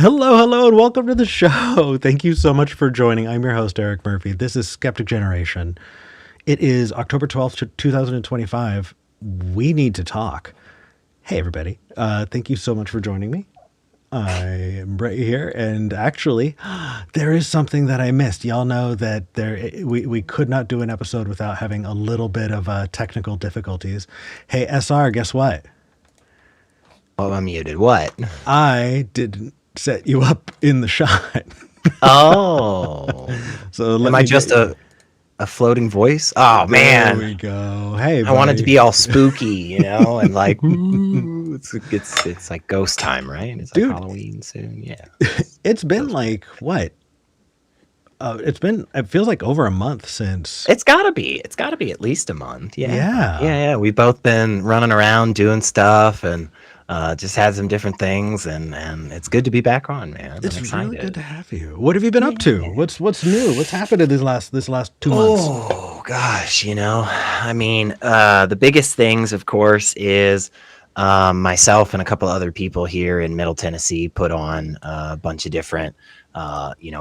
Hello, and welcome to the show. Thank you so much for joining. I'm your host, Eric Murphy. This is Skeptic Generation. It is October 12th, 2025. We need to talk. Hey, everybody. Thank you so much for joining me. I am Brett here, and actually, there is something that I missed. Y'all know that we could not do an episode without having a little bit of technical difficulties. Hey, SR, guess what? Oh, I'm muted. What? I didn't set you up in the shot. Oh. So am I just a floating voice? Oh, man. There we go. Hey, I want it to be all spooky, and like, ooh, it's like ghost time, right? It's like Halloween soon. Yeah. It's been like, what? It feels like over a month since. It's gotta be at least a month. Yeah. Yeah. We've both been running around doing stuff and just had some different things, and it's good to be back on, man. It's really good to have you. What have you been up to? What's new? What's happened in this last 2 months? Oh gosh, I mean, the biggest things, of course, is myself and a couple other people here in Middle Tennessee put on a bunch of different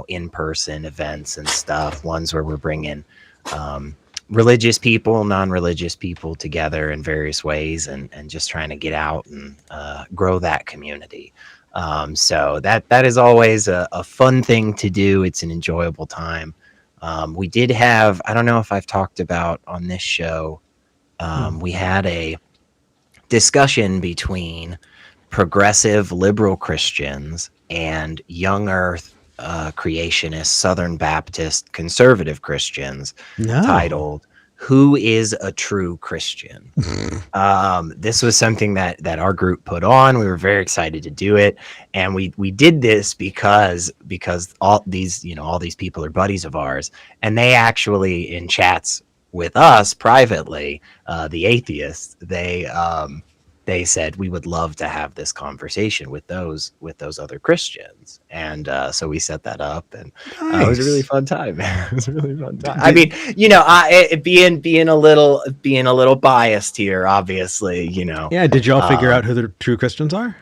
in-person events and stuff. Ones where we're bringing religious people, non-religious people together in various ways, and just trying to get out and grow that community. So that is always a fun thing to do. It's an enjoyable time. We did have, I don't know if I've talked about on this show, we had a discussion between progressive liberal Christians and young earth creationist Southern Baptist conservative Christians titled "Who is a True Christian?" This was something that our group put on. We were very excited to do it, and we did this because all these people are buddies of ours, and they actually, in chats with us privately, the atheists, they said we would love to have this conversation with those other Christians, and so we set that up, and it was a really fun time, man. It was a really fun time. I mean, being a little biased here, obviously, Yeah. Did y'all figure out who the true Christians are?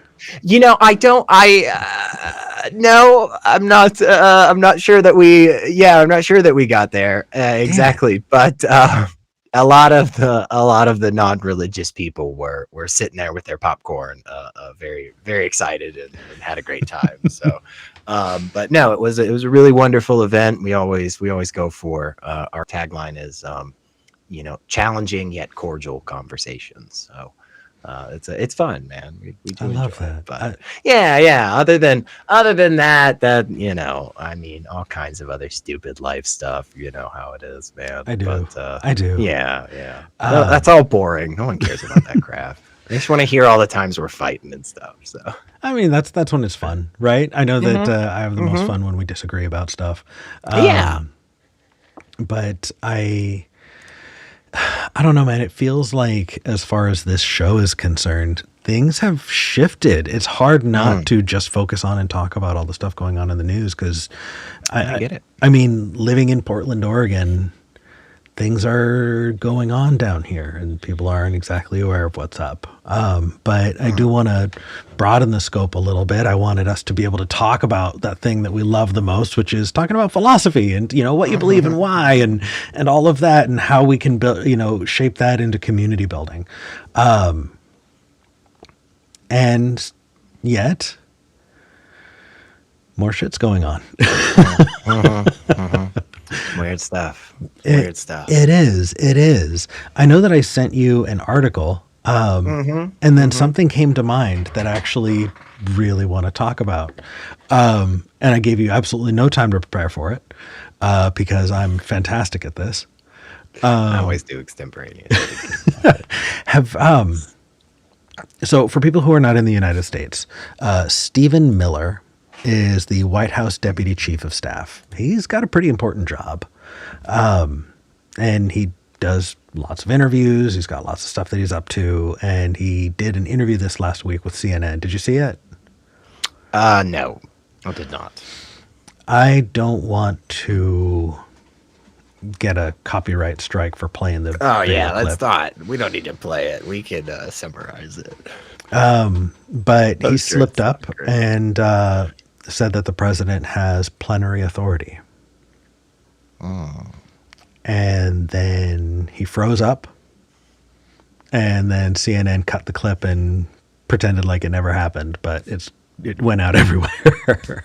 I don't. No, I'm not. I'm not sure that we. Yeah, I'm not sure that we got there exactly, but. A lot of the non-religious people were sitting there with their popcorn, very, very excited and had a great time. So, but no, it was a really wonderful event. We always go for our tagline is, challenging yet cordial conversations. So. It's fun, man. We do love enjoy that. it, but yeah. Other than that, I mean, all kinds of other stupid life stuff. You know how it is, man. I do. But, I do. Yeah. No, that's all boring. No one cares about that crap. They just want to hear all the times we're fighting and stuff. So I mean, that's when it's fun, right? I know that I have the most fun when we disagree about stuff. Yeah. But I don't know, man. It feels like, as far as this show is concerned, things have shifted. It's hard not to just focus on and talk about all the stuff going on in the news, because I get it. I mean, living in Portland, Oregon, things are going on down here, and people aren't exactly aware of what's up. But I do want to broaden the scope a little bit. I wanted us to be able to talk about that thing that we love the most, which is talking about philosophy and, what you believe and why, and all of that, and how we can build, shape that into community building. And yet more shit's going on. Weird stuff. It is. I know that I sent you an article, and then something came to mind that I actually really want to talk about. And I gave you absolutely no time to prepare for it, because I'm fantastic at this. I always do extemporaneous. So for people who are not in the United States, Stephen Miller is the White House Deputy Chief of Staff. He's got a pretty important job. And he does lots of interviews. He's got lots of stuff that he's up to. And he did an interview this last week with CNN. Did you see it? No, I did not. I don't want to get a copyright strike for playing the let's not. We don't need to play it. We can summarize it. But he slipped up and said that the president has plenary authority. And then he froze up, and then CNN cut the clip and pretended like it never happened, but it went out everywhere.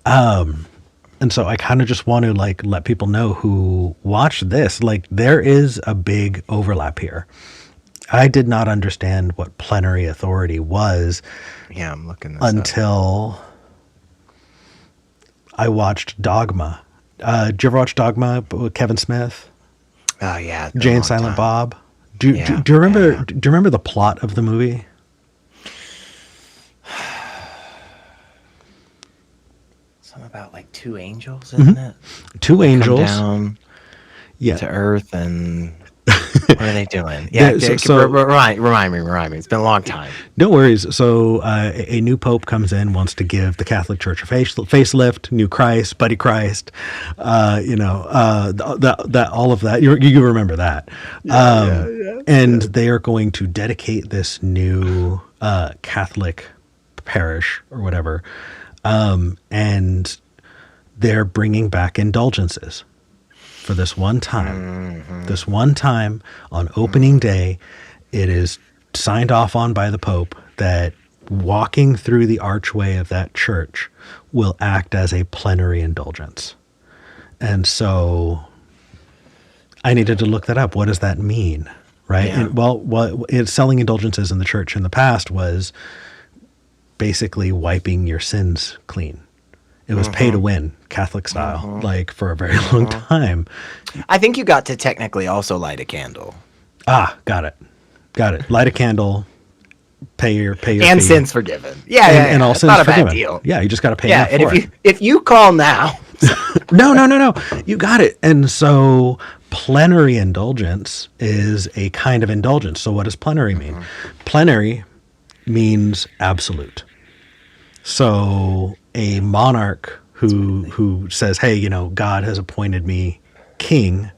And so I kind of just want to like let people know who watch this, like there is a big overlap here. I did not understand what plenary authority was. Yeah, I'm looking this until I watched Dogma. Did you ever watch Dogma with Kevin Smith? Oh yeah, Jay and Silent Bob. Do you remember? Yeah. Do you remember the plot of the movie? Something about like two angels, isn't it? Two angels come down to Earth, and what are they doing? Yeah, remind me. It's been a long time. No worries. So a new pope comes in, wants to give the Catholic Church a facelift, new Christ, buddy Christ, that all of that. You remember that. And they are going to dedicate this new Catholic parish or whatever, and they're bringing back indulgences. For this one time, on opening day, it is signed off on by the Pope that walking through the archway of that church will act as a plenary indulgence. And so I needed to look that up. What does that mean? Right? Yeah. And, selling indulgences in the church in the past was basically wiping your sins clean. It was pay to win, Catholic style, like for a very long time. I think you got to technically also light a candle. Got it. Light a candle, pay your and fee. Sins forgiven. And all it's sins not a forgiven. bad deal. Yeah, you just got to pay. Yeah, and if you call now, no, you got it. And so plenary indulgence is a kind of indulgence. So what does plenary mean? Plenary means absolute. So a monarch who says, hey, God has appointed me king,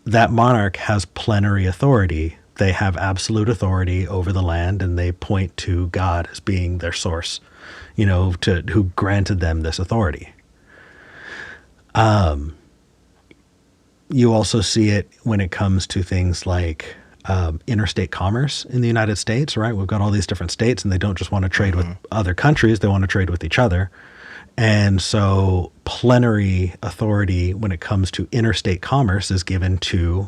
that monarch has plenary authority. They have absolute authority over the land, and they point to God as being their source, who granted them this authority. You also see it when it comes to things like interstate commerce in the United States, right? We've got all these different states, and they don't just want to trade with other countries. They want to trade with each other. And so plenary authority when it comes to interstate commerce is given to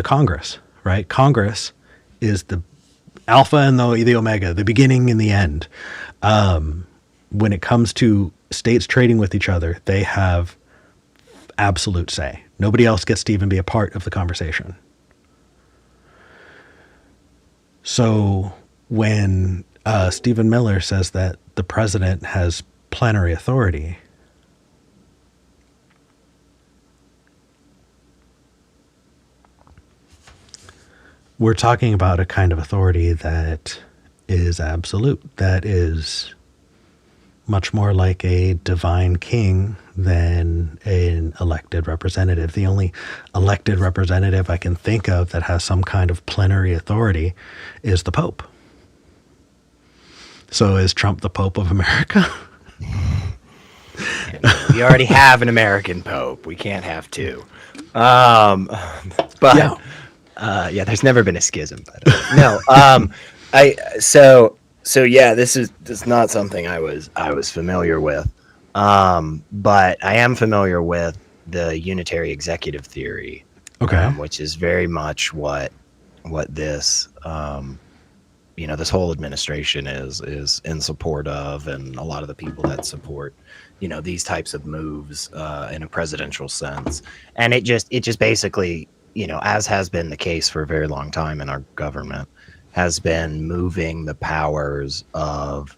Congress, right? Congress is the alpha and the omega, the beginning and the end. When it comes to states trading with each other, they have absolute say. Nobody else gets to even be a part of the conversation. So when Stephen Miller says that the president has plenary authority, we're talking about a kind of authority that is absolute, that is much more like a divine king than an elected representative. The only elected representative I can think of that has some kind of plenary authority is the Pope. So is Trump the Pope of America? We already have an American Pope. We can't have two. There's never been a schism. This is not something I was familiar with. But I am familiar with the unitary executive theory, which is very much what this this whole administration is in support of, and a lot of the people that support these types of moves in a presidential sense. And it just basically, as has been the case for a very long time in our government, has been moving the powers of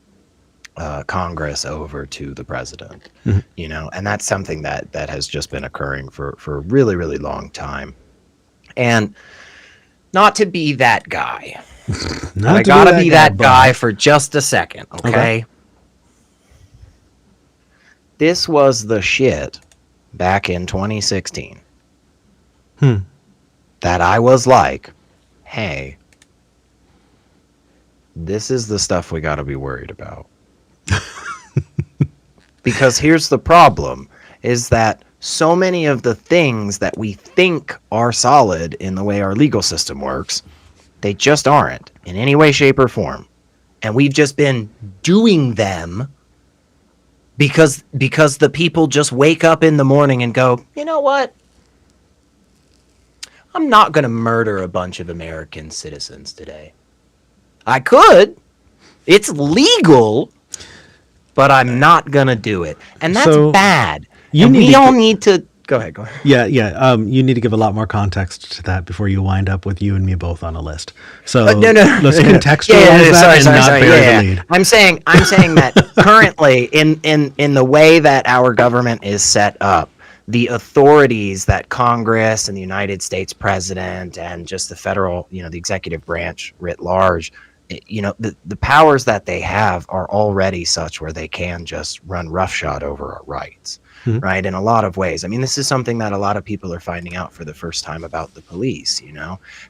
Congress over to the president, and that's something that has just been occurring for a really, really long time. And not to be that guy, I gotta be that guy for just a second, okay? This was the shit back in 2016 that I was like, hey, this is the stuff we got to be worried about. Because here's the problem, is that so many of the things that we think are solid in the way our legal system works, they just aren't in any way, shape, or form. And we've just been doing them because the people just wake up in the morning and go, you know what? I'm not going to murder a bunch of American citizens today. I could. It's legal, but I'm not going to do it. And that's bad. And we all need to... Go ahead. Yeah. You need to give a lot more context to that before you wind up with you and me both on a list. So no. Let's contextualize that and not bury the lead. I'm saying that currently in the way that our government is set up, the authorities that Congress and the United States president and just the federal, the executive branch writ large, the powers that they have are already such where they can just run roughshod over our rights. Right. In a lot of ways. I mean, this is something that a lot of people are finding out for the first time about the police,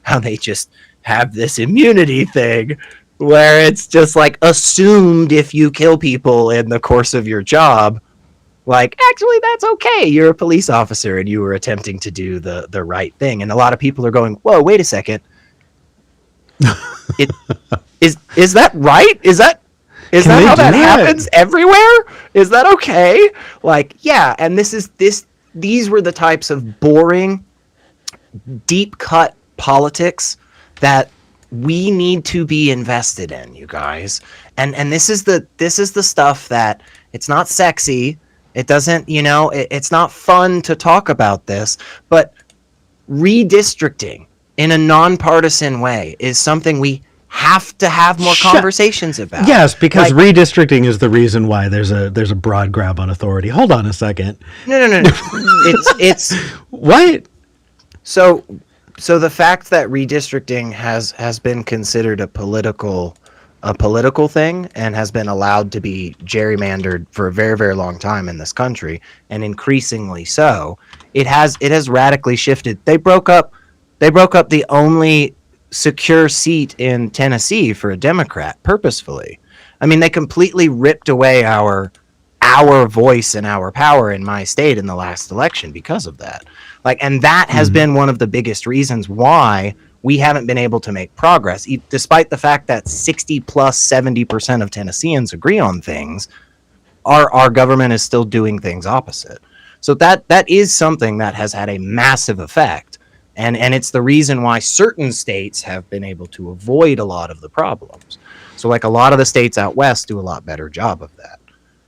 how they just have this immunity thing where it's just like assumed if you kill people in the course of your job, like, actually, that's okay. You're a police officer and you were attempting to do the right thing. And a lot of people are going, whoa, wait a second. Is that right? Is that how that happens everywhere? Is that okay? Like, yeah. And these were the types of boring, deep cut politics that we need to be invested in, you guys. And this is the stuff that it's not sexy. It doesn't, it's not fun to talk about this, but redistricting in a nonpartisan way is something we have to have more conversations about. Yes, because redistricting is the reason why there's a broad grab on authority. Hold on a second. No. It's what? So the fact that redistricting has been considered a political thing and has been allowed to be gerrymandered for a very, very long time in this country, and increasingly so, it has radically shifted. They broke up the only secure seat in Tennessee for a Democrat purposefully. I mean, they completely ripped away our voice and our power in my state in the last election because of that. And that has been one of the biggest reasons why we haven't been able to make progress, despite the fact that 70% of Tennesseans agree on things. Our government is still doing things opposite. So that is something that has had a massive effect. And it's the reason why certain states have been able to avoid a lot of the problems. So a lot of the states out west do a lot better job of that.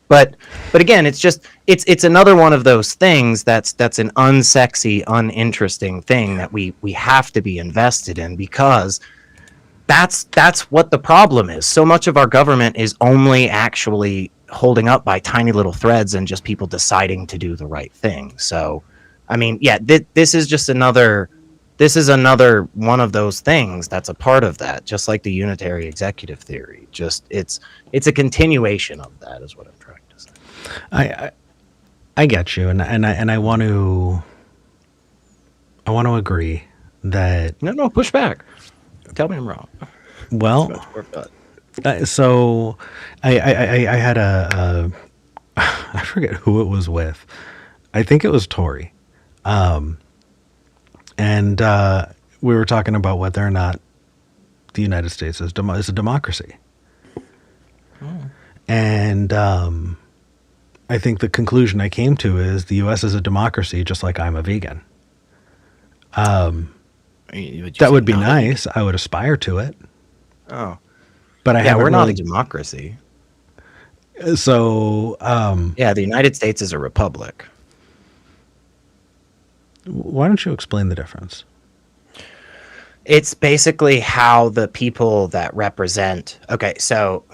But again, it's another one of those things that's an unsexy, uninteresting thing that we have to be invested in, because that's what the problem is. So much of our government is only actually holding up by tiny little threads and just people deciding to do the right thing. So, I mean, yeah, this is just another one of those things that's a part of that, just like the unitary executive theory. Just it's a continuation of that, is what I'm trying to say. I get you, and I want to agree that no push back. Tell me I'm wrong. Well, so I had I forget who it was with. I think it was Tori. And we were talking about whether or not the United States is a democracy. And I think the conclusion I came to is the U.S. is a democracy, just like I'm a vegan. That would be nice. I would aspire to it. Oh. But we're not a democracy. So... the United States is a republic. Why don't you explain the difference? It's basically how the people that represent... Okay, so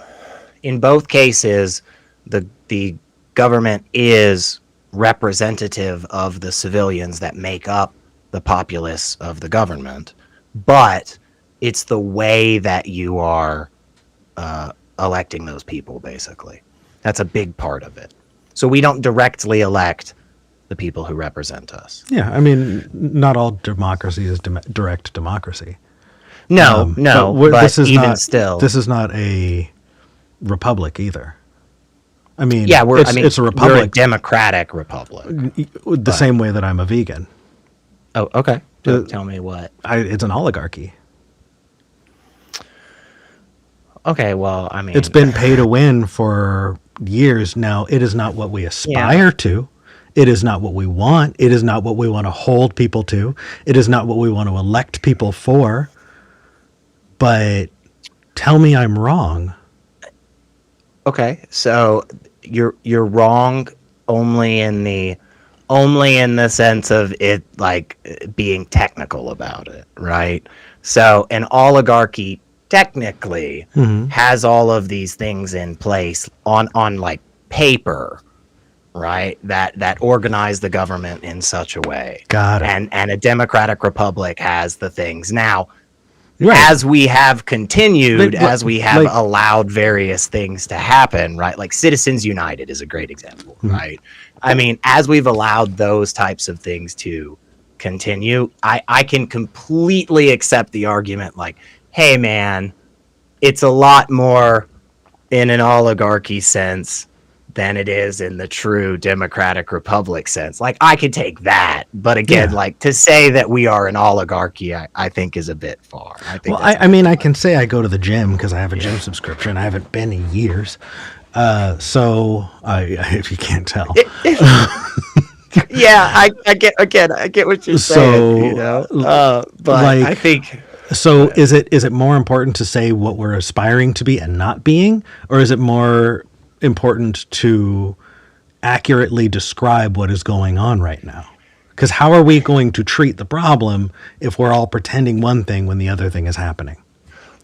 in both cases, the government is representative of the civilians that make up the populace of the government, but it's the way that you are electing those people, basically. That's a big part of it. So we don't directly elect the people who represent us. Yeah, I mean, not all democracy is direct democracy. No, but this is even not, still. This is not a republic either. I mean, Yeah, it's a we're a republic democratic republic. the But same way that I'm a vegan. oh, okay. Uh, Tell me what. It's an oligarchy. Okay, well, I It's mean, been pay to win for years now. It is not what we yeah. aspire to. It is not what we want. It is not what we want to hold people to. It is not what we want to elect people for. But tell me I'm wrong. Okay, so you're wrong only in the sense of it like being technical about it, right? So an oligarchy technically has all of these things in place on like paper, right? That organize the government in such a way. Got it. And a democratic republic has the things. Now, Right. as we have continued, But, as we have like, allowed various things to happen, right? Like Citizens United is a great example, right? I mean, as we've allowed those types of things to continue, I can completely accept the argument like, hey, man, it's a lot more in an oligarchy sense than it is in the true democratic republic sense. Like I could take that, but again, Yeah. like to say that we are an oligarchy, I think is a bit far. I think. Well, I mean, I can say I go to the gym because I have a gym subscription. I haven't been in years. So if you can't tell. Yeah, I get what you're saying, you know. But like, I think So is it more important to say what we're aspiring to be and not being, or is it more important to accurately describe what is going on right now? Because how are we going to treat the problem if we're all pretending one thing when the other thing is happening?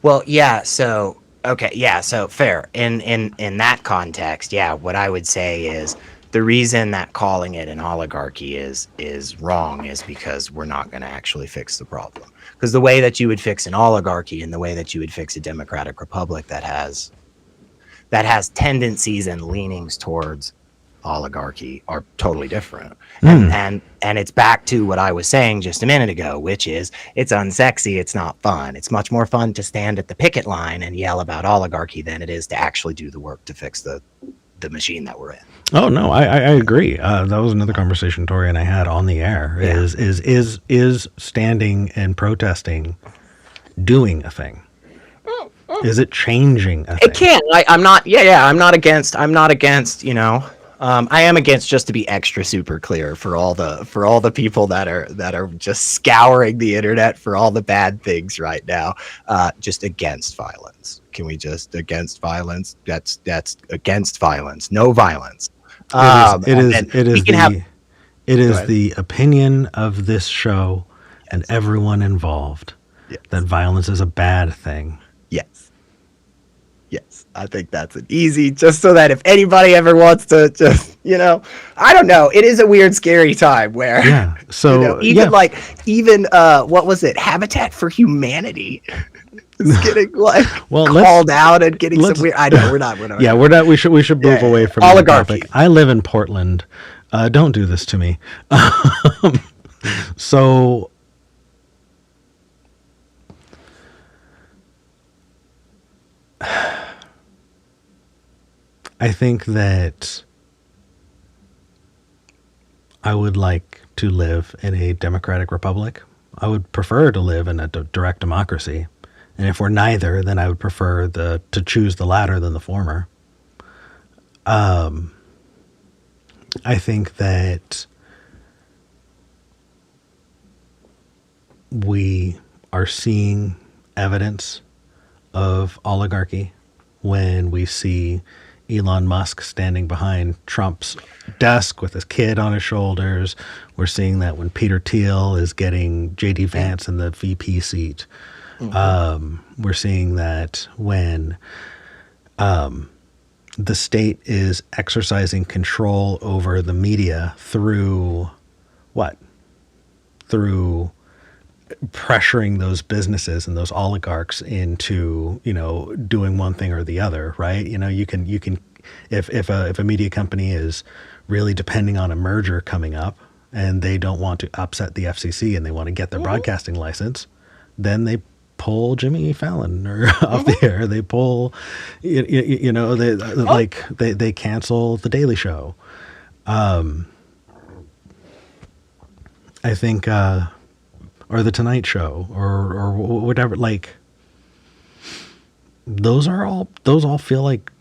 well, yeah, so okay, yeah, so fair. In that context, yeah, what I would say is the reason that calling it an oligarchy is wrong is because we're not going to actually fix the problem. Because the way that you would fix an oligarchy and the way that you would fix a democratic republic that has tendencies and leanings towards oligarchy are totally different. And it's back to what I was saying just a minute ago, which is it's unsexy, it's not fun. It's much more fun to stand at the picket line and yell about oligarchy than it is to actually do the work to fix the machine that we're in. Oh no, I agree. That was another conversation Tori and I had on the air. Yeah. Is standing and protesting doing a thing? Is it changing a thing? It can. I'm not. Yeah. I'm not against. You know. I am against, just to be extra super clear for all the people that are just scouring the internet for all the bad things right now. Just against violence. Can we just against violence? That's against violence. No violence. It is the opinion of this show and everyone involved that violence is a bad thing. Yes, I think that's an easy, just so that if anybody ever wants to just, I don't know. It is a weird, scary time where, Yeah. So even what was it? Habitat for Humanity is getting called out and getting some weird. I know we're not. Yeah, we're not. We should move away from the oligarchy. topic. I live in Portland. Don't do this to me. So. I think that I would like to live in a democratic republic. I would prefer to live in a direct democracy. And if we're neither, then I would prefer to choose the latter than the former. I think that we are seeing evidence of oligarchy when we see Elon Musk standing behind Trump's desk with his kid on his shoulders. We're seeing that when Peter Thiel is getting J.D. Vance in the VP seat. We're seeing that when the state is exercising control over the media through what? Through pressuring those businesses and those oligarchs into, doing one thing or the other, right? You can if a media company is really depending on a merger coming up and they don't want to upset the FCC and they want to get their broadcasting license, then they pull Jimmy Fallon or off the air. They pull, they cancel the Daily Show. I think, or the Tonight Show, or whatever. Like, those all feel like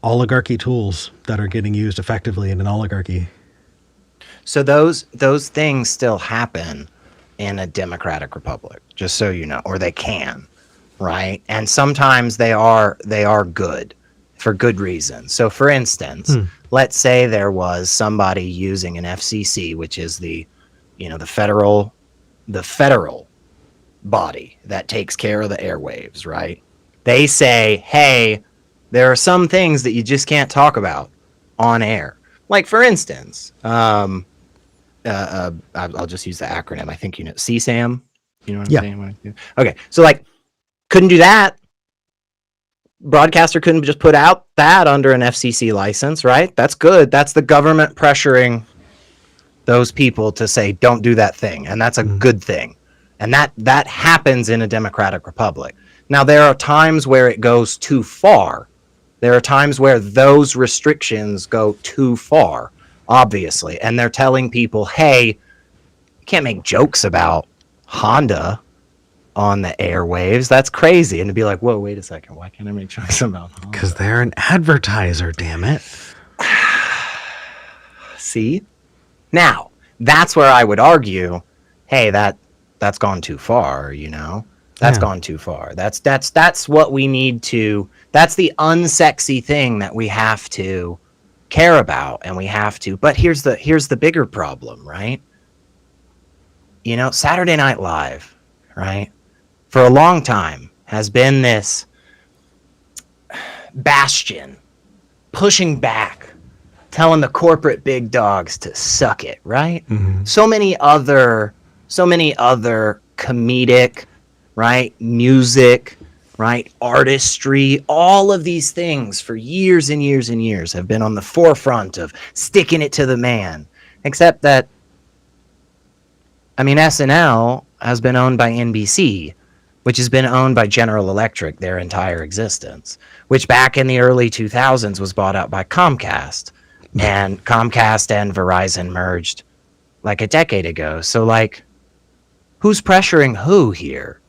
oligarchy tools that are getting used effectively in an oligarchy. So those things still happen in a democratic republic, just so you know, or they can, right? And sometimes they are good for good reasons. So for instance, let's say there was somebody using an FCC, which is the federal body that takes care of the airwaves, right? They say, hey, there are some things that you just can't talk about on air. Like, for instance, I'll just use the acronym. I think CSAM. You know what I'm saying? Okay, so like, couldn't do that. Broadcaster couldn't just put out that under an FCC license, right? That's good. That's the government pressuring those people to say, don't do that thing, and that's a good thing. And that happens in a democratic republic. Now, there are times where it goes too far. There are times where those restrictions go too far, obviously, and they're telling people, hey, you can't make jokes about Honda on the airwaves. That's crazy. And to be like, whoa, wait a second, why can't I make jokes about Honda? Because they're an advertiser, damn it. See? Now, that's where I would argue, hey, that's gone too far, That's gone too far. That's what we need to, that's the unsexy thing that we have to care about, and we have to. But here's the bigger problem, right? Saturday Night Live, right? For a long time has been this bastion pushing back, telling the corporate big dogs to suck it, right? Mm-hmm. So many other comedic, right? Music, right? Artistry, all of these things for years and years and years have been on the forefront of sticking it to the man. Except that, SNL has been owned by NBC, which has been owned by General Electric their entire existence, which back in the early 2000s was bought out by Comcast. And Comcast and Verizon merged like a decade ago. So, like, who's pressuring who here?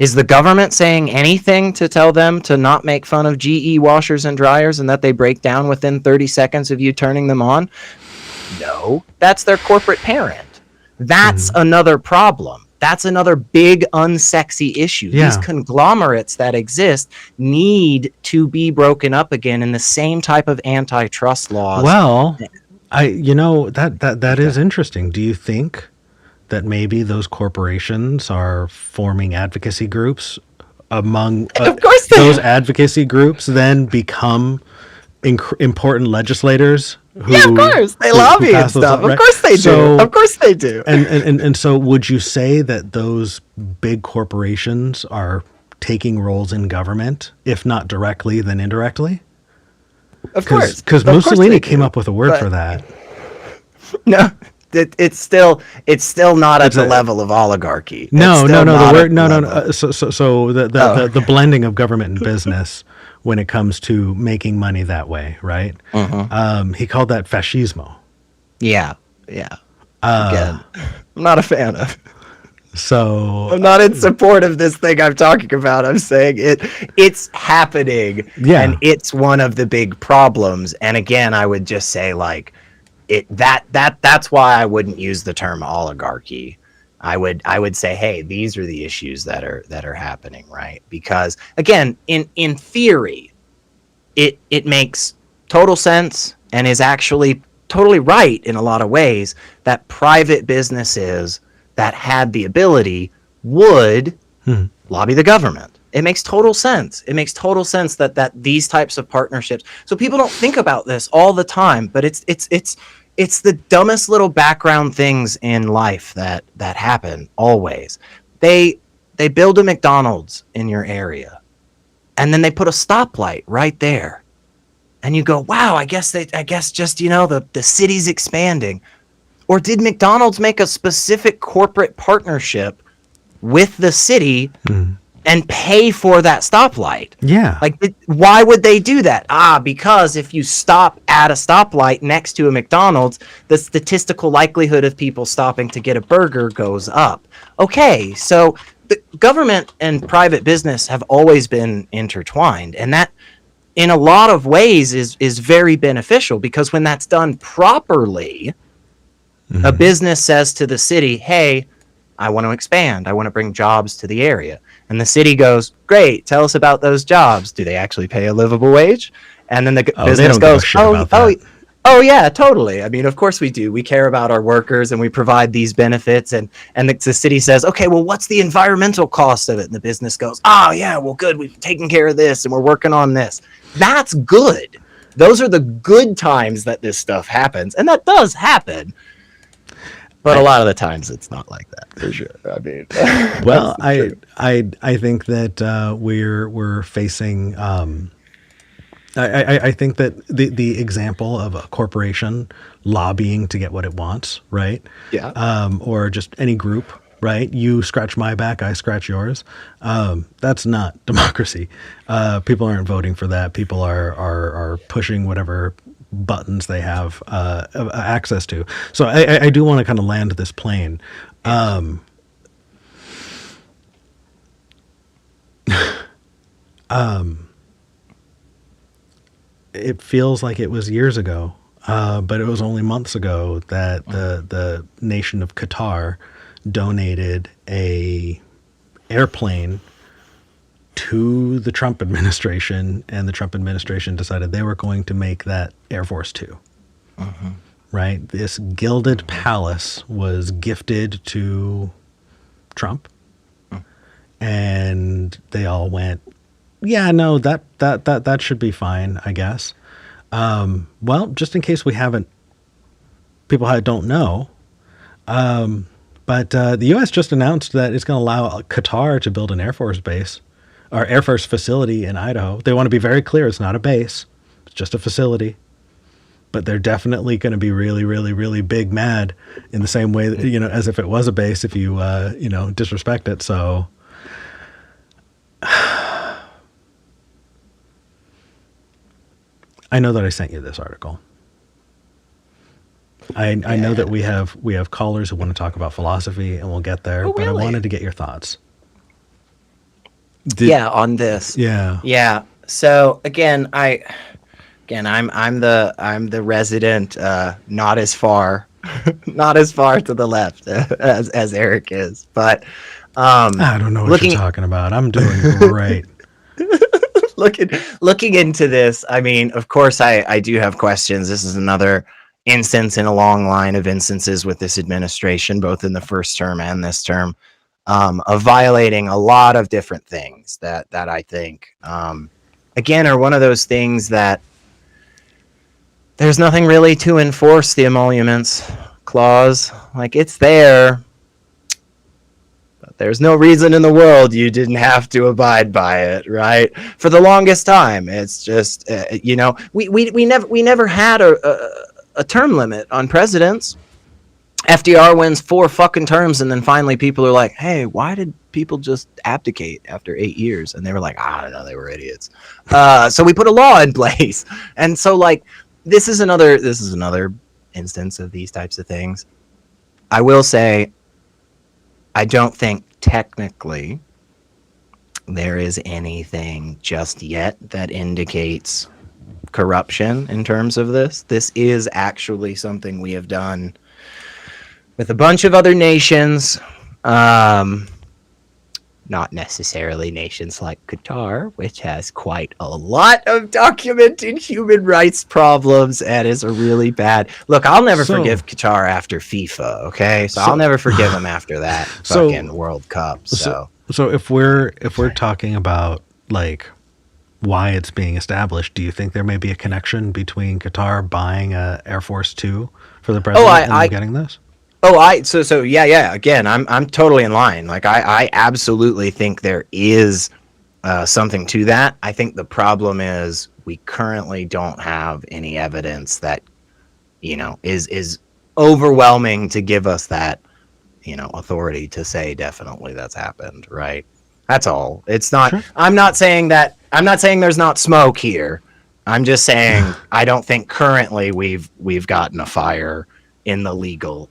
Is the government saying anything to tell them to not make fun of GE washers and dryers and that they break down within 30 seconds of you turning them on? No, that's their corporate parent. That's another problem. That's another big unsexy issue. Yeah. These conglomerates that exist need to be broken up again in the same type of antitrust laws. Well, that is interesting. Do you think that maybe those corporations are forming advocacy groups among of course those advocacy groups then become important legislators of course they lobby and stuff. Right? Of course they do. Of course they do. And so would you say that those big corporations are taking roles in government, if not directly, then indirectly? Of course. Because Mussolini came up with a word for that. No. It's still not at the level of oligarchy. No. The word So the blending of government and business when it comes to making money that way, right? He called that fascismo. Yeah. Again, I'm not a fan of. So I'm not in support of this thing I'm talking about. I'm saying it's happening, and it's one of the big problems. And again, I would just say like. That's why I wouldn't use the term oligarchy. I would say, hey, these are the issues that are happening, right? Because again, in theory, it makes total sense and is actually totally right in a lot of ways that private businesses that had the ability would lobby the government. It makes total sense. It makes total sense that these types of partnerships. So people don't think about this all the time, but it's the dumbest little background things in life that happen always. They build a McDonald's in your area, and then they put a stoplight right there, and you go, wow, I guess just the city's expanding. Or did McDonald's make a specific corporate partnership with the city and pay for that stoplight. Yeah. Like, why would they do that? Because if you stop at a stoplight next to a McDonald's, the statistical likelihood of people stopping to get a burger goes up. Okay, so the government and private business have always been intertwined, and that in a lot of ways is very beneficial, because when that's done properly, a business says to the city, hey, I want to expand. I want to bring jobs to the area. And the city goes, great, tell us about those jobs. Do they actually pay a livable wage? And then the business goes, oh, yeah, totally. I mean, of course we do. We care about our workers and we provide these benefits. And the city says, okay, well, what's the environmental cost of it? And the business goes, oh, yeah, well, good. We've taken care of this and we're working on this. That's good. Those are the good times that this stuff happens. And that does happen. But a lot of the times it's not like that, for sure. I mean, well, I think that we're facing. I think that the example of a corporation lobbying to get what it wants, right? Yeah. Or just any group, right? You scratch my back, I scratch yours. That's not democracy. People aren't voting for that. People are pushing whatever buttons they have access to. So I do want to kind of land this plane. It feels like it was years ago, but it was only months ago that the nation of Qatar donated a airplane to the Trump administration, and the Trump administration decided they were going to make that Air Force Two. Right? This gilded palace was gifted to Trump, and they all went, yeah, no, that should be fine, I guess. Well, just in case people don't know, but the U.S. just announced that it's going to allow Qatar to build an Air Force base, or Air Force facility in Idaho. They want to be very clear, it's not a base, it's just a facility. But they're definitely going to be really, really, really big mad in the same way that, as if it was a base, if you, disrespect it. So I know that I sent you this article. I know that we have callers who want to talk about philosophy, and we'll get there. Oh, but really? I wanted to get your thoughts. On this. Yeah. Yeah. So again, I'm the resident, not as far to the left as Eric is, but I don't know what you're talking about. I'm doing great. Looking into this, I mean, of course, I do have questions. This is another instance in a long line of instances with this administration, both in the first term and this term, of violating a lot of different things that I think, again, are one of those things that there's nothing really to enforce the emoluments clause. Like, it's there, but there's no reason in the world you didn't have to abide by it, right? For the longest time, it's just we never had a term limit on presidents. FDR wins 4 fucking terms, and then finally people are like, hey, why did people just abdicate after 8 years? And they were like, I don't know, they were idiots. So we put a law in place, and so like. This is another instance of these types of things. I will say, I don't think technically there is anything just yet that indicates corruption in terms of this. This is actually something we have done with a bunch of other nations. Not necessarily nations like Qatar, which has quite a lot of documented human rights problems and is a really bad. Look, I'll never forgive Qatar after FIFA, okay? So I'll never forgive them after that fucking World Cup. So if we're talking about like why it's being established, do you think there may be a connection between Qatar buying a Air Force Two for the president and getting this? So yeah. Again, I'm totally in line. Like I absolutely think there is something to that. I think the problem is we currently don't have any evidence that is overwhelming to give us that authority to say definitely that's happened, right? That's all. It's not. Sure. I'm not saying that. I'm not saying there's not smoke here. I'm just saying I don't think currently we've gotten a fire in the legal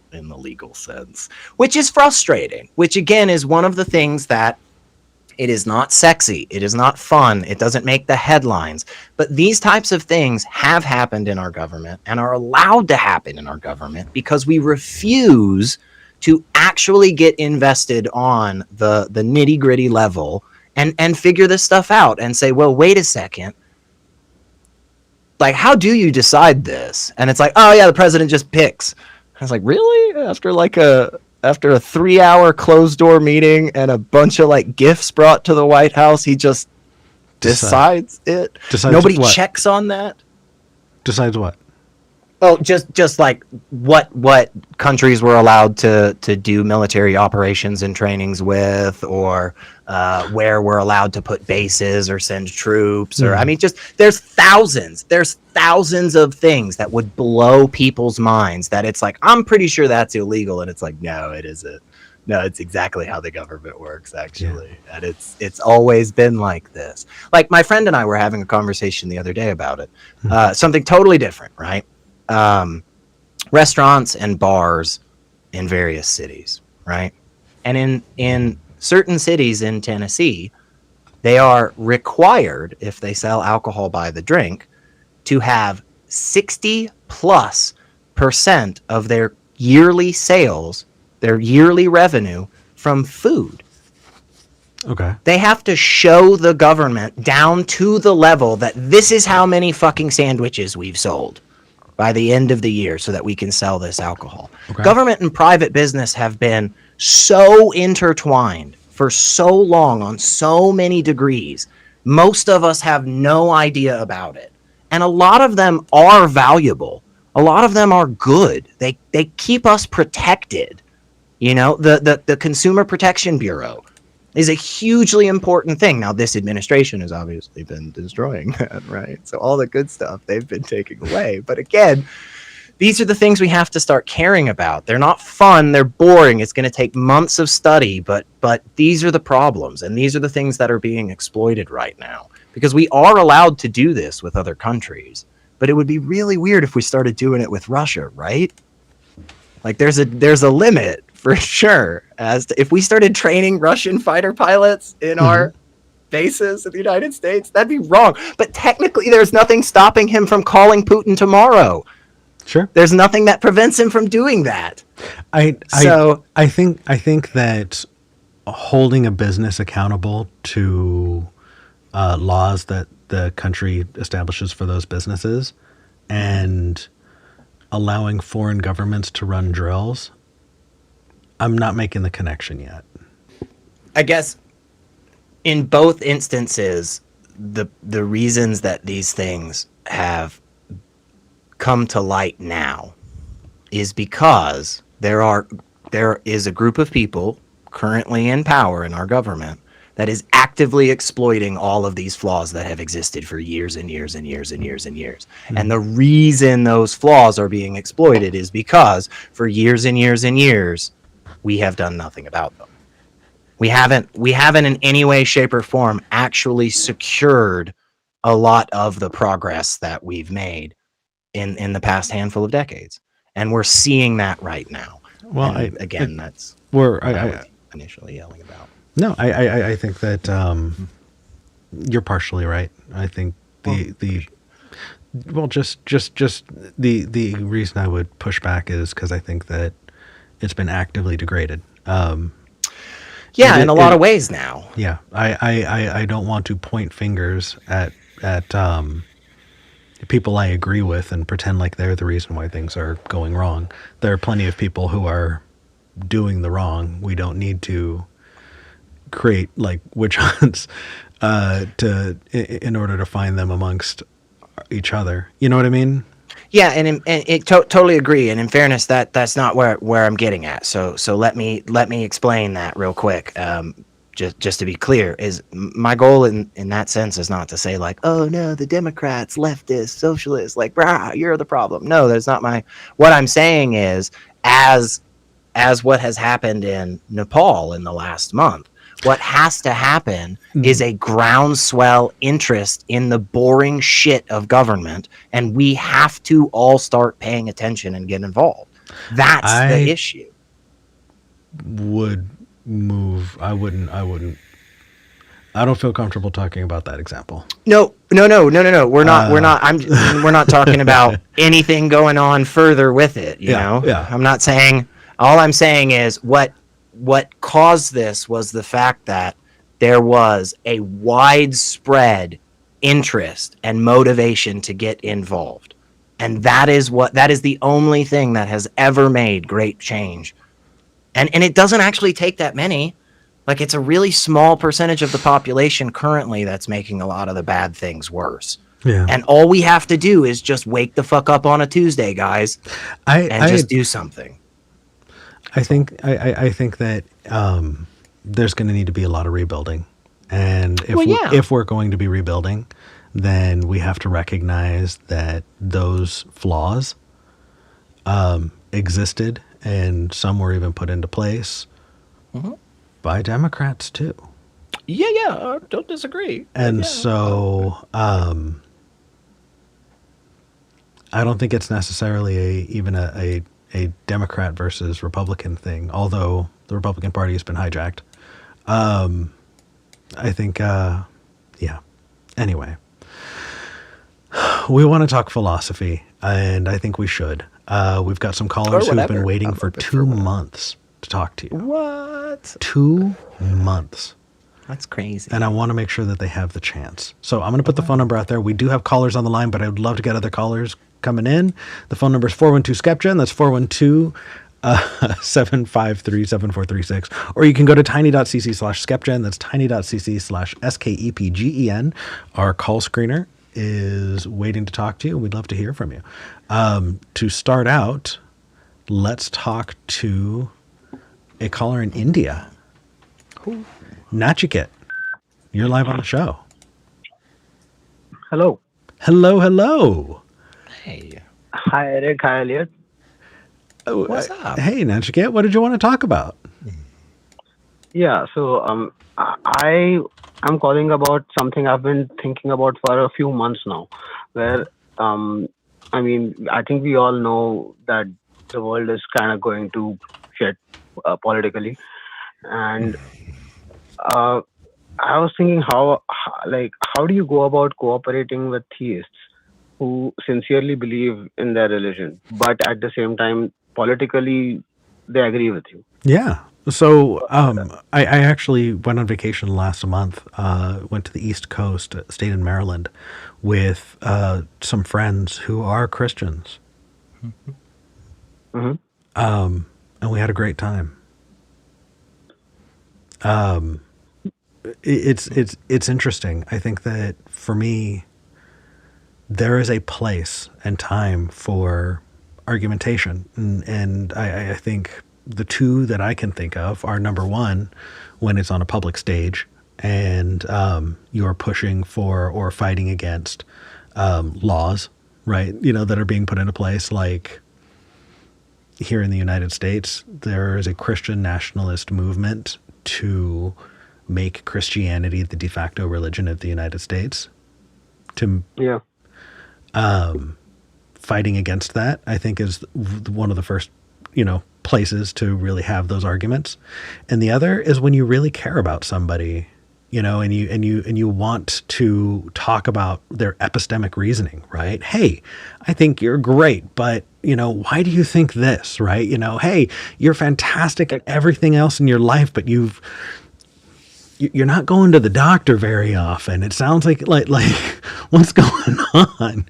sense, which is frustrating. Which again is one of the things that it is not sexy. It is not fun. It doesn't make the headlines. But these types of things have happened in our government and are allowed to happen in our government because we refuse to actually get invested on the nitty gritty level and figure this stuff out and say, well, wait a second. Like, how do you decide this? And it's like, oh yeah, the president just picks. I was like, really? After a 3-hour closed door meeting and a bunch of like gifts brought to the White House, he just decides it. Nobody what? checks on that. Decides what? Oh, just like what countries were allowed to do military operations and trainings with, or where we're allowed to put bases or send troops, or I mean, just there's thousands of things that would blow people's minds. That it's like, I'm pretty sure that's illegal, and it's like, no, it isn't. No, it's exactly how the government works, actually, and it's always been like this. Like my friend and I were having a conversation the other day about it, something totally different, right? Restaurants and bars in various cities, right? And in certain cities in Tennessee, they are required, if they sell alcohol by the drink, to have 60+% of their yearly sales, their yearly revenue from food. Okay. They have to show the government down to the level that this is how many fucking sandwiches we've sold by the end of the year so that we can sell this alcohol. Okay. Government and private business have been so intertwined for so long on so many degrees. Most of us have no idea about it. And a lot of them are valuable. A lot of them are good. They keep us protected. You know, the Consumer Protection Bureau is a hugely important thing. Now, this administration has obviously been destroying that, right? So all the good stuff they've been taking away. But again, these are the things we have to start caring about. They're not fun. They're boring. It's going to take months of study. But these are the problems. And these are the things that are being exploited right now. Because we are allowed to do this with other countries. But it would be really weird if we started doing it with Russia, right? Like there's a limit. For sure, as to, if we started training Russian fighter pilots in our bases in the United States, that'd be wrong. But technically, there's nothing stopping him from calling Putin tomorrow. Sure, there's nothing that prevents him from doing that. I think that holding a business accountable to laws that the country establishes for those businesses and allowing foreign governments to run drills. I'm not making the connection yet. I guess in both instances, the reasons that these things have come to light now is because there is a group of people currently in power in our government that is actively exploiting all of these flaws that have existed for years and years and years and years and years. Mm-hmm. And the reason those flaws are being exploited is because for years and years and years, we have done nothing about them. We haven't in any way, shape, or form actually secured a lot of the progress that we've made in the past handful of decades. And we're seeing that right now. Well, that's what I was initially yelling about. No, I think that you're partially right. I think the reason I would push back is because I think that it's been actively degraded. In a lot of ways now. Yeah, I don't want to point fingers at people I agree with and pretend like they're the reason why things are going wrong. There are plenty of people who are doing the wrong. We don't need to create like witch hunts in order to find them amongst each other. You know what I mean? Yeah, and totally agree. And in fairness, that's not where I'm getting at. So let me explain that real quick. Just to be clear, is my goal in that sense is not to say like, oh no, the Democrats, leftists, socialists, like, brah, you're the problem. No, that's not what I'm saying is as what has happened in Nepal in the last month, What has to happen is a groundswell interest in the boring shit of government, and we have to all start paying attention and get involved. That's the I issue. would move. I wouldn't. I don't feel comfortable talking about that example. No. We're not. We're not talking about anything going on further with it. You know. Yeah. I'm not saying. All I'm saying is what caused this was the fact that there was a widespread interest and motivation to get involved, and that is the only thing that has ever made great change. And it doesn't actually take that many. Like, it's a really small percentage of the population currently that's making a lot of the bad things worse. Yeah. And all we have to do is just wake the fuck up on a Tuesday, guys, and just do something. I think that there's going to need to be a lot of rebuilding, and if we're going to be rebuilding, then we have to recognize that those flaws existed, and some were even put into place by Democrats too. Yeah, don't disagree. And so I don't think it's necessarily even a Democrat versus Republican thing, although the Republican Party has been hijacked. I think, yeah. Anyway, we want to talk philosophy, and I think we should. We've got some callers who've been waiting for 2 months to talk to you. What? 2 months. That's crazy. And I want to make sure that they have the chance. So I'm going to put the phone number out there. We do have callers on the line, but I would love to get other callers coming in. The phone number is 412-SKEPGEN. That's 412-753-7436. Or you can go to tiny.cc/SKEPGEN. That's tiny.cc/SKEPGEN. Our call screener is waiting to talk to you. We'd love to hear from you. To start out, let's talk to a caller in India. Nachiket, you're live on the show. Hello. Hello. Hey. Hi, Eric. Hi, Elliot. What's up? Hey, Nachiket, what did you want to talk about? Yeah, so I'm calling about something I've been thinking about for a few months now, where I think we all know that the world is kind of going to shit politically, and I was thinking how do you go about cooperating with theists who sincerely believe in their religion, but at the same time politically they agree with you? Yeah. So I actually went on vacation last month, went to the East Coast, stayed in Maryland with some friends who are Christians. Mm-hmm. And we had a great time. It's interesting. I think that for me, there is a place and time for argumentation. And I think the two that I can think of are, number one, when it's on a public stage and you're pushing for or fighting against laws, right? You know, that are being put into place. Like here in the United States, there is a Christian nationalist movement to make Christianity the de facto religion of the United States. Fighting against that, I think, is one of the first, places to really have those arguments. And the other is when you really care about somebody, and you want to talk about their epistemic reasoning, right? Hey, I think you're great, but why do you think this, right? Hey, you're fantastic at everything else in your life, but you're not going to the doctor very often. It sounds like what's going on,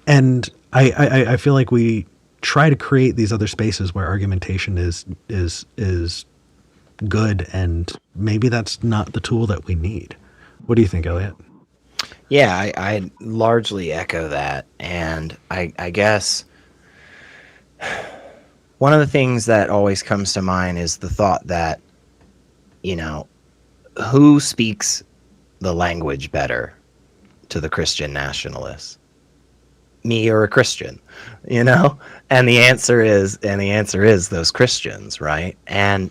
and I feel like we try to create these other spaces where argumentation is good, and maybe that's not the tool that we need. What do you think, Elliot? Yeah, I largely echo that. And I guess one of the things that always comes to mind is the thought that, who speaks the language better to the Christian nationalists? Me or a Christian, And the answer is those Christians, right? And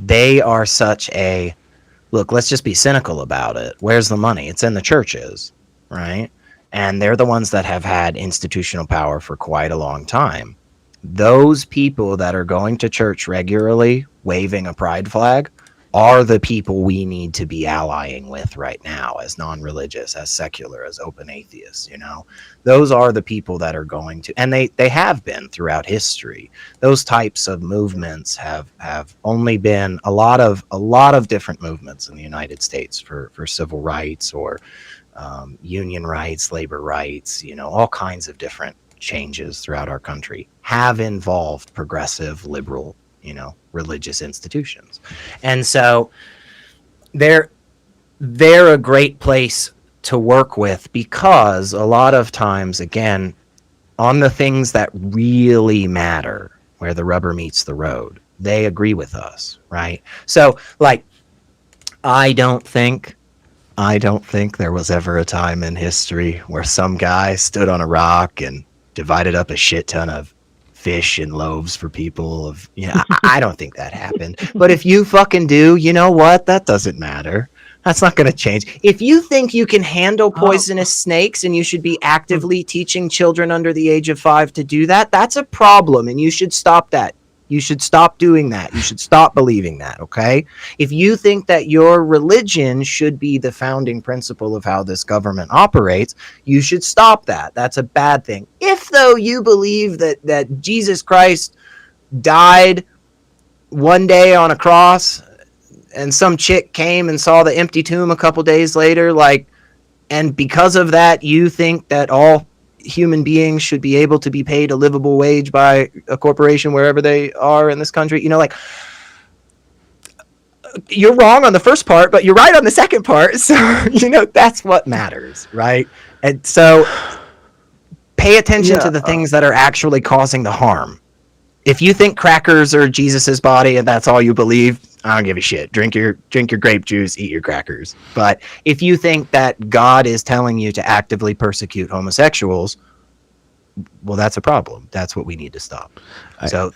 they are such a look, let's just be cynical about it. Where's the money? It's in the churches, right? And they're the ones that have had institutional power for quite a long time. Those people that are going to church regularly, waving a pride flag, are the people we need to be allying with right now as non-religious, as secular, as open atheists, you know. Those are the people that are going to, and they have been throughout history. Those types of movements have only been a lot of different movements in the United States for civil rights or union rights, labor rights, you know, all kinds of different changes throughout our country have involved progressive, liberal, you know, religious institutions. And so they're a great place to work with, because a lot of times, again, on the things that really matter, where the rubber meets the road, they agree with us, right? So, like, I don't think there was ever a time in history where some guy stood on a rock and divided up a shit ton of fish and loaves for people of, you know, I don't think that happened. But if you fucking do, you know what? That doesn't matter. That's not going to change. If you think you can handle poisonous snakes and you should be actively teaching children under the age of 5 to do that, that's a problem, and you should stop that. You should stop doing that. You should stop believing that, okay? If you think that your religion should be the founding principle of how this government operates, you should stop that. That's a bad thing. If, though, you believe that Jesus Christ died one day on a cross and some chick came and saw the empty tomb a couple days later, like, and because of that, you think that all human beings should be able to be paid a livable wage by a corporation wherever they are in this country, you know, like, you're wrong on the first part, but you're right on the second part. So, you know, that's what matters, right? And so pay attention to the things that are actually causing the harm. If you think crackers are Jesus's body and that's all you believe, I don't give a shit. Drink your grape juice, eat your crackers. But if you think that God is telling you to actively persecute homosexuals, well, that's a problem. That's what we need to stop. So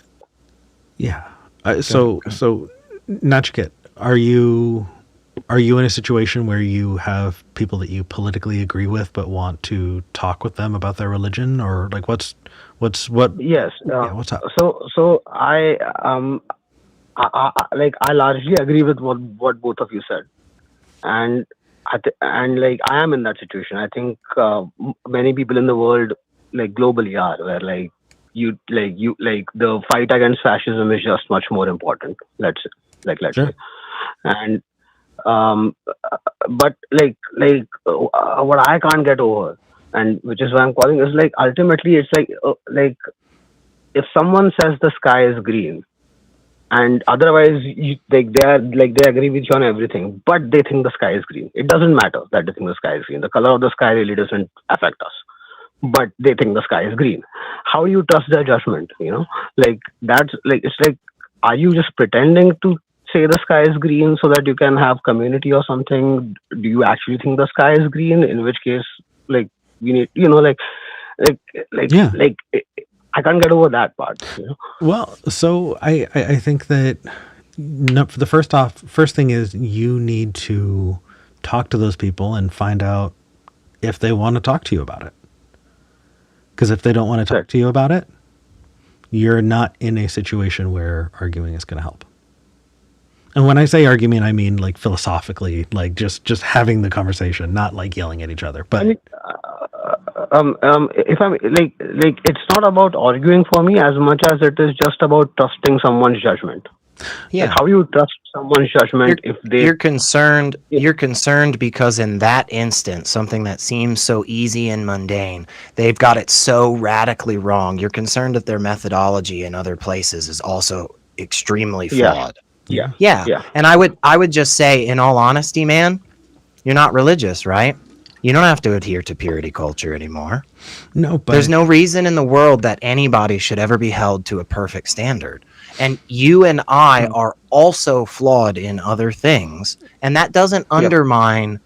Nachikit, are you in a situation where you have people that you politically agree with but want to talk with them about their religion, or like what? Yes. What's up? So I largely agree with what both of you said, and like I am in that situation. I think many people in the world, like globally, are where like the fight against fascism is just much more important. Let's Sure. say, and but what I can't get over, and which is why I'm calling, is like ultimately it's like if someone says the sky is green, and otherwise they agree with you on everything, but they think the sky is green. It doesn't matter that they think the sky is green. The color of the sky really doesn't affect us, but they think the sky is green. How do you trust their judgment? You know, like that's like, it's like, are you just pretending to say the sky is green so that you can have community or something? Do you actually think the sky is green? In which case, like, we need, you know, like I can't get over that part. You know? Well, so I think that the first thing is you need to talk to those people and find out if they want to talk to you about it. Because if they don't want to talk to you about it, you're not in a situation where arguing is going to help. And when I say argument, I mean like philosophically, like just having the conversation, not like yelling at each other. But I mean, if I'm like it's not about arguing for me as much as it is just about trusting someone's judgment. Yeah. Like, how you trust someone's judgment if you're concerned? You're concerned because in that instant, something that seems so easy and mundane, they've got it so radically wrong. You're concerned that their methodology in other places is also extremely flawed. Yeah. And I would just say, in all honesty, man, you're not religious, right? You don't have to adhere to purity culture anymore. No, but there's no reason in the world that anybody should ever be held to a perfect standard. And you and I are also flawed in other things, and that doesn't undermine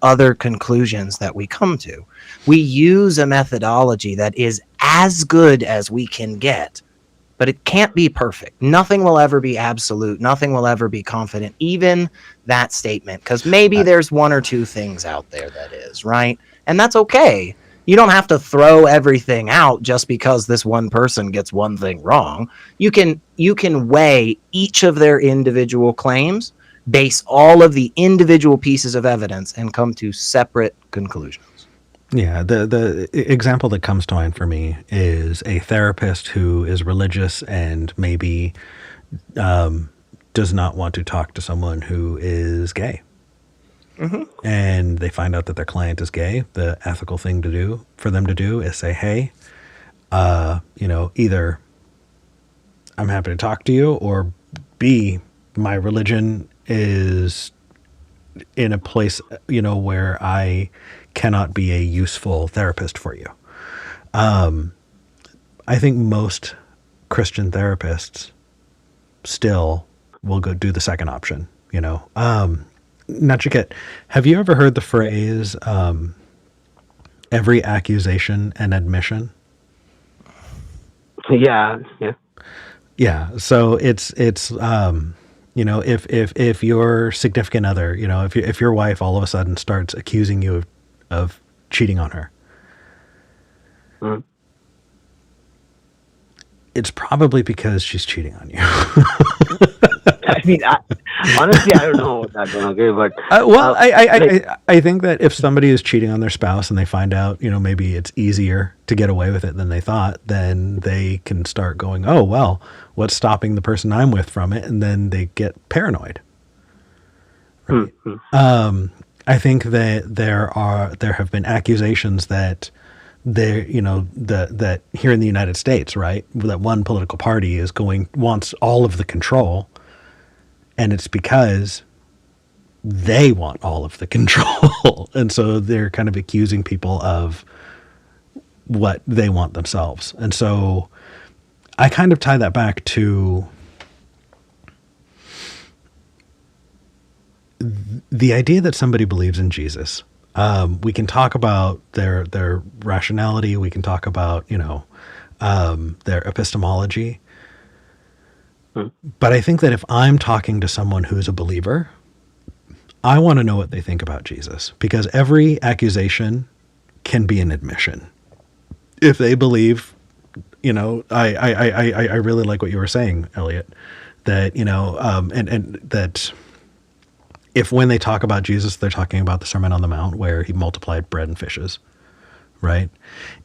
other conclusions that we come to. We use a methodology that is as good as we can get, but it can't be perfect. Nothing will ever be absolute. Nothing will ever be confident, even that statement, because maybe there's one or two things out there that is, right? And that's okay. You don't have to throw everything out just because this one person gets one thing wrong. You can weigh each of their individual claims, base all of the individual pieces of evidence, and come to separate conclusions. Yeah, the example that comes to mind for me is a therapist who is religious and maybe does not want to talk to someone who is gay. Mm-hmm. And they find out that their client is gay. The ethical thing to do for them to do is say, hey, either I'm happy to talk to you, or B, my religion is in a place, where I cannot be a useful therapist for you. I think most Christian therapists still will go do the second option, Nachiket, have you ever heard the phrase, every accusation an admission? Yeah. Yeah. So it's if your significant other, if your wife all of a sudden starts accusing you of cheating on her, it's probably because she's cheating on you. I mean, honestly, I don't know what that's going to give, but I think that if somebody is cheating on their spouse and they find out, maybe it's easier to get away with it than they thought, then they can start going, oh, well, what's stopping the person I'm with from it? And then they get paranoid. Right? I think that there have been accusations that that here in the United States, right, that one political party wants all of the control, and it's because they want all of the control. And so they're kind of accusing people of what they want themselves. And so I kind of tie that back to the idea that somebody believes in Jesus. We can talk about their rationality. We can talk about, their epistemology. But I think that if I'm talking to someone who's a believer, I want to know what they think about Jesus, because every accusation can be an admission. If they believe, I really like what you were saying, Elliot, that, and that if when they talk about Jesus, they're talking about the Sermon on the Mount where he multiplied bread and fishes, right?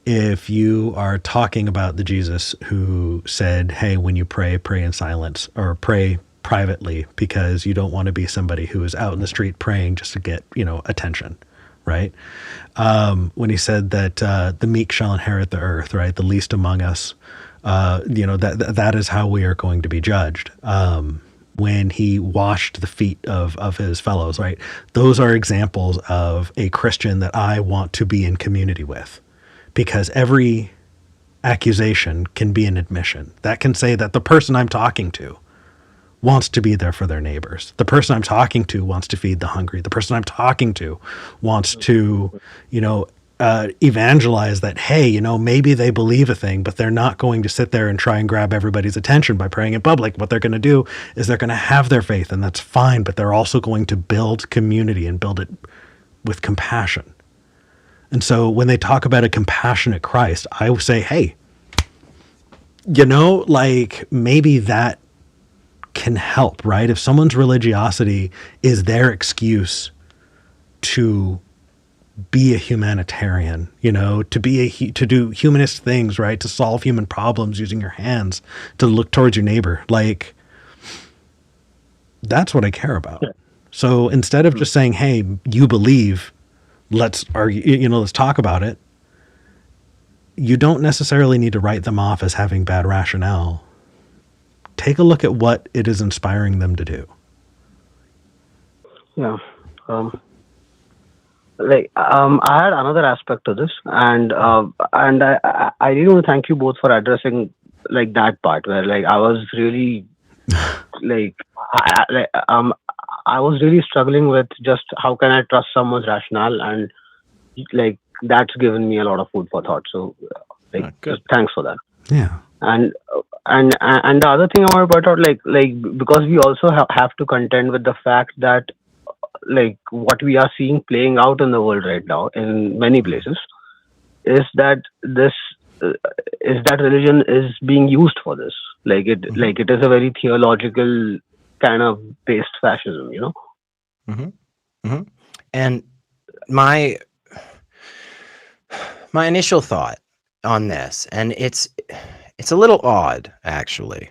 If you are talking about the Jesus who said, hey, when you pray, pray in silence, or pray privately, because you don't want to be somebody who is out in the street praying just to get, attention, right? When he said that the meek shall inherit the earth, right? The least among us, that is how we are going to be judged. When he washed the feet of his fellows, right? Those are examples of a Christian that I want to be in community with, because every accusation can be an admission. That can say that the person I'm talking to wants to be there for their neighbors. The person I'm talking to wants to feed the hungry. The person I'm talking to wants to, evangelize that, hey, maybe they believe a thing, but they're not going to sit there and try and grab everybody's attention by praying in public. What they're going to do is they're going to have their faith, and that's fine, but they're also going to build community and build it with compassion. And so when they talk about a compassionate Christ, I would say, hey, maybe that can help, right? If someone's religiosity is their excuse to be a humanitarian, to do humanist things, right? To solve human problems using your hands, to look towards your neighbor. That's what I care about. Yeah. So instead of just saying, hey, you believe, let's argue, let's talk about it. You don't necessarily need to write them off as having bad rationale. Take a look at what it is inspiring them to do. Yeah. I had another aspect to this, and I really want to thank you both for addressing that part where I was really I was really struggling with just how can I trust someone's rationale, and that's given me a lot of food for thought. So just thanks for that. Yeah. And and the other thing I want to point out, because we also have to contend with the fact that like what we are seeing playing out in the world right now in many places is that this uh, is that religion is being used for this. Mm-hmm. Like it is a very theological kind of based fascism, you know. Mm-hmm. Mm-hmm. And my my initial thought on this, and it's a little odd actually.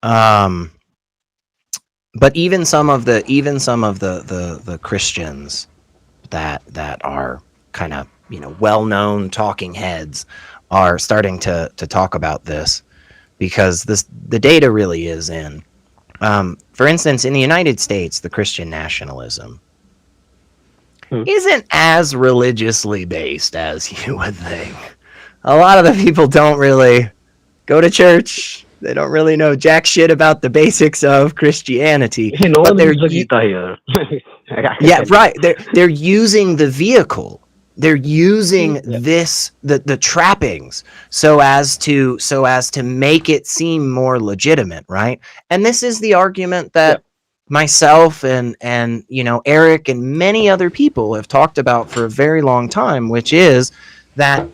Um, but even some of the Christians that are kind of well known talking heads are starting to talk about this because the data really is in. For instance, in the United States, the Christian nationalism Hmm. isn't as religiously based as you would think. A lot of the people don't really go to church. They don't really know jack shit about the basics of Christianity, No but one reads the Gita here. I can yeah, tell you. right. They're using the vehicle. They're using Yeah. the trappings so as to make it seem more legitimate, right? And this is the argument Yeah. that myself and Eric and many other people have talked about for a very long time, which is that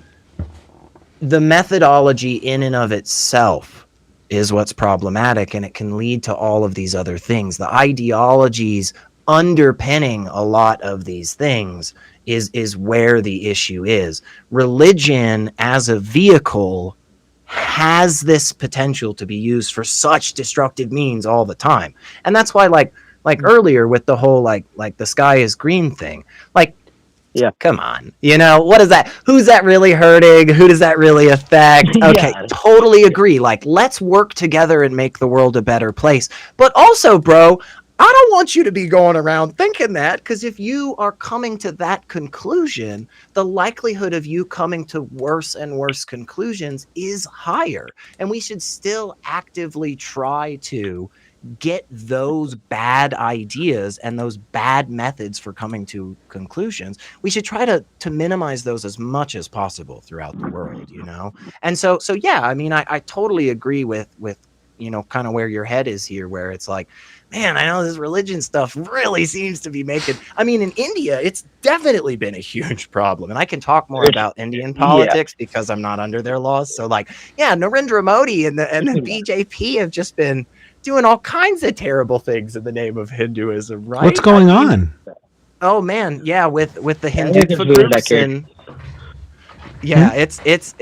the methodology in and of itself is what's problematic, and it can lead to all of these other things. The ideologies underpinning a lot of these things is where the issue is. Religion as a vehicle has this potential to be used for such destructive means all the time. And that's why like earlier with the whole like the sky is green thing. Like, Yeah. come on, what is that? Who's that really hurting? Who does that really affect? Okay, Yeah. totally Yeah. agree. Like, let's work together and make the world a better place. But also, bro, I don't want you to be going around thinking that, because if you are coming to that conclusion, the likelihood of you coming to worse and worse conclusions is higher. And we should still actively try to get those bad ideas and those bad methods for coming to conclusions. We should try to minimize those as much as possible throughout the world. And so yeah, I mean, I totally agree with kind of where your head is here, where it's like, man, I know this religion stuff really seems to be making, I mean, in India it's definitely been a huge problem, and I can talk more It's about Indian yeah. politics because I'm not under their laws. So like, yeah, Narendra Modi and the Yeah. BJP have just been doing all kinds of terrible things in the name of Hinduism, What's right? I going mean, on? oh man, yeah, with the It has Hindutva been a groups, decade. and Hmm? yeah, it's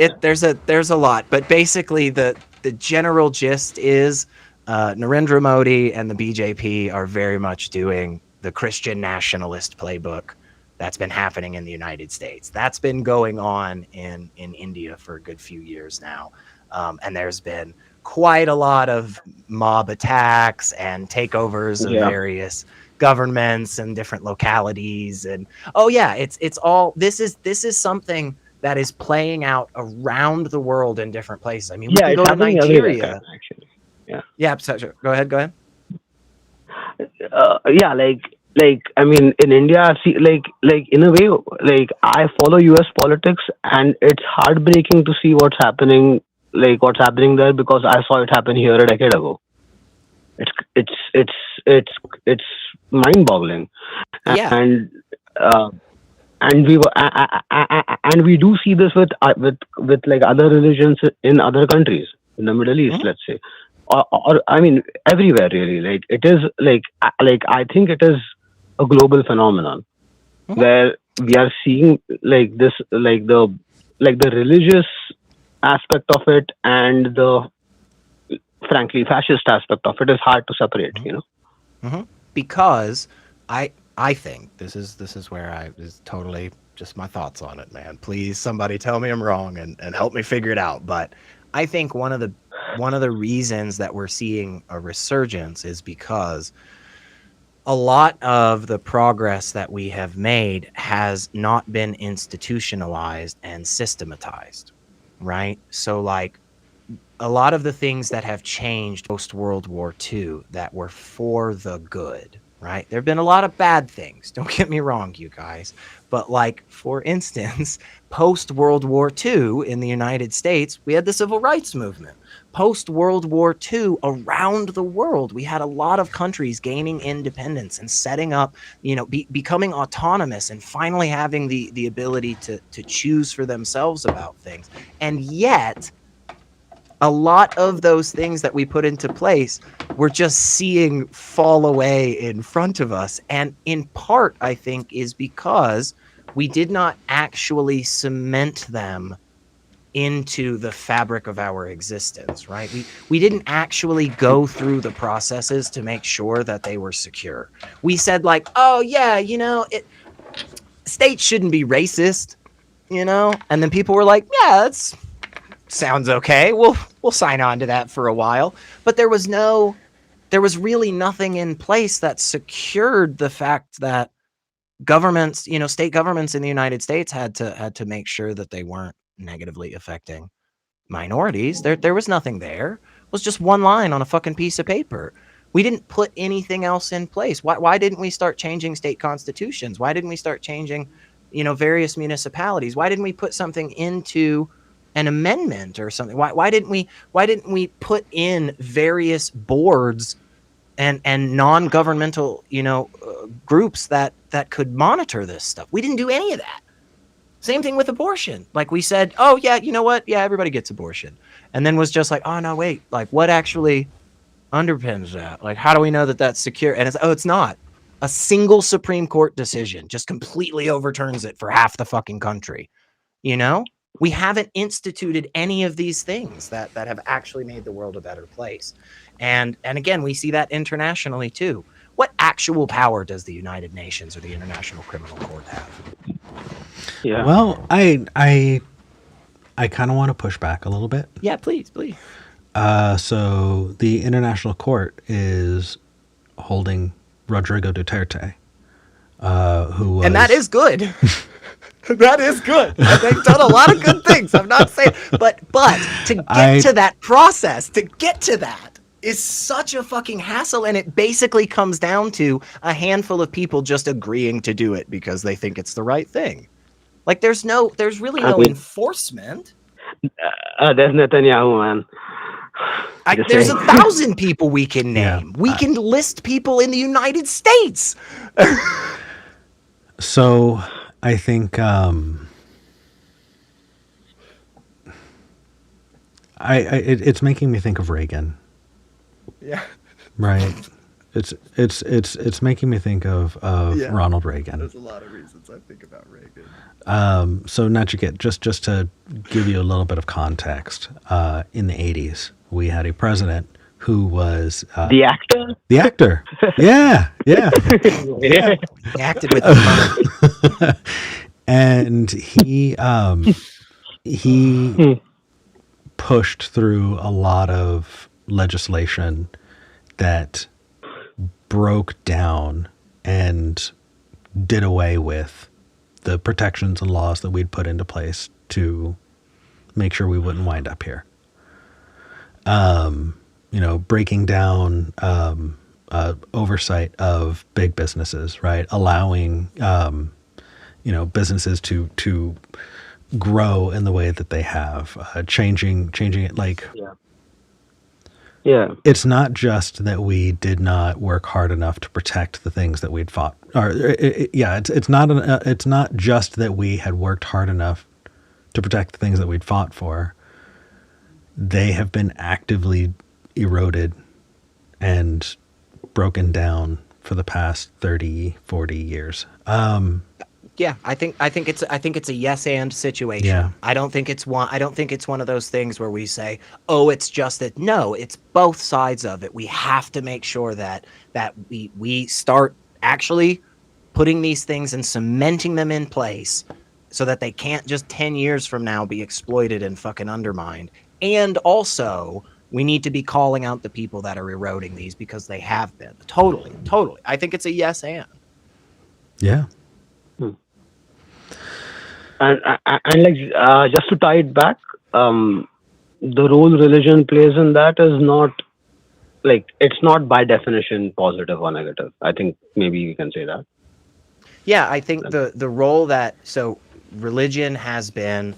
there's a lot, but basically the general gist is Narendra Modi and the BJP are very much doing the Christian nationalist playbook that's been happening in the United States. That's been going on in India for a good few years now, and there's been quite a lot of mob attacks and takeovers of Yeah. various governments and different localities. And oh yeah, it's all this is something that is playing out around the world in different places. I mean, we Yeah. can It's go to happening everywhere, Nigeria. actually. Yeah. Yeah, so, go ahead, go ahead. Yeah. I mean, in India, see, in a way, I follow U.S. politics, and it's heartbreaking to see what's happening there, because I saw it happen here a decade ago. It's it's it's it's it's mind-boggling, Yeah. and uh, and we do see this with like other religions in other countries in the Middle East, Mhm. let's say, or I mean everywhere really. Like it is I think it is a global phenomenon Mhm. where we are seeing like this, like the religious aspect of it and the frankly fascist aspect of it is hard to separate. Mhm. You know. Mhm. Because I think this is where I is totally just my thoughts on it, man. Please, somebody tell me I'm wrong and help me figure it out. But I think one of the reasons that we're seeing a resurgence is because a lot of the progress that we have made has not been institutionalized and systematized, right? So like a lot of the things that have changed post World War II that were for the good, right? There have been a lot of bad things. Don't get me wrong, you guys. But like, for instance, post World War II in the United States, we had the civil rights movement. Post World War II around the world, we had a lot of countries gaining independence and setting up, becoming autonomous and finally having the ability to choose for themselves about things. And yet, a lot of those things that we put into place, we're just seeing fall away in front of us. And in part, I think, is because we did not actually cement them into the fabric of our existence, right? We didn't actually go through the processes to make sure that they were secure. We said like, oh yeah, states shouldn't be racist, and then people were like, yeah, that's sounds okay. We'll sign on to that for a while. But there was really nothing in place that secured the fact that governments, state governments in the United States had to make sure that they weren't negatively affecting minorities. There was nothing there. It was just one line on a fucking piece of paper. We didn't put anything else in place. Why didn't we start changing state constitutions? Why didn't we start changing, various municipalities? Why didn't we put something into an amendment or something? Why didn't we put in various boards and non-governmental groups that could monitor this stuff? We didn't do any of that. Same thing with abortion. Like, we said, oh yeah, you know what, yeah, everybody gets abortion, and then was just like, oh no, wait, like, what actually underpins that? Like, how do we know that that's secure? And it's not. A single Supreme Court decision just completely overturns it for half the fucking country. We haven't instituted any of these things that have actually made the world a better place. And again, we see that internationally too. What actual power does the United Nations or the International Criminal Court have? Yeah. Well, I kind of want to push back a little bit. Yeah, please. So the International Court is holding Rodrigo Duterte, who was... And that is good. That is good. They've done a lot of good things. I'm not saying, but to get to that process, to get to that is such a fucking hassle, and it basically comes down to a handful of people just agreeing to do it because they think it's the right thing. Like, there's really no enforcement. There's Netanyahu, man. There's 1,000 people we can name. Yeah, we can list people in the United States. So I think it's making me think of Reagan. Yeah. Right. It's making me think of Ronald Reagan. There's a lot of reasons I think about Reagan. So Nachiket, just to give you a little bit of context, in the 80s, we had a president who was the actor. The actor. Yeah. He acted with the and he pushed through a lot of legislation that broke down and did away with the protections and laws that we'd put into place to make sure we wouldn't wind up here. Breaking down oversight of big businesses, right? Allowing businesses to grow in the way that they have, changing it. Like, yeah, it's not just that we did not work hard enough to protect the things that we'd fought. It's not just that we had worked hard enough to protect the things that we'd fought for. They have been actively eroded and broken down for the past 30, 40 years. Yeah, I think it's a yes and situation. Yeah. I don't think it's one of those things where we say, "Oh, it's just that." No, it's both sides of it. We have to make sure that we start actually putting these things and cementing them in place so that they can't just 10 years from now be exploited and fucking undermined. And also, we need to be calling out the people that are eroding these because they have been. Totally. I think it's a yes and. Yeah. And like, just to tie it back, the role religion plays in that is not like it's not by definition positive or negative. I think maybe we can say that. Yeah, I think Like, the role that so religion has been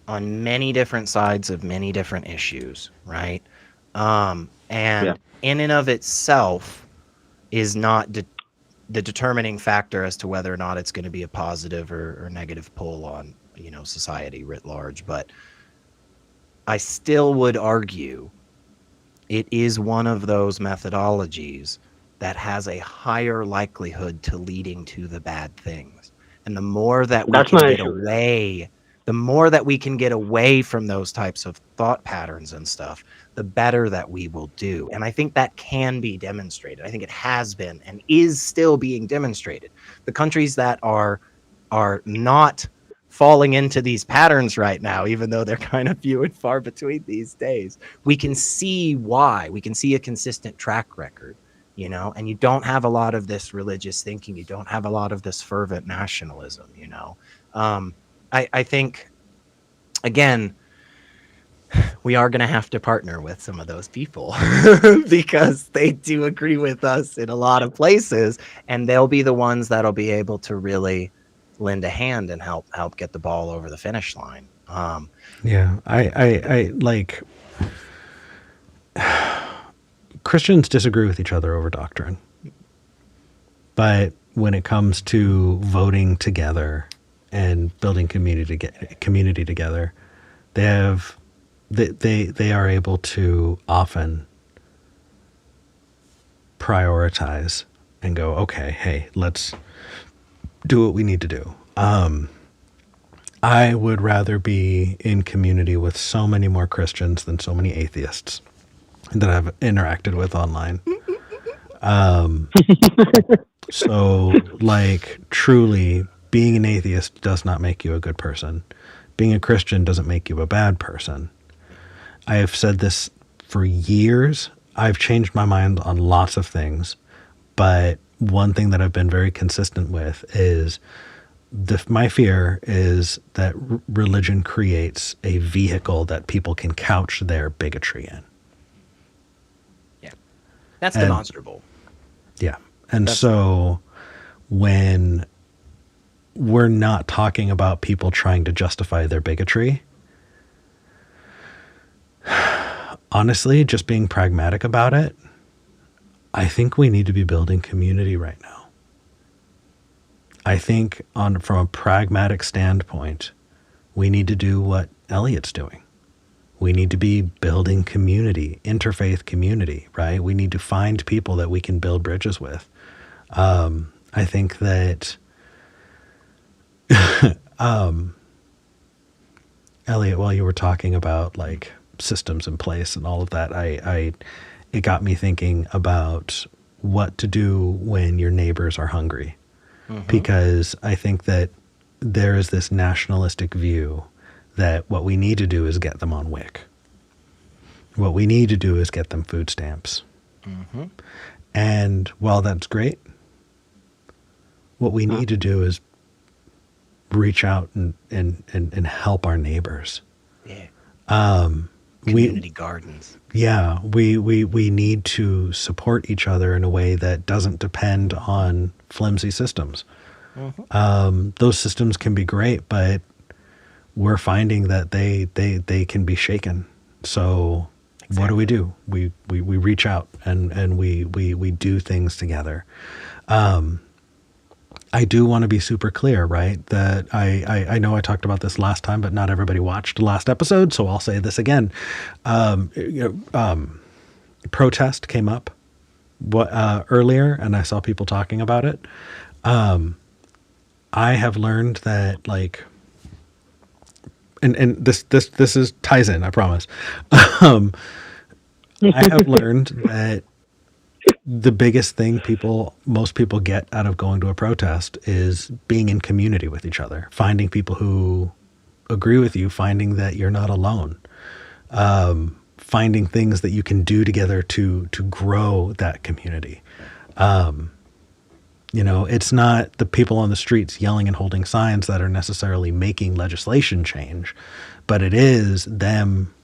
on many different sides of many different issues, right? yeah, And in and of itself is not the determining factor as to whether or not it's going to be a positive or negative pull on society writ large. But I still would argue it is one of those methodologies that has a higher likelihood to leading to the bad things. And the more that we that's can my get issue. away, the more that we can get away from those types of thought patterns and stuff, the better that we will do. And I think that can be demonstrated. I think it has been and is still being demonstrated. The countries that are not falling into these patterns right now, even though they're kind of few and far between these days, we can see why. We can see a consistent track record, and you don't have a lot of this religious thinking. You don't have a lot of this fervent nationalism. I think, again, we are going to have to partner with some of those people because they do agree with us in a lot of places, and they'll be the ones that'll be able to really lend a hand and help get the ball over the finish line. Yeah, I like Christians disagree with each other over doctrine, but when it comes to voting together and building community together, they are able to often prioritize and go, okay, hey, let's do what we need to do. I would rather be in community with so many more Christians than so many atheists that I've interacted with online. So, like, truly, being an atheist does not make you a good person. Being a Christian doesn't make you a bad person. I have said this for years. I've changed my mind on lots of things, but one thing that I've been very consistent with is my fear is that religion creates a vehicle that people can couch their bigotry in. Yeah, that's And- demonstrable. Yeah. And so when we're not talking about people trying to justify their bigotry, honestly, just being pragmatic about it, I think we need to be building community right now. I think from a pragmatic standpoint, we need to do what Elliot's doing. We need to be building community, interfaith community, right? We need to find people that we can build bridges with. I think that Elliot, while you were talking about like systems in place and all of that, it got me thinking about what to do when your neighbors are hungry. Because I think that there is this nationalistic view that what we need to do is get them on WIC. What we need to do is get them food stamps. And while that's great, what we need to do is reach out and help our neighbors. Yeah. Community gardens. Yeah, we need to support each other in a way that doesn't depend on flimsy systems. Those systems can be great, but we're finding that they can be shaken. So what do? We reach out and we do things together. I do want to be super clear, right? That I know I talked about this last time, but not everybody watched the last episode, so I'll say this again. Protest came up earlier, and I saw people talking about it. I have learned that, like, and this is ties in, I promise. I have learned that the biggest thing most people get out of going to a protest is being in community with each other, finding people who agree with you, finding that you're not alone, finding things that you can do together to grow that community. It's not the people on the streets yelling and holding signs that are necessarily making legislation change, but it is them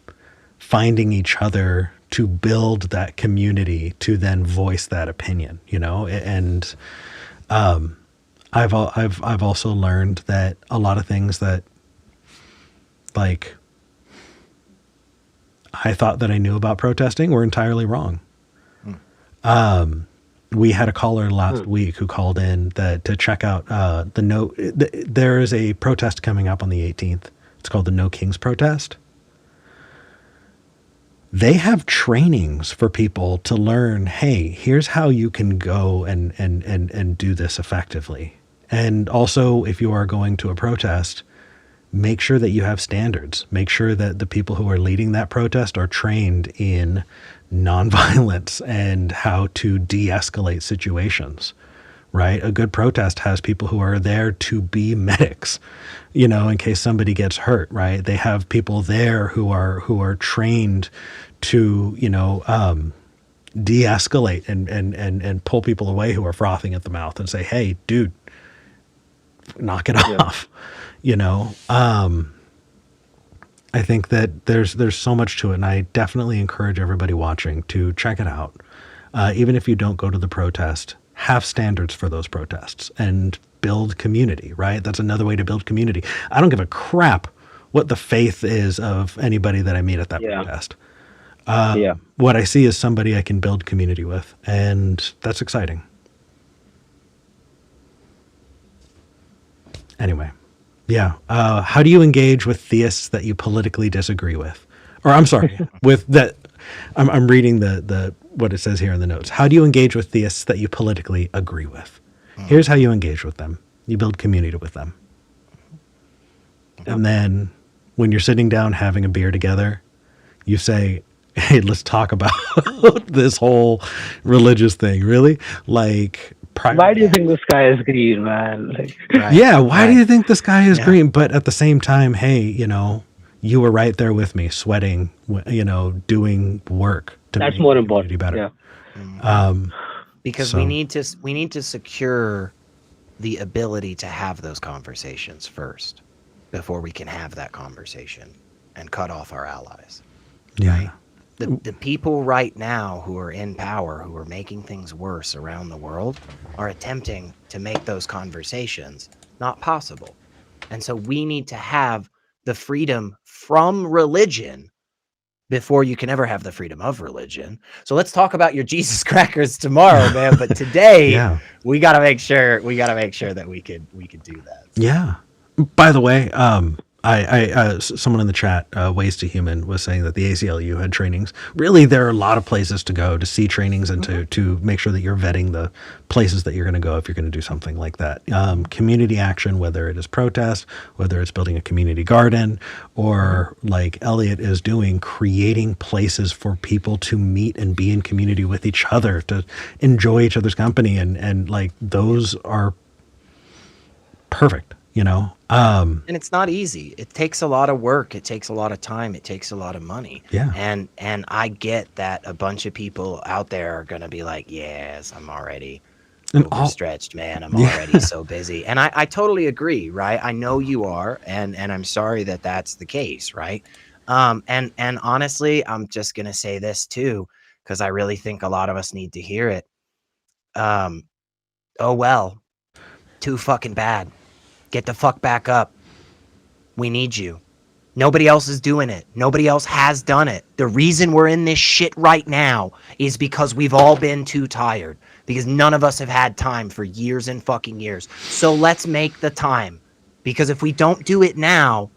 finding each other to build that community to then voice that opinion, and I've also learned that a lot of things that like I thought that I knew about protesting were entirely wrong. We had a caller last week who called in to check out the no. There is a protest coming up on the 18th. It's called the No Kings protest. They have trainings for people to learn, hey, here's how you can go and do this effectively. And also, if you are going to a protest, make sure that you have standards. Make sure that the people who are leading that protest are trained in nonviolence and how to de-escalate situations, right? A good protest has people who are there to be medics, in case somebody gets hurt, right? They have people there who are trained to, de-escalate and pull people away who are frothing at the mouth and say, hey, dude, knock it off, I think that there's so much to it, and I definitely encourage everybody watching to check it out. Even if you don't go to the protest, have standards for those protests and build community, right? That's another way to build community. I don't give a crap what the faith is of anybody that I meet at that protest. What I see is somebody I can build community with, and that's exciting. Anyway. Yeah. How do you engage with theists that you politically disagree with? Or I'm sorry, with that. I'm reading the what it says here in the notes. How do you engage with theists that you politically agree with? Here's how you engage with them. You build community with them. And then when you're sitting down having a beer together, you say, hey, let's talk about this whole religious thing. Really? Like, why do you think the sky is green, man? Like, why do you think the sky is green? But at the same time, hey, you were right there with me, sweating, doing work to that's make more the important. community better. Because we need to secure the ability to have those conversations first before we can have that conversation and cut off our allies. Yeah. Right? The people right now who are in power, who are making things worse around the world, are attempting to make those conversations not possible. And so we need to have the freedom from religion before you can ever have the freedom of religion. So let's talk about your Jesus crackers tomorrow, man. But today we gotta make sure that we could do that. Yeah. By the way, someone in the chat, Ways to Human, was saying that the ACLU had trainings. Really, there are a lot of places to go to see trainings and to make sure that you're vetting the places that you're going to go if you're going to do something like that. Community action, whether it is protest, whether it's building a community garden, or like Elliot is doing, creating places for people to meet and be in community with each other, to enjoy each other's company. And like, those are perfect. And it's not easy. It takes a lot of work. It takes a lot of time. It takes a lot of money. Yeah. And I get that a bunch of people out there are going to be like, yes, I'm already overstretched, man. I'm already so busy. And I totally agree, right? I know you are. And I'm sorry that that's the case, right? And honestly, I'm just going to say this too, because I really think a lot of us need to hear it. Oh, well, too fucking bad. Get the fuck back up. We need you. Nobody else is doing it. Nobody else has done it. The reason we're in this shit right now is because we've all been too tired. Because none of us have had time for years and fucking years. So let's make the time. Because if we don't do it now,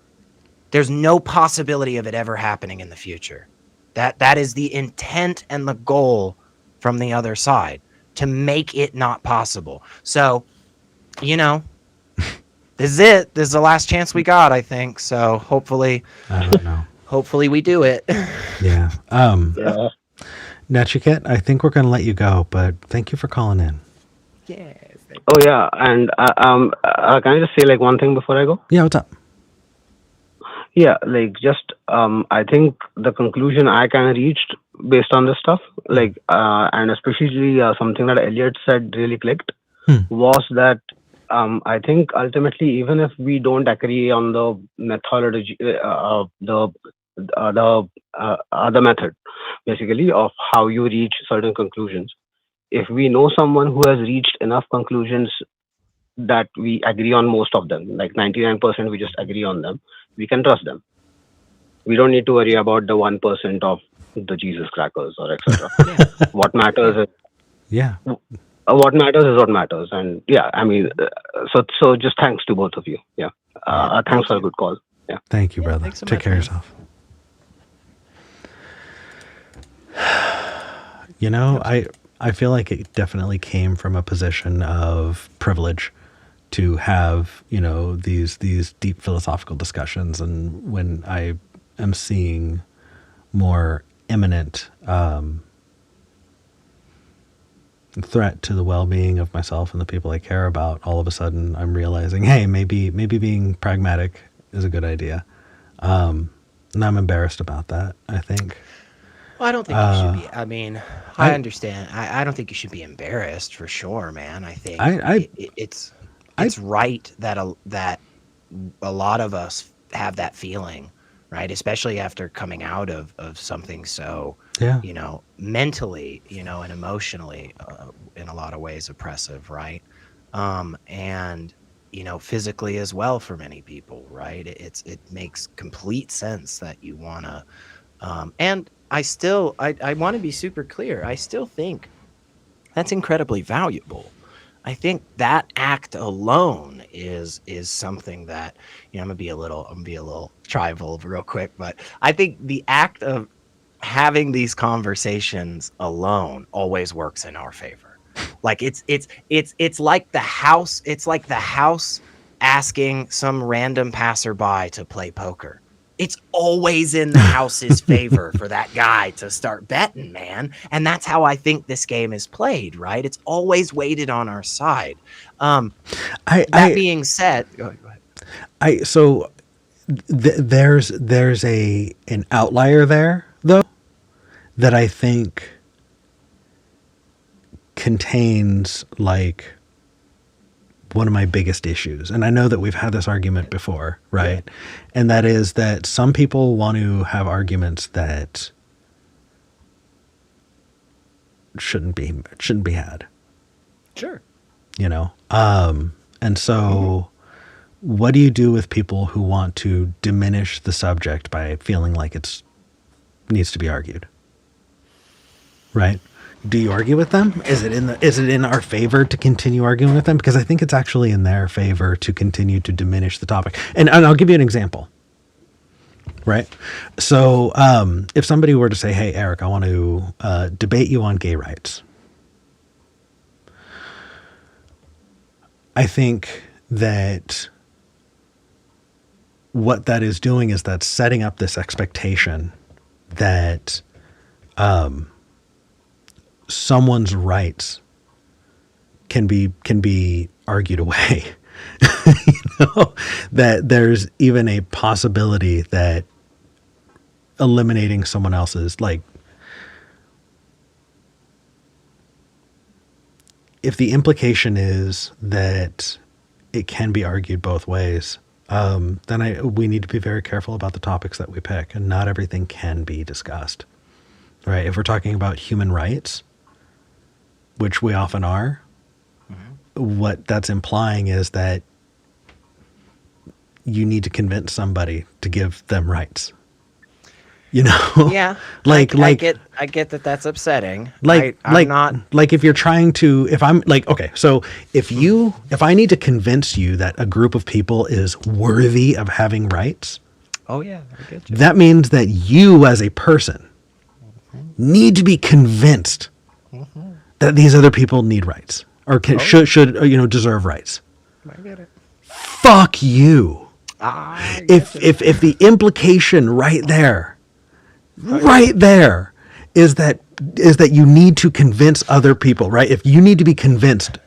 there's no possibility of it ever happening in the future. That is the intent and the goal from the other side. To make it not possible. So, this is it. This is the last chance we got, I think. So hopefully, I don't know. Hopefully we do it. Yeah. Nachiket, I think we're going to let you go, but thank you for calling in. Yes. Oh yeah, and can I just say like one thing before I go? Yeah, what's up? Yeah, like just I think the conclusion I kind of reached based on this stuff, like and especially something that Elliot said really clicked, was that I think ultimately, even if we don't agree on the methodology, the other method, basically, of how you reach certain conclusions. If we know someone who has reached enough conclusions that we agree on most of them, like 99% we just agree on them, we can trust them. We don't need to worry about the 1% of the Jesus crackers or etc. Yeah. What Yeah. matters Yeah. what matters is what matters. And yeah, I mean, so just thanks to both of you. Yeah. Yeah. Thanks Thank for a you. good call. Yeah. Thank you, Yeah. brother. Thanks so Take much, care of man. yourself. You know, I feel like it definitely came from a position of privilege to have, you know, these deep philosophical discussions. And when I am seeing more imminent threat to the well-being of myself and the people I care about, all of a sudden I'm realizing, hey, maybe being pragmatic is a good idea. And I'm embarrassed about that, I think. Well, I don't think you should be. I mean, I I understand. I don't think you should be embarrassed for sure, man. I think I I it's right that a lot of us have that feeling, right? Especially after coming out of something so, yeah. mentally, and emotionally, in a lot of ways oppressive, right? And physically as well for many people, right? It makes complete sense that you wanna, and I want to be super clear. I still think that's incredibly valuable. I think that act alone is something that, I'm gonna be a little tribal real quick, but I think the act of having these conversations alone always works in our favor. Like it's like the house asking some random passerby to play poker. It's always in the house's favor for that guy to start betting, man. And that's how I think this game is played, right? It's always weighted on our side. I That being said, go ahead. so there's an outlier there though that I think contains like one of my biggest issues. And I know that we've had this argument before, right? Yeah. And that is that some people want to have arguments that shouldn't be had. Sure. And so what do you do with people who want to diminish the subject by feeling like it's needs to be argued? Right? Do you argue with them? Is it in our favor to continue arguing with them? Because I think it's actually in their favor to continue to diminish the topic. And I'll give you an example. Right? So if somebody were to say, hey, Eric, I want to debate you on gay rights. I think that what that is doing is that's setting up this expectation that someone's rights can be argued away. That there's even a possibility that eliminating someone else's, like, if the implication is that it can be argued both ways, then we need to be very careful about the topics that we pick, and not everything can be discussed, right? If we're talking about human rights, which we often are, what that's implying is that you need to convince somebody to give them rights. Yeah. I get that that's upsetting. I'm not like if you're trying to, if I'm like, okay, so if I need to convince you that a group of people is worthy of having rights, oh yeah, I get you. that means that you as a person need to be convinced that these other people need rights or should deserve rights. I get it. Fuck you. If the implication right there is that you need to convince other people, right? If you need to be convinced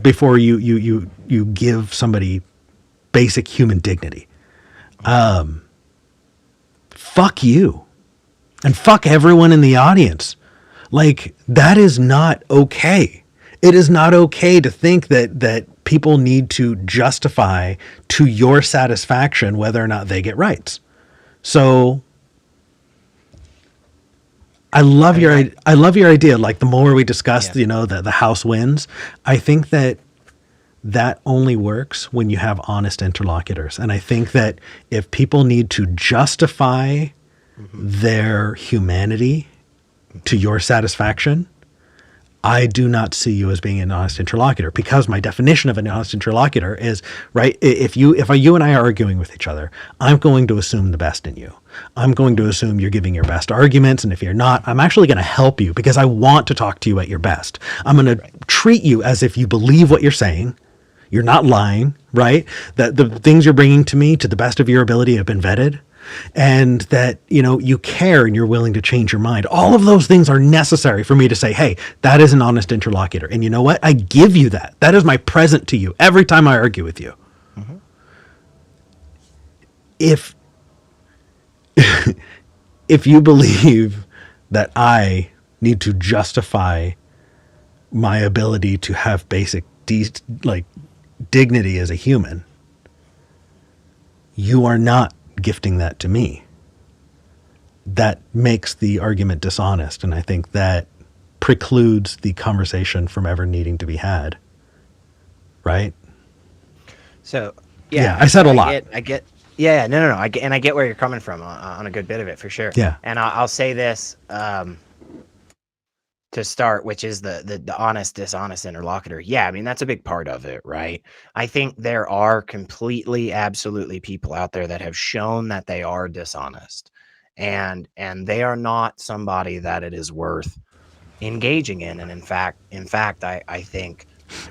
before you give somebody basic human dignity, fuck you, and fuck everyone in the audience. Like, that is not okay. It is not okay to think that people need to justify to your satisfaction whether or not they get rights. So I love your idea. Like the more we discuss, Yeah. the house wins. I think that only works when you have honest interlocutors. And I think that if people need to justify Hmm. their humanity to Hmm. your satisfaction, I do not see you as being an honest interlocutor, because my definition of an honest interlocutor is, right, if you and I are arguing with each other, I'm going to assume the best in you. I'm going to assume you're giving your best arguments, and if you're not, I'm actually going to help you because I want to talk to you at your best. I'm going to Right. treat you as if you believe what you're saying. You're not lying, right? That the things you're bringing to me to the best of your ability have been vetted, and that you care and you're willing to change your mind. All of those things are necessary for me to say, hey, that is an honest interlocutor. And you know what? I give you that. That is my present to you every time I argue with you. Hmm. If if you believe that I need to justify my ability to have basic like dignity as a human, you are not gifting that to me. That makes the argument dishonest, and I think that precludes the conversation from ever needing to be had. Right? So Yeah, yeah, I said so a lot. I get, yeah, no, I get, and I get where you're coming from on a good bit of it for sure. Yeah. And I'll say this to start, which is the honest, dishonest interlocutor. Yeah, I mean that's a big part of it, right? I think there are completely, absolutely people out there that have shown that they are dishonest, and they are not somebody that it is worth engaging in. And in fact, I think.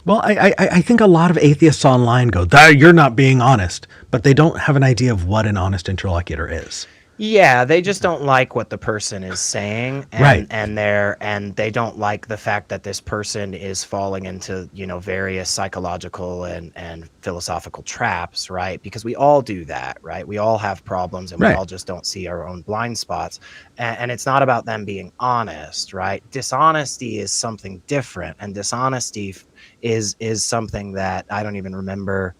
Well, I think a lot of atheists online go, you're not being honest, but they don't have an idea of what an honest interlocutor is. Yeah, they just don't like what the person is saying, Right. and they don't like the fact that this person is falling into, various psychological and philosophical traps, right? Because we all do that, right? We all have problems and we Right. all just don't see our own blind spots. And it's not about them being honest, right? Dishonesty is something different, and dishonesty is something that I don't even remember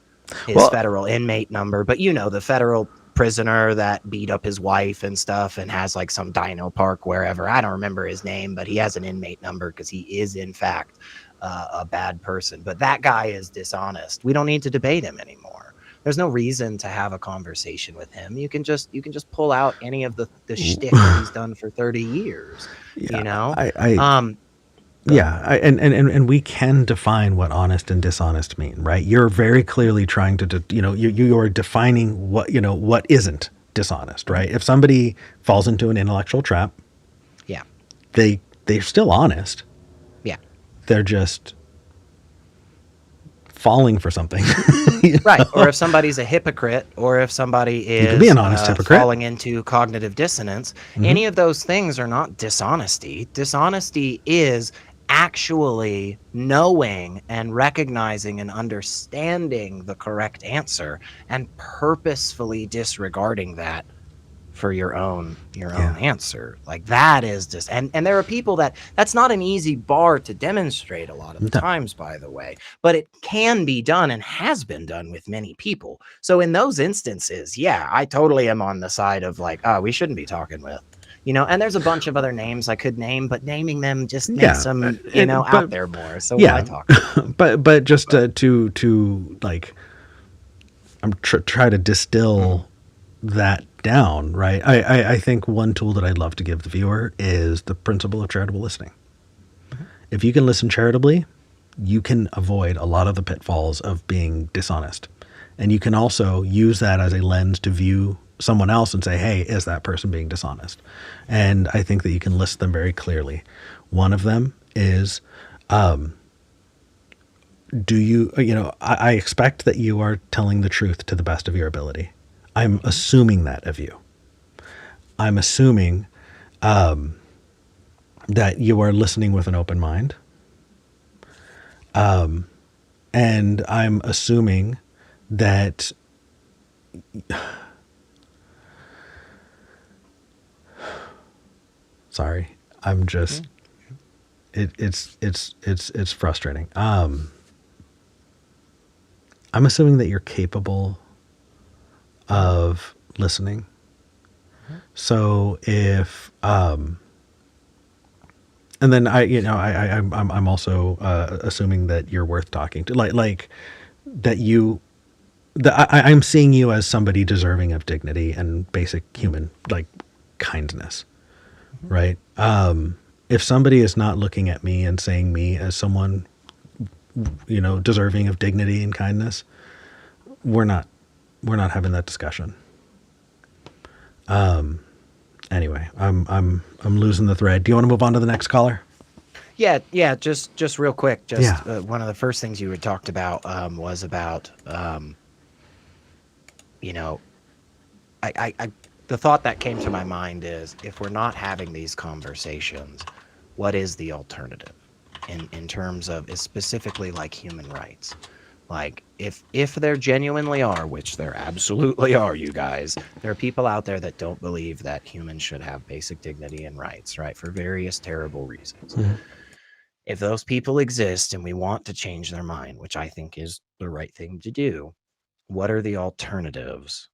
his Well, federal inmate number, but the federal prisoner that beat up his wife and stuff and has like some dino park wherever. I don't remember his name, but he has an inmate number because he is in fact a bad person. But that guy is dishonest. We don't need to debate him anymore. There's no reason to have a conversation with him. You can just pull out any of the shtick that he's done for 30 years. yeah, Um yeah, and we can define what honest and dishonest mean, right? You're very clearly trying to, you are defining what isn't dishonest, right? If somebody falls into an intellectual trap, yeah. they're still honest. Yeah. They're just falling for something. Right. Or if somebody's a hypocrite, or if somebody You can be is an honest hypocrite. falling into cognitive dissonance, any of those things are not dishonesty. Dishonesty is actually knowing and recognizing and understanding the correct answer and purposefully disregarding that for your own Yeah. answer. Like that is just, and there are people that's not an easy bar to demonstrate a lot of the No. times, by the way, but it can be done and has been done with many people. So in those instances, yeah, I totally am on the side of like, oh, we shouldn't be talking with, and there's a bunch of other names I could name, but naming them just makes them, out there more. So Yeah. why talk about them? but just to like, I'm try to distill that down, right? I think one tool that I'd love to give the viewer is the principle of charitable listening. If you can listen charitably, you can avoid a lot of the pitfalls of being dishonest. And you can also use that as a lens to view someone else and say, hey, is that person being dishonest? And I think that you can list them very clearly. One of them is, do you, I expect that you are telling the truth to the best of your ability. I'm assuming that of you. I'm assuming that you are listening with an open mind. And I'm assuming that sorry, I'm just it's frustrating. I'm assuming that you're capable of listening. So if And then I'm also assuming that you're worth talking to, like that you, that I'm seeing you as somebody deserving of dignity and basic human like kindness, Mhm. right? If somebody is not looking at me and saying me as someone, deserving of dignity and kindness, we're not having that discussion. Anyway, I'm losing the thread. Do you want to move on to the next caller? Yeah. Just real quick. Yeah. Just one of the first things you had talked about was about you know, the thought that came to my mind is if we're not having these conversations, what is the alternative in terms of is specifically like human rights? Like if there genuinely are, which there absolutely are, you guys, there are people out there that don't believe that humans should have basic dignity and rights, right? For various terrible reasons. Mhm. If those people exist and we want to change their mind, which I think is the right thing to do, what are the alternatives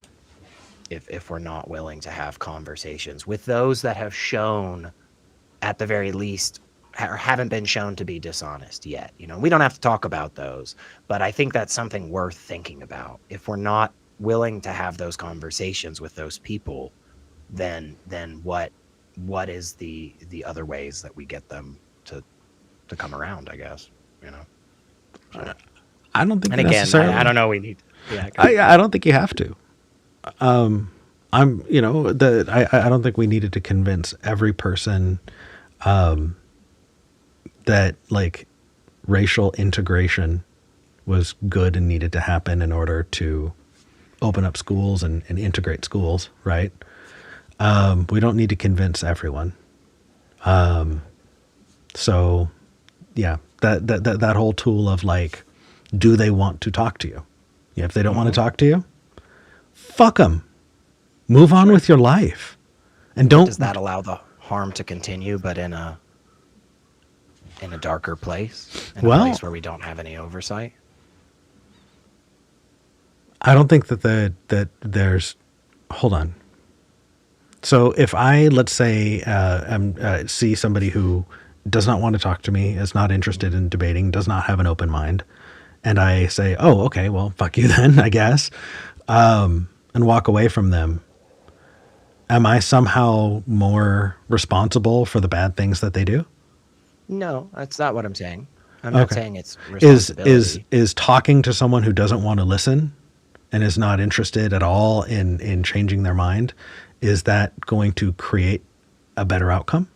if we're not willing to have conversations with those that have shown at the very least or haven't been shown to be dishonest yet? We don't have to talk about those, but I think that's something worth thinking about. If we're not willing to have those conversations with those people, then what is the other ways that we get them to come around, I guess, so, I don't think and you again, necessarily. I don't know, we need, yeah, I don't think you have to. I don't think we needed to convince every person that like racial integration was good and needed to happen in order to open up schools and integrate schools, right? We don't need to convince everyone. So yeah, that whole tool of like, do they want to talk to you? Yeah, if they don't want to talk to you, fuck them. Move on with your life, and but don't. does that allow the harm to continue, but in a darker place, in a Well, place where we don't have any oversight? I don't think that there's. Hold on. So if I, let's say, see somebody who does not want to talk to me, is not interested in debating, does not have an open mind, and I say, "Oh, okay, well, fuck you then, I guess," and walk away from them, am I somehow more responsible for the bad things that they do? No, that's not what I'm saying. I'm not Okay. saying it's Is responsibility. talking to someone who doesn't want to listen and is not interested at all in changing their mind, is that going to create a better outcome?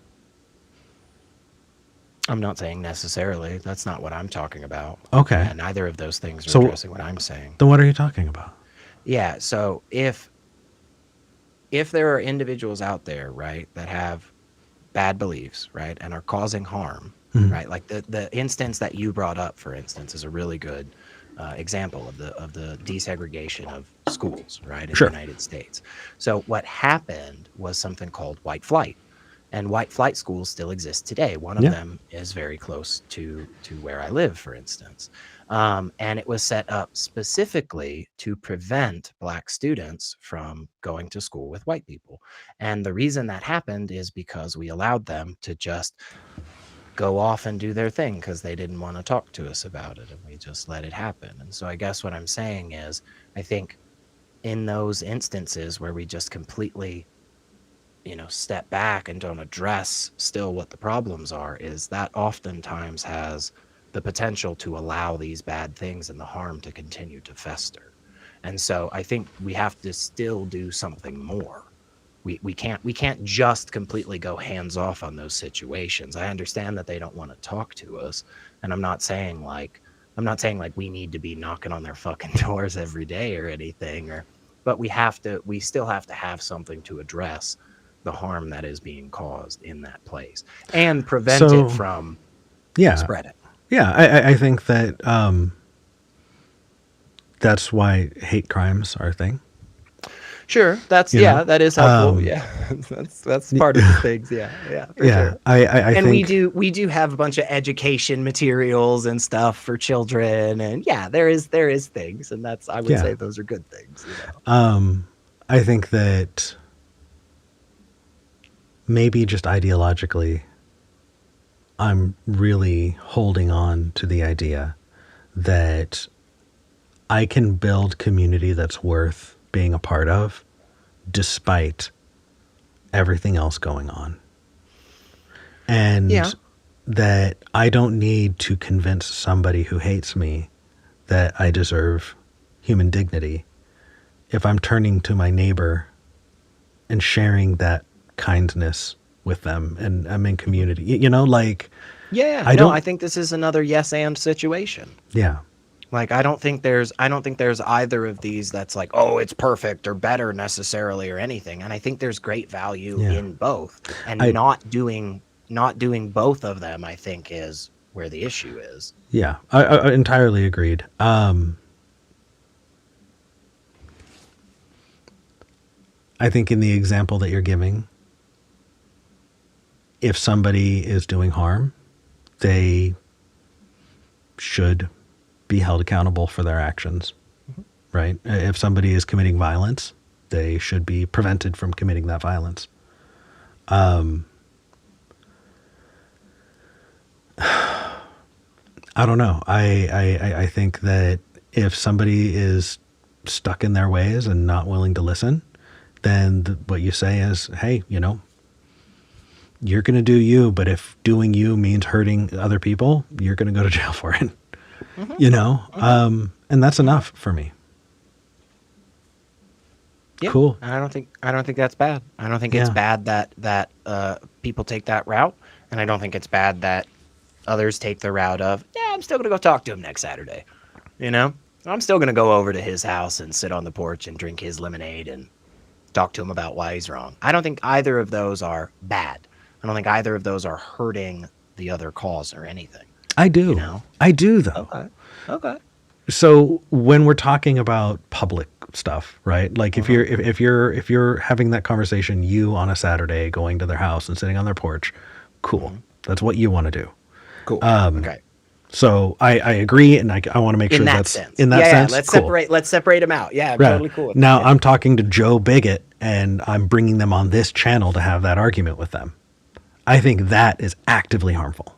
I'm not saying necessarily. That's not what I'm talking about. Okay. Yeah, neither of those things are So addressing what I'm saying. then what are you talking about? Yeah, so if there are individuals out there, right, that have bad beliefs, right, and are causing harm, Mhm. right, like the instance that you brought up, for instance, is a really good example of the desegregation of schools, right, in Sure. the United States. So what happened was something called white flight, and white flight schools still exist today. One of Yeah. them is very close to where I live, for instance. And it was set up specifically to prevent Black students from going to school with white people. And the reason that happened is because we allowed them to just go off and do their thing because they didn't want to talk to us about it, and we just let it happen. And so I guess what I'm saying is, I think in those instances where we just completely step back and don't address still what the problems are, is that oftentimes has the potential to allow these bad things and the harm to continue to fester. And so I think we have to still do something more. We can't just completely go hands off on those situations. I understand that they don't want to talk to us, and I'm not saying like we need to be knocking on their fucking doors every day or anything, but we still have to have something to address the harm that is being caused in that place and prevent it from spreading. Yeah, I think that that's why hate crimes are a thing. Sure, that is helpful. Yeah, that's part of the things. Yeah, for sure. I and think we do have a bunch of education materials and stuff for children, and yeah, there is things, and that's, I would say those are good things. I think that maybe just ideologically I'm really holding on to the idea that I can build community that's worth being a part of despite everything else going on. And Yeah. that I don't need to convince somebody who hates me that I deserve human dignity if I'm turning to my neighbor and sharing that kindness with them and I'm in community. Like Yeah. I No, don't I think this is another yes and situation. yeah. Like I don't think there's either of these that's like, oh, it's perfect or better necessarily or anything. And I think there's great value Yeah. in both. And I not doing both of them, I think, is where the issue is. yeah, I entirely agreed. I think in the example that you're giving, if somebody is doing harm, they should be held accountable for their actions, right? If somebody is committing violence, they should be prevented from committing that violence. I don't know. I think that if somebody is stuck in their ways and not willing to listen, then what you say is, hey, you're going to do you, but if doing you means hurting other people, you're going to go to jail for it. And that's enough for me. Yeah, Cool. and I don't think that's bad. I don't think it's bad that people take that route, and I don't think it's bad that others take the route of, yeah, I'm still gonna go talk to him next Saturday. I'm still gonna go over to his house and sit on the porch and drink his lemonade and talk to him about why he's wrong. I don't think either of those are bad. I don't think either of those are hurting the other cause or anything. I do. I do, though. Okay. So when we're talking about public stuff, right? Like if you're having that conversation, you on a Saturday going to their house and sitting on their porch, cool. That's what you want to do. Cool. Okay. So I agree, and I want to make sure that's sense. in that sense. Let's separate them out. Yeah, I'm Right. totally cool with Now that. I'm talking to Joe Bigot, and I'm bringing them on this channel to have that argument with them. I think that is actively harmful.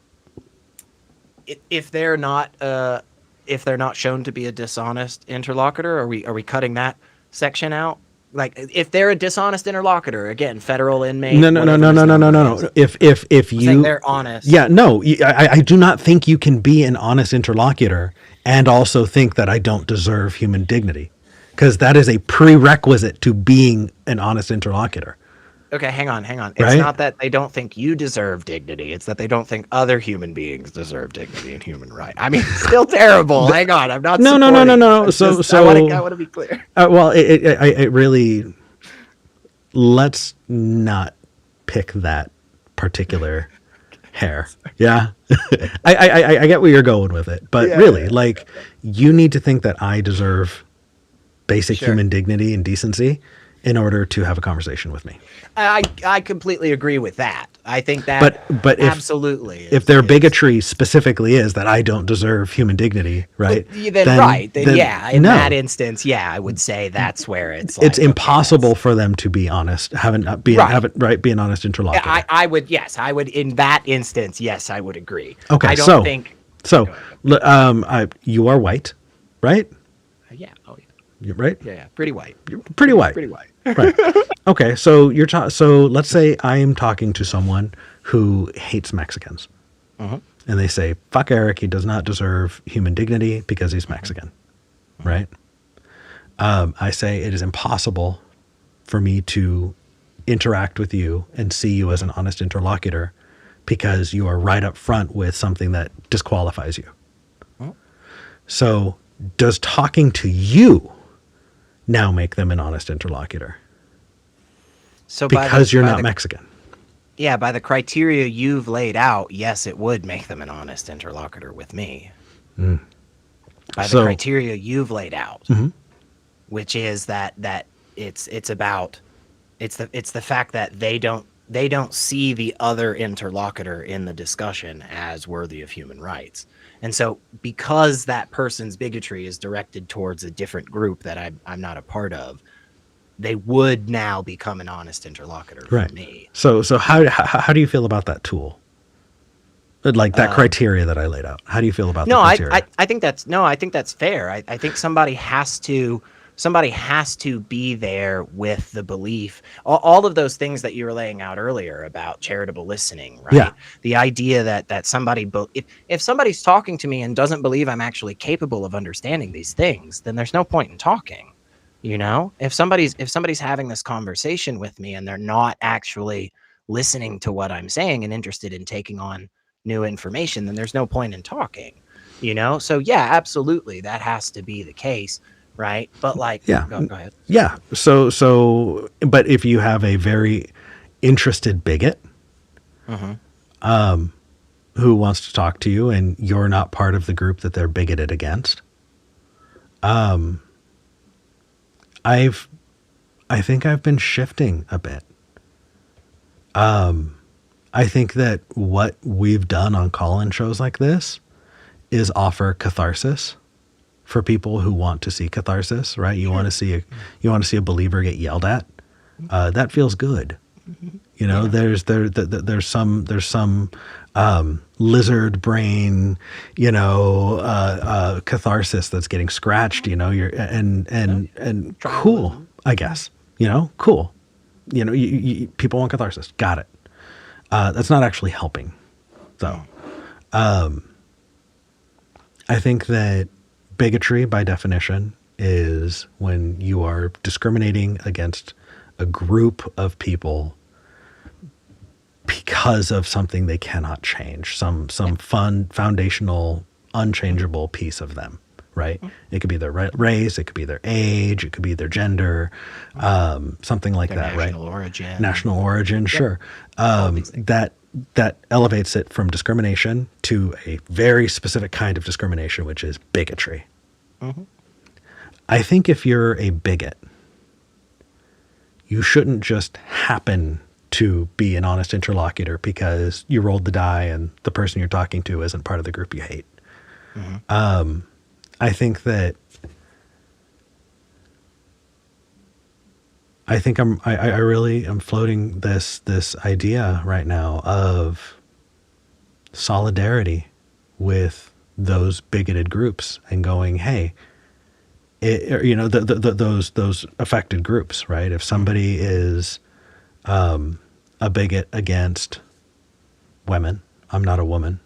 If they're not shown to be a dishonest interlocutor, are we cutting that section out? Like if they're a dishonest interlocutor, again, federal inmate. No. If you they're honest. Yeah, no. I do not think you can be an honest interlocutor and also think that I don't deserve human dignity, because that is a prerequisite to being an honest interlocutor. Okay, hang on. It's Right? not that they don't think you deserve dignity. It's that they don't think other human beings deserve dignity and human right. I mean, still terrible. Hang on, I'm not. No. I want to be clear. Well, it really. Let's not pick that particular hair. Yeah, I get where you're going with it, but really, like, you need to think that I deserve basic human dignity and decency in order to have a conversation with me. I completely agree with that. I think that but absolutely if their bigotry specifically is that I don't deserve human dignity, right? Then yeah, in that instance, yeah, I would say that's where it's impossible for them to be honest, be an honest interlocutor. I would in that instance, yes, I would agree. Okay, I don't think you are white, right? Yeah. Oh yeah. You're right. Yeah. Pretty white. You're pretty white. Pretty white. Right. Okay. So so let's say I am talking to someone who hates Mexicans, and they say, "Fuck Eric. He does not deserve human dignity because he's Mexican." Right. I say it is impossible for me to interact with you and see you as an honest interlocutor because you are right up front with something that disqualifies you. So does talking to you now make them an honest interlocutor? So because you're not Mexican. Yeah, by the criteria you've laid out, yes, it would make them an honest interlocutor with me. By the criteria you've laid out, which is that it's the fact that they don't see the other interlocutor in the discussion as worthy of human rights. And so because that person's bigotry is directed towards a different group that I'm not a part of, they would now become an honest interlocutor for me. So how do you feel about that tool? Like that criteria that I laid out. How do you feel about the No, criteria? I think that's no, I think that's fair. I think somebody has to be there with the belief, all of those things that you were laying out earlier about charitable listening, Yeah. right? The idea that somebody, if somebody's talking to me and doesn't believe I'm actually capable of understanding these things, then there's no point in talking. You know, if somebody's having this conversation with me and they're not actually listening to what I'm saying and interested in taking on new information, then there's no point in talking, you know? So yeah, absolutely. That has to be the case. Right. But like, Yeah. go ahead. Yeah. But if you have a very interested bigot who wants to talk to you and you're not part of the group that they're bigoted against, I think I've been shifting a bit. I think that what we've done on call-in shows like this is offer catharsis for people who want to see catharsis, right? You want to see a believer get yelled at. That feels good. You know, there's some lizard brain, catharsis that's getting scratched. You know, and cool, I guess. Cool. People want catharsis. Got it. That's not actually helping, though. I think that bigotry, by definition, is when you are discriminating against a group of people because of something they cannot change, some foundational, unchangeable piece of them, right? It could be their race, it could be their age, it could be their gender, something like that, right? National origin, sure. That elevates it from discrimination to a very specific kind of discrimination, which is bigotry. I think if you're a bigot, you shouldn't just happen to be an honest interlocutor because you rolled the die and the person you're talking to isn't part of the group you hate. I think that I really am floating this idea right now of solidarity with those bigoted groups and going, hey, those affected groups, right? If somebody is a bigot against women, I'm not a woman,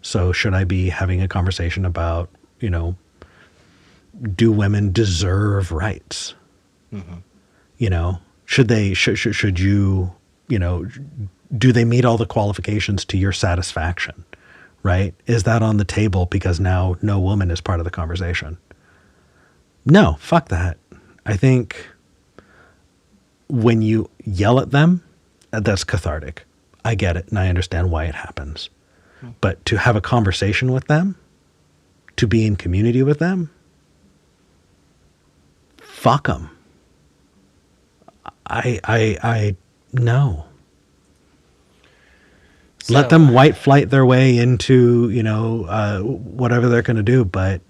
so should I be having a conversation about, do women deserve rights? Should you, do they meet all the qualifications to your satisfaction, right? Is that on the table because now no woman is part of the conversation? No, fuck that. I think when you yell at them, that's cathartic. I get it, and I understand why it happens. But to have a conversation with them, to be in community with them, fuck them. I no. So, let them white flight their way into, whatever they're going to do. But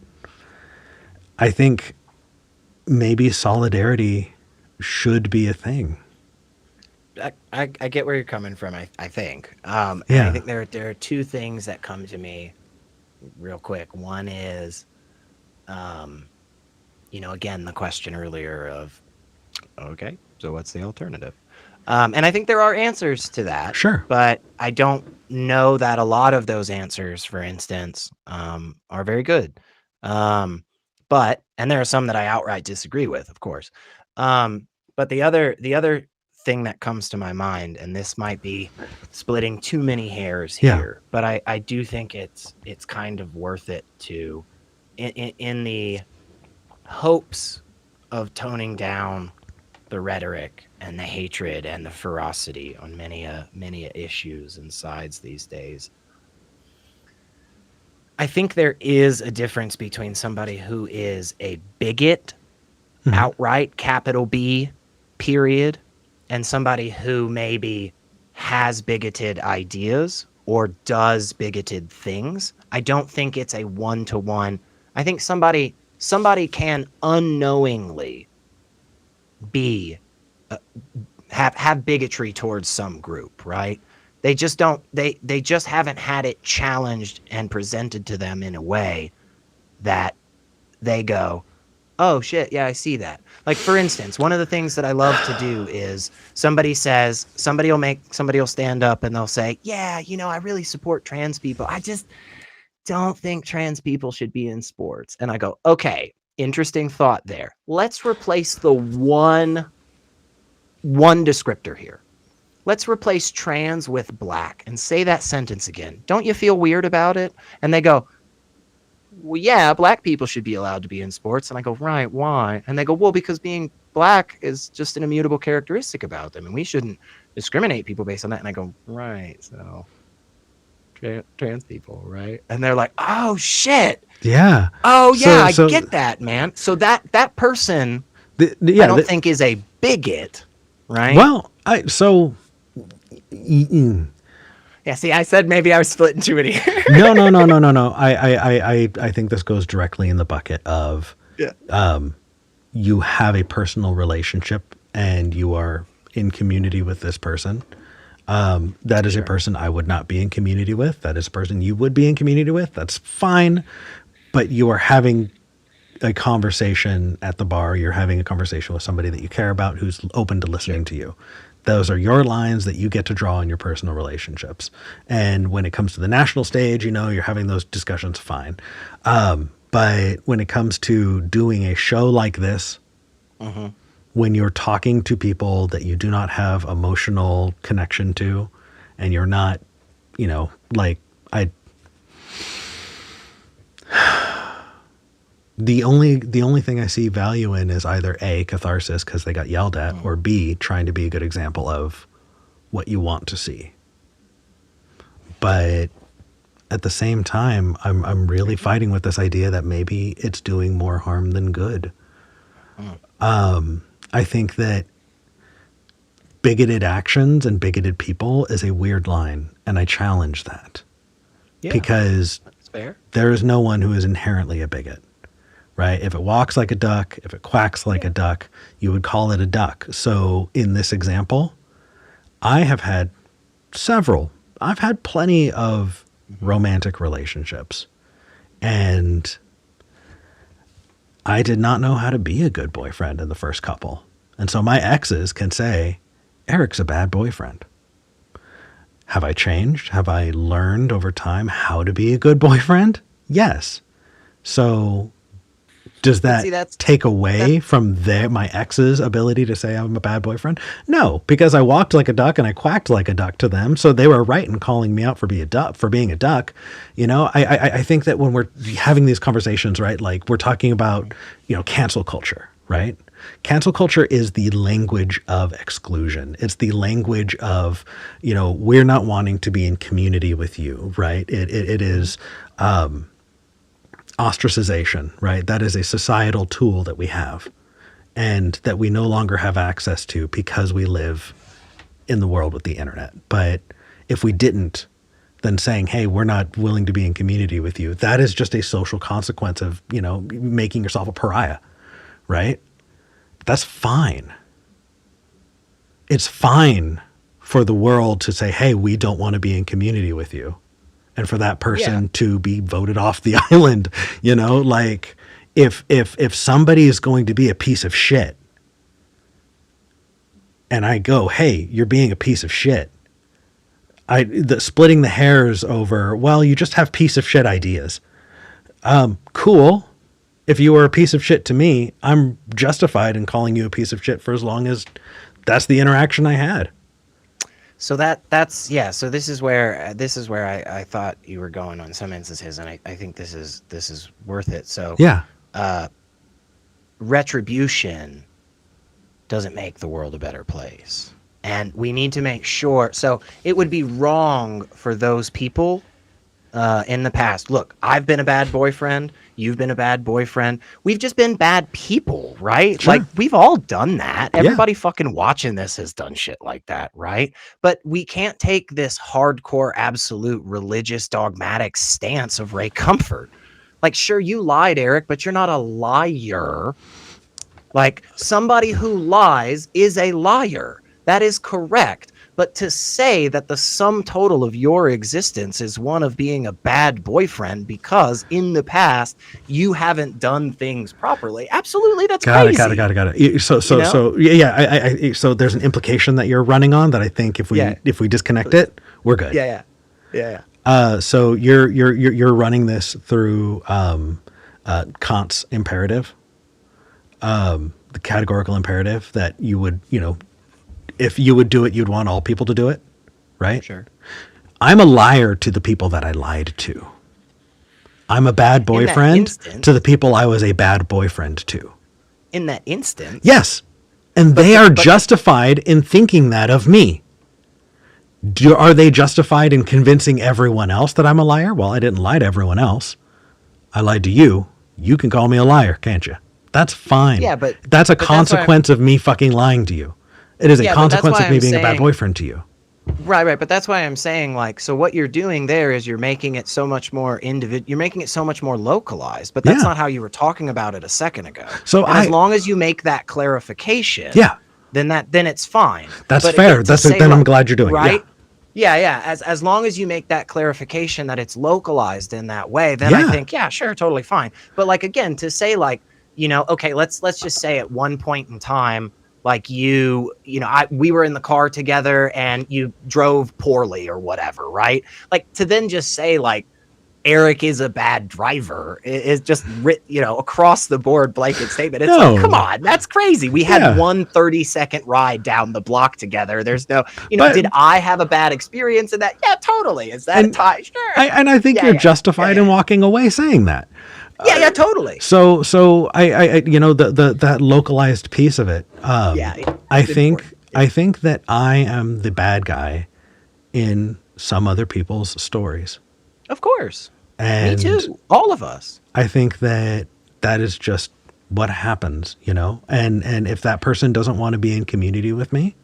I think maybe solidarity should be a thing. I get where you're coming from. I think. And I think there are two things that come to me real quick. One is, again, the question earlier of, okay, so what's the alternative? And I think there are answers to that. Sure. But I don't know that a lot of those answers, for instance, are very good. And there are some that I outright disagree with, of course. But the other thing that comes to my mind, and this might be splitting too many hairs here, but I do think it's kind of worth it to, in the hopes of toning down the rhetoric and the hatred and the ferocity on many issues and sides these days. I think there is a difference between somebody who is a bigot, outright, capital B, period, and somebody who maybe has bigoted ideas or does bigoted things. I don't think it's a one-to-one. I think somebody can unknowingly be have bigotry towards some group, right? They just don't. They just haven't had it challenged and presented to them in a way that they go, oh shit, yeah, I see that. Like, for instance, one of the things that I love to do is somebody will stand up and they'll say, yeah, I really support trans people. I just don't think trans people should be in sports. And I go, okay, interesting thought there. Let's replace the one descriptor here. Let's replace trans with black and say that sentence again. Don't you feel weird about it? And they go, well, yeah, black people should be allowed to be in sports. And I go, right, why? And they go, well, because being black is just an immutable characteristic about them, and we shouldn't discriminate people based on that. And I go, right, so trans people, right? And they're like, oh, shit. Yeah. Oh, yeah, I get that, man. So that person, I don't think is a bigot, right? Well, Yeah, see, I said maybe I was splitting too many. No. I think this goes directly in the bucket of you have a personal relationship and you are in community with this person. That is a person I would not be in community with. That is a person you would be in community with. That's fine. But you are having a conversation at the bar. You're having a conversation with somebody that you care about who's open to listening to you. Those are your lines that you get to draw in your personal relationships. And when it comes to the national stage, you're having those discussions, fine. But when it comes to doing a show like this, when you're talking to people that you do not have emotional connection to, and you're not, the only thing I see value in is either A, catharsis because they got yelled at, or B, trying to be a good example of what you want to see. But at the same time, I'm really fighting with this idea that maybe it's doing more harm than good. I think that bigoted actions and bigoted people is a weird line, and I challenge that. Yeah, because that's fair. There is no one who is inherently a bigot. Right? If it walks like a duck, if it quacks like a duck, you would call it a duck. So in this example, I've had plenty of romantic relationships, and I did not know how to be a good boyfriend in the first couple. And so my exes can say, Eric's a bad boyfriend. Have I changed? Have I learned over time how to be a good boyfriend? Yes. So does that take away from my ex's ability to say I'm a bad boyfriend? No, because I walked like a duck and I quacked like a duck to them. So they were right in calling me out for being a duck. I think that when we're having these conversations, right, like we're talking about, cancel culture, right? Cancel culture is the language of exclusion. It's the language of, we're not wanting to be in community with you, right? It is, ostracization, right? That is a societal tool that we have and that we no longer have access to because we live in the world with the internet. But if we didn't, then saying, hey, we're not willing to be in community with you, that is just a social consequence of, making yourself a pariah, right? That's fine. It's fine for the world to say, hey, we don't want to be in community with you. And for that person to be voted off the island, like if somebody is going to be a piece of shit and I go, hey, you're being a piece of shit. Splitting the hairs over, well, you just have piece of shit ideas. Cool. If you were a piece of shit to me, I'm justified in calling you a piece of shit for as long as that's the interaction I had. So that's so this is where I thought you were going on some instances, and I think this is worth it. So retribution doesn't make the world a better place, and we need to make sure. So it would be wrong for those people in the past. Look, I've been a bad boyfriend. You've been a bad boyfriend. We've just been bad people, right? Sure. Like, we've all done that. Everybody fucking watching this has done shit like that, right? But we can't take this hardcore, absolute, religious, dogmatic stance of Ray Comfort. Like, sure, you lied, Eric, but you're not a liar. Like, somebody who lies is a liar. That is correct. But to say that the sum total of your existence is one of being a bad boyfriend because in the past you haven't done things properly, absolutely, that's crazy. Got it. So there's an implication that you're running on that I think if we disconnect it, we're good. Yeah. So you're running this through Kant's imperative, the categorical imperative that you would, if you would do it, you'd want all people to do it, right? Sure. I'm a liar to the people that I lied to. I'm a bad boyfriend to the people I was a bad boyfriend to. In that instance. Yes. And they are justified in thinking that of me. Are they justified in convincing everyone else that I'm a liar? Well, I didn't lie to everyone else. I lied to you. You can call me a liar, can't you? That's fine. Yeah, but that's a consequence of me fucking lying to you. It is a consequence of me being a bad boyfriend to you. Right. But that's why I'm saying, like, so what you're doing there is you're making it so much more you're making it so much more localized, but that's not how you were talking about it a second ago. So as long as you make that clarification, then it's fine. That's fair. Then I'm glad you're doing it. Right. Yeah. As long as you make that clarification that it's localized in that way, then I think, sure, totally fine. But like, again, to say like, okay, let's just say at one point in time, like we were in the car together and you drove poorly or whatever, right? Like to then just say like Eric is a bad driver is just across the board blanket statement. It's like, come on, that's crazy. We had 1 30-second ride down the block together. There's no, did I have a bad experience in that? Yeah, totally. Is that a tie? Sure. I think you're justified in walking away saying that. Yeah, totally. So I that localized piece of it. I think that I am the bad guy in some other people's stories. Of course. And me too. All of us. I think that is just what happens, and if that person doesn't want to be in community with me,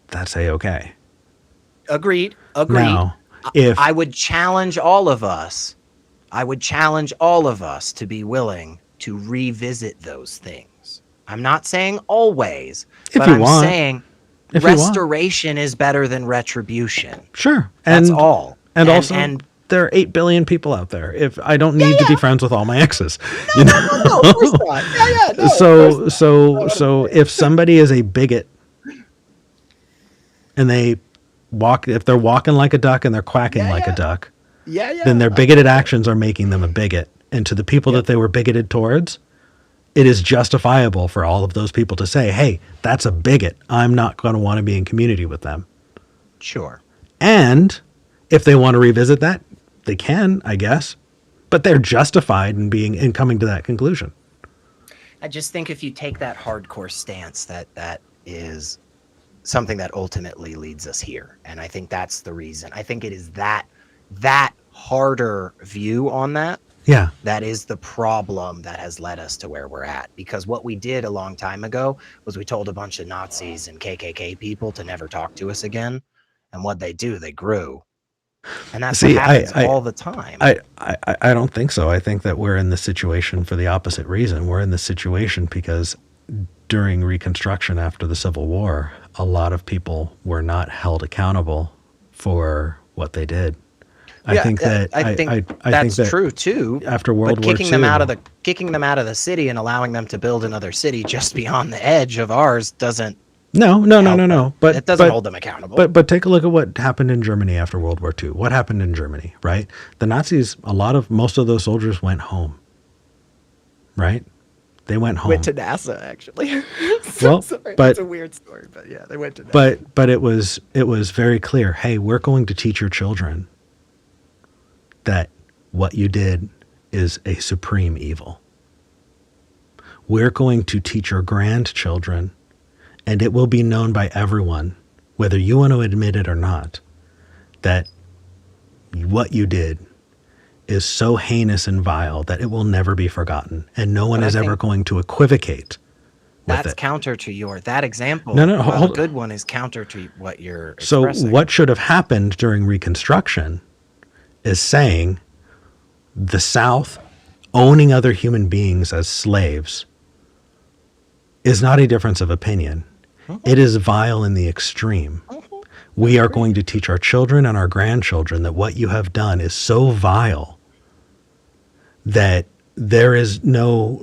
that's okay. Agreed. Now, I would challenge all of us. To be willing to revisit those things. I'm not saying always, but I'm saying restoration is better than retribution. Sure. That's all. And also, there are 8 billion people out there. If I don't need to be friends with all my exes, No, of course not. No, so if somebody is a bigot and if they're walking like a duck and they're quacking like a duck, then their bigoted actions are making them a bigot. And to the people that they were bigoted towards, it is justifiable for all of those people to say, hey, that's a bigot. I'm not going to want to be in community with them. Sure. And if they want to revisit that, they can, I guess. But they're justified in coming to that conclusion. I just think if you take that hardcore stance, that is something that ultimately leads us here. And I think that's the reason. I think it is that harder view on that. Yeah. That is the problem that has led us to where we're at. Because what we did a long time ago was we told a bunch of Nazis and KKK people to never talk to us again. And what they do, they grew. And that's what happens all the time. I don't think so. I think that we're in this situation for the opposite reason. We're in this situation because during Reconstruction after the Civil War, a lot of people were not held accountable for what they did. I think that's true too. After World War II, kicking them out of the city and allowing them to build another city just beyond the edge of ours doesn't. No. But it doesn't hold them accountable. But take a look at what happened in Germany after World War II. What happened in Germany, right? The Nazis, most of those soldiers went home. Right? They went home. Went to NASA, actually. Sorry, that's a weird story, but yeah, they went to NASA. But it was very clear. Hey, we're going to teach your children that what you did is a supreme evil. We're going to teach your grandchildren, and it will be known by everyone, whether you want to admit it or not, that what you did is so heinous and vile that it will never be forgotten, and no one is ever going to equivocate with it. That's counter to that example. No, hold a good one is counter to what you're So expressing. what should have happened during Reconstruction is saying the South owning other human beings as slaves is not a difference of opinion. It is vile in the extreme. We are going to teach our children and our grandchildren that what you have done is so vile that there is no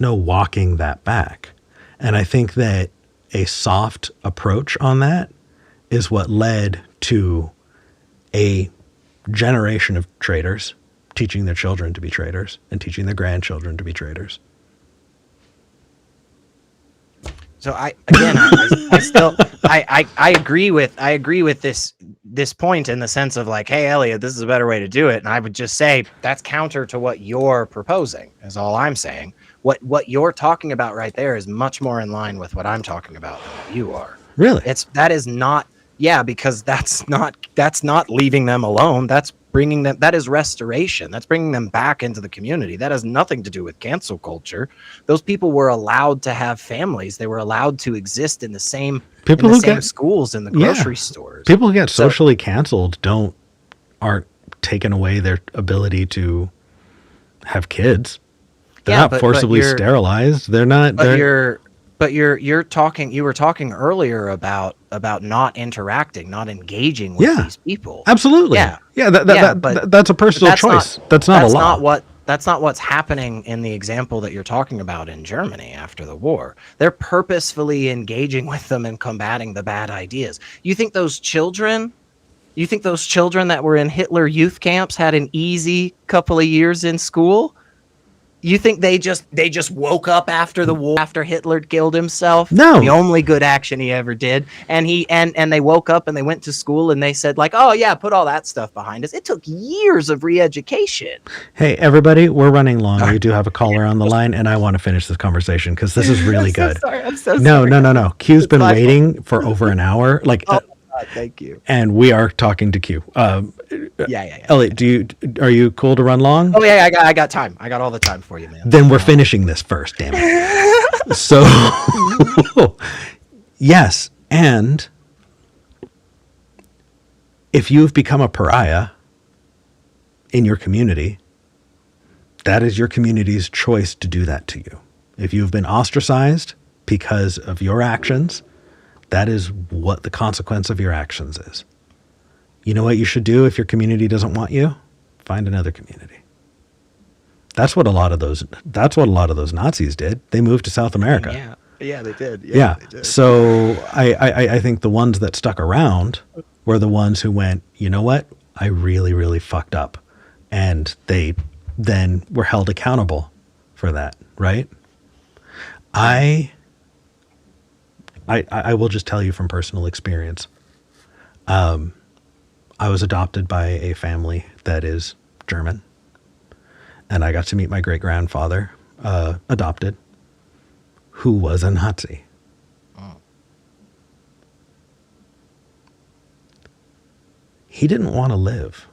walking that back. And I think that a soft approach on that is what led to a generation of traitors teaching their children to be traitors and teaching their grandchildren to be traitors. So I still agree with this point in the sense of like, hey Elliot, this is a better way to do it, and I would just say that's counter to what you're proposing. Is all I'm saying. What you're talking about right there is much more in line with what I'm talking about than what you are. Really? That is not, yeah, because that's not leaving them alone. That's bringing them, that is restoration. That's bringing them back into the community. That has nothing to do with cancel culture. Those people were allowed to have families. They were allowed to exist in the same schools, in the grocery stores. People who get socially canceled aren't taken away their ability to have kids. They're not forcibly sterilized. They're not. You were talking earlier about not interacting, not engaging with these people. Absolutely. That's a personal choice. That's not a law. That's not what's happening in the example that you're talking about in Germany after the war. They're purposefully engaging with them and combating the bad ideas. You think those children that were in Hitler youth camps had an easy couple of years in school? You think they just woke up after the war, after Hitler killed himself? No. The only good action he ever did. And they woke up and they went to school and they said like, oh yeah, put all that stuff behind us. It took years of re-education. Hey, everybody, we're running long. We do have a caller on the line, and I want to finish this conversation because this is really good. I'm so sorry. No. Q's been waiting for over an hour. Thank you. And we are talking to Q. Yeah. Elliot, are you cool to run long? Oh yeah, I got time. I got all the time for you, man. Then we're finishing this first, damn it. So, yes, and if you've become a pariah in your community, that is your community's choice to do that to you. If you've been ostracized because of your actions, that is what the consequence of your actions is. You know what you should do if your community doesn't want you? Find another community. That's what a lot of those Nazis did. They moved to South America. Yeah, they did. Yeah. They did. So I think the ones that stuck around were the ones who went, you know what? I really, really fucked up. And they then were held accountable for that, right? I will just tell you from personal experience. I was adopted by a family that is German, and I got to meet my great-grandfather, adopted, who was a Nazi. Oh. He didn't want to live.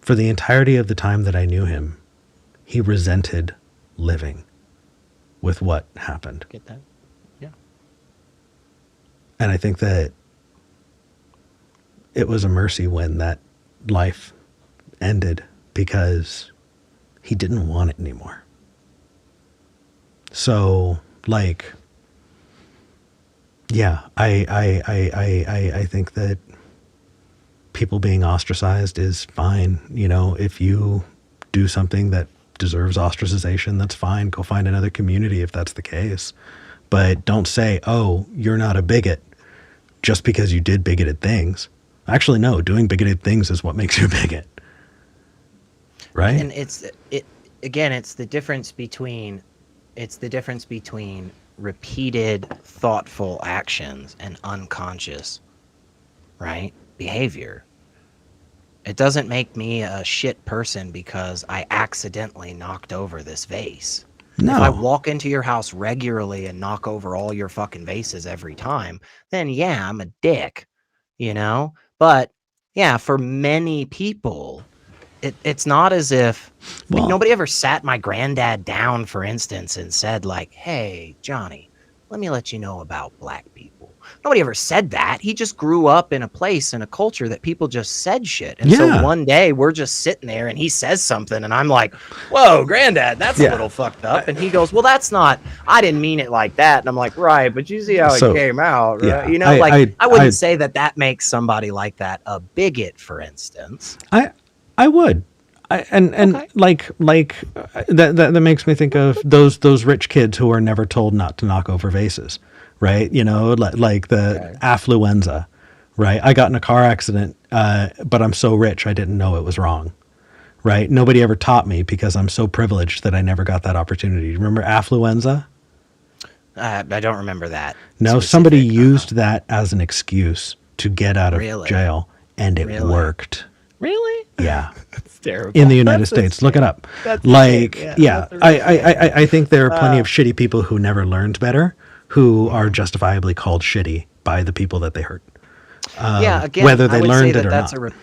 For the entirety of the time that I knew him, he resented living with what happened. Get that? Yeah. And I think that it was a mercy when that life ended because he didn't want it anymore. So, like, yeah, I think that people being ostracized is fine. You know, if you do something that deserves ostracization, that's fine. Go find another community if that's the case. But don't say, oh, you're not a bigot just because you did bigoted things. Actually, no, doing bigoted things is what makes you a bigot. Right? And it's the difference between repeated thoughtful actions and unconscious, right, behavior. It doesn't make me a shit person because I accidentally knocked over this vase. No. If I walk into your house regularly and knock over all your fucking vases every time, then yeah, I'm a dick, you know? But yeah, for many people, it's not as if nobody ever sat my granddad down, for instance, and said like, hey, Johnny, let me let you know about black people. Nobody ever said that. He just grew up in a place, in a culture that people just said shit. And Yeah. so one day we're just sitting there and he says something and I'm like, whoa, granddad, that's a little fucked up. And he goes, well, that's not, I didn't mean it like that. And I'm like, right, but you see how it came out, right? Yeah, You know, I wouldn't say that makes somebody like that a bigot, for instance. I would. Okay. That makes me think of those rich kids who are never told not to knock over vases, right? You know, like the affluenza, right? I got in a car accident, but I'm so rich I didn't know it was wrong, right? Nobody ever taught me because I'm so privileged that I never got that opportunity. Remember affluenza? I don't remember that. No, somebody used that as an excuse to get out of jail, and it worked. Really? Yeah. That's terrible. In the United States. Look it up. I think there are plenty of shitty people who never learned better, who are justifiably called shitty by the people that they hurt. Again, whether they learned it or not.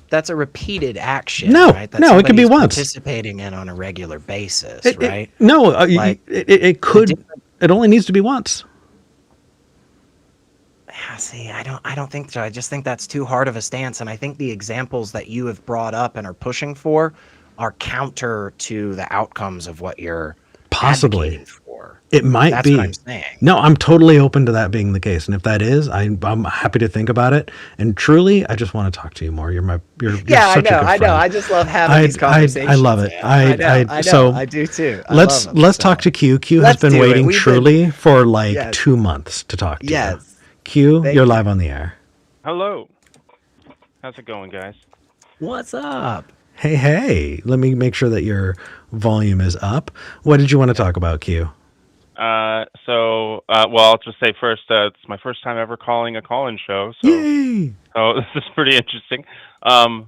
That's a repeated action. No, right? no, it could be once. Participating in on a regular basis, right? It could. It only needs to be once. See, I don't think so. I just think that's too hard of a stance, and I think the examples that you have brought up and are pushing for are counter to the outcomes of what you're possibly for. It might that's be. What I'm saying. No, I'm totally open to that being the case, and if that is, I'm happy to think about it. And truly, I just want to talk to you more. You're such a good friend. I know. I just love having these conversations. I love it. I do too. Let's talk to Q. Q has been waiting truly for 2 months to talk to you. Q, you're live on the air. Hello. How's it going, guys? What's up? Hey. Let me make sure that your volume is up. What did you want to talk about, Q? Well, I'll just say first, it's my first time ever calling a call-in show. So, Yay! So this is pretty interesting. I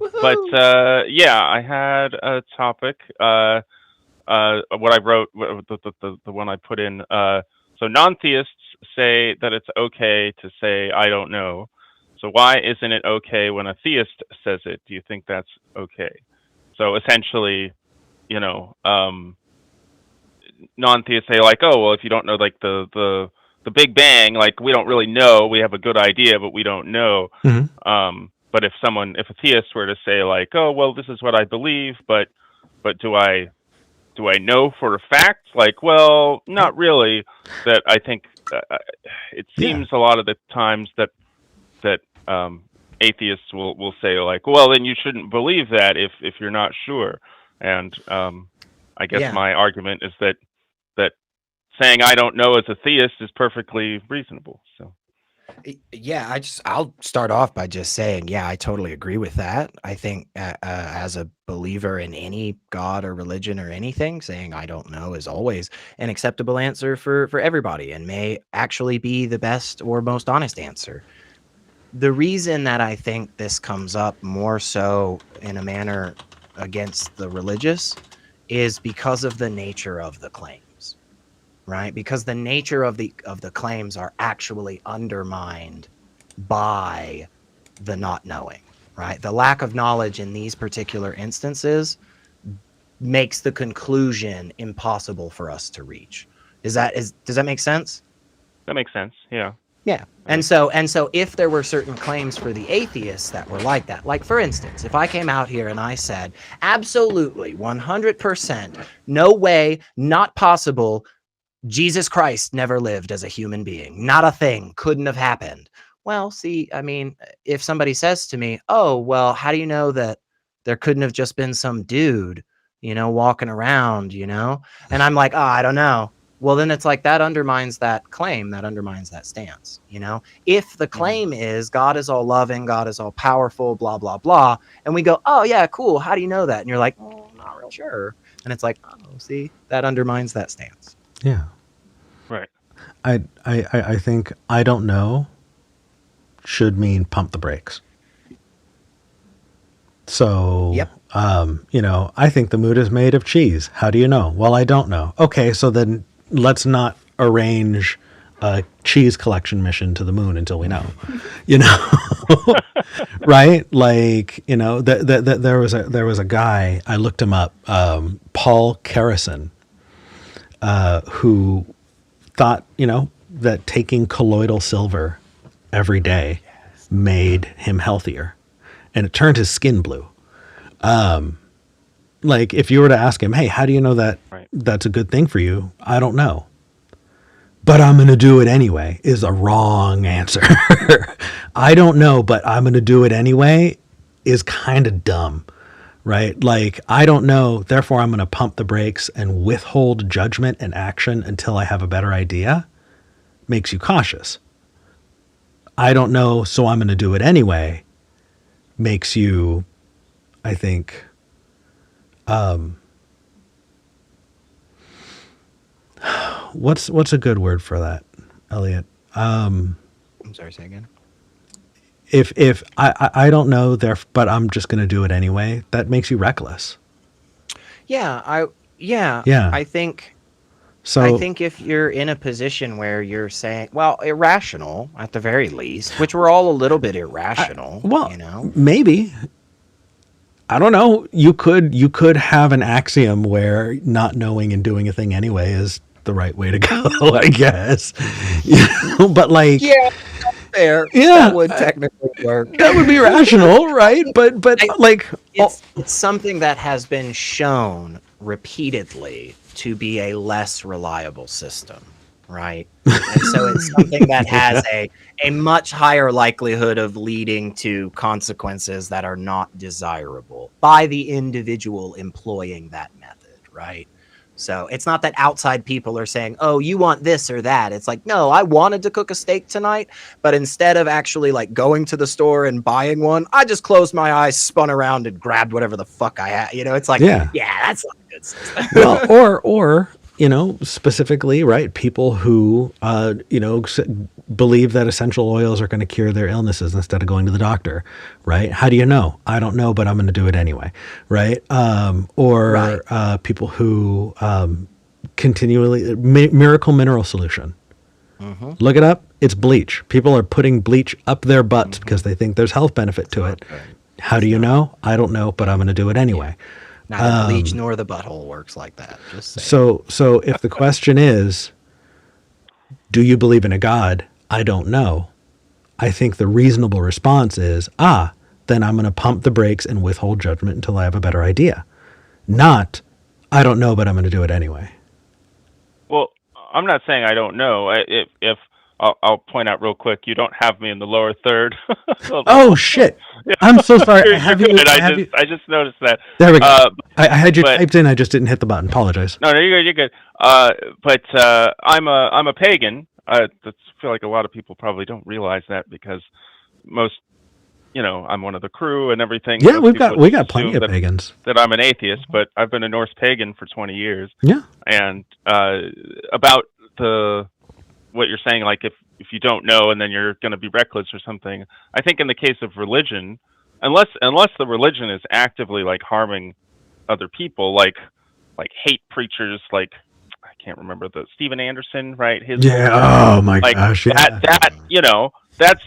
had a topic. What I wrote, the one I put in. So non-theists say that it's okay to say, I don't know. So why isn't it okay when a theist says it? Do you think that's okay? So essentially, non-theists say oh, well, if you don't know the Big Bang, we don't really know. We have a good idea, but we don't know. Mm-hmm. But if a theist were to say oh, well, this is what I believe, but do I know for a fact? Well, not really. That I think it seems a lot of the times that atheists will say well, then you shouldn't believe that if you're not sure. And I guess my argument is that saying I don't know as a theist is perfectly reasonable. So. Yeah, I'll start off by just saying, I totally agree with that. I think as a believer in any God or religion or anything, saying I don't know is always an acceptable answer for everybody and may actually be the best or most honest answer. The reason that I think this comes up more so in a manner against the religious is because of the nature of the claims. Right? Because the nature of the claims are actually undermined by the not knowing, right? The lack of knowledge in these particular instances makes the conclusion impossible for us to reach. Does that make sense? That makes sense. Yeah. Yeah. And so if there were certain claims for the atheists that were like that, like for instance, if I came out here and I said, absolutely 100%, no way, not possible, Jesus Christ never lived as a human being. Not a thing. Couldn't have happened. Well, see, I mean, if somebody says to me, oh, well, how do you know that there couldn't have just been some dude, walking around, and I'm like, oh, I don't know. Well, then it's that undermines that claim, that undermines that stance, If the claim is God is all loving, God is all powerful, blah, blah, blah, and we go, oh, yeah, cool. How do you know that? And you're like, oh, I'm not real sure. And it's oh, see, that undermines that stance. Yeah. Right. I think I don't know should mean pump the brakes. So, I think the moon is made of cheese. How do you know? Well, I don't know. Okay, so then let's not arrange a cheese collection mission to the moon until we know, right? There was a guy, I looked him up, Paul Kerrison, who thought, that taking colloidal silver every day made him healthier, and it turned his skin blue. Like if you were to ask him, hey, how do you know that Right. that's a good thing for you? I don't know, but I'm going to do it anyway is a wrong answer. I don't know, but I'm going to do it anyway is kind of dumb, right? Like, I don't know, therefore I'm going to pump the brakes and withhold judgment and action until I have a better idea makes you cautious. I don't know, so I'm going to do it anyway makes you, I think, what's a good word for that, Elliot? I'm sorry, say again. If I don't know there, but I'm just going to do it anyway, that makes you reckless. Yeah, Yeah. I think So if you're in a position where you're saying, well, irrational at the very least, which we're all a little bit irrational, well, you know. maybe, I don't know. You could have an axiom where not knowing and doing a thing anyway is the right way to go, I guess. You know, but like, Yeah, fair. Yeah, That would technically work. that would be rational, right? But like, It's something that has been shown repeatedly to be a less reliable system, right? And so it's something that has a much higher likelihood of leading to consequences that are not desirable by the individual employing that method, right? So it's not that outside people are saying, oh, you want this or that. It's like, no, I wanted to cook a steak tonight, but instead of actually like going to the store and buying one, I just closed my eyes, spun around and grabbed whatever the fuck I had. You know, it's like, Yeah. that's not a good system. well, or you know, specifically, right? People who believe that essential oils are going to cure their illnesses instead of going to the doctor, right? How do you know? I don't know, but I'm going to do it anyway, right? Or people who continually miracle mineral solution. Mm-hmm. Look it up. It's bleach. People are putting bleach up their butts because they think there's health benefit to it. How do you know? I don't know, but I'm going to do it anyway. Neither bleach nor the butthole works like that. Just saying. So if the question is, do you believe in a God? I don't know. I think the reasonable response is, then I'm going to pump the brakes and withhold judgment until I have a better idea. Not, I don't know, but I'm going to do it anyway. Well, I'm not saying I don't know. If I'll point out real quick, you don't have me in the lower third. Oh shit! Yeah. I'm so sorry. I just noticed that. There we go. I had you typed in. I just didn't hit the button. Apologize. No, you're good. You're good. But I'm a pagan. I feel like a lot of people probably don't realize that because most, I'm one of the crew and everything. Yeah, we got plenty of that, pagans. That I'm an atheist, but I've been a Norse pagan for 20 years. Yeah. And about what you're saying, like if you don't know and then you're going to be reckless or something, I think in the case of religion, unless the religion is actively like harming other people, like hate preachers, like I can't remember the Steven Anderson, right? Oh my gosh, yeah. That's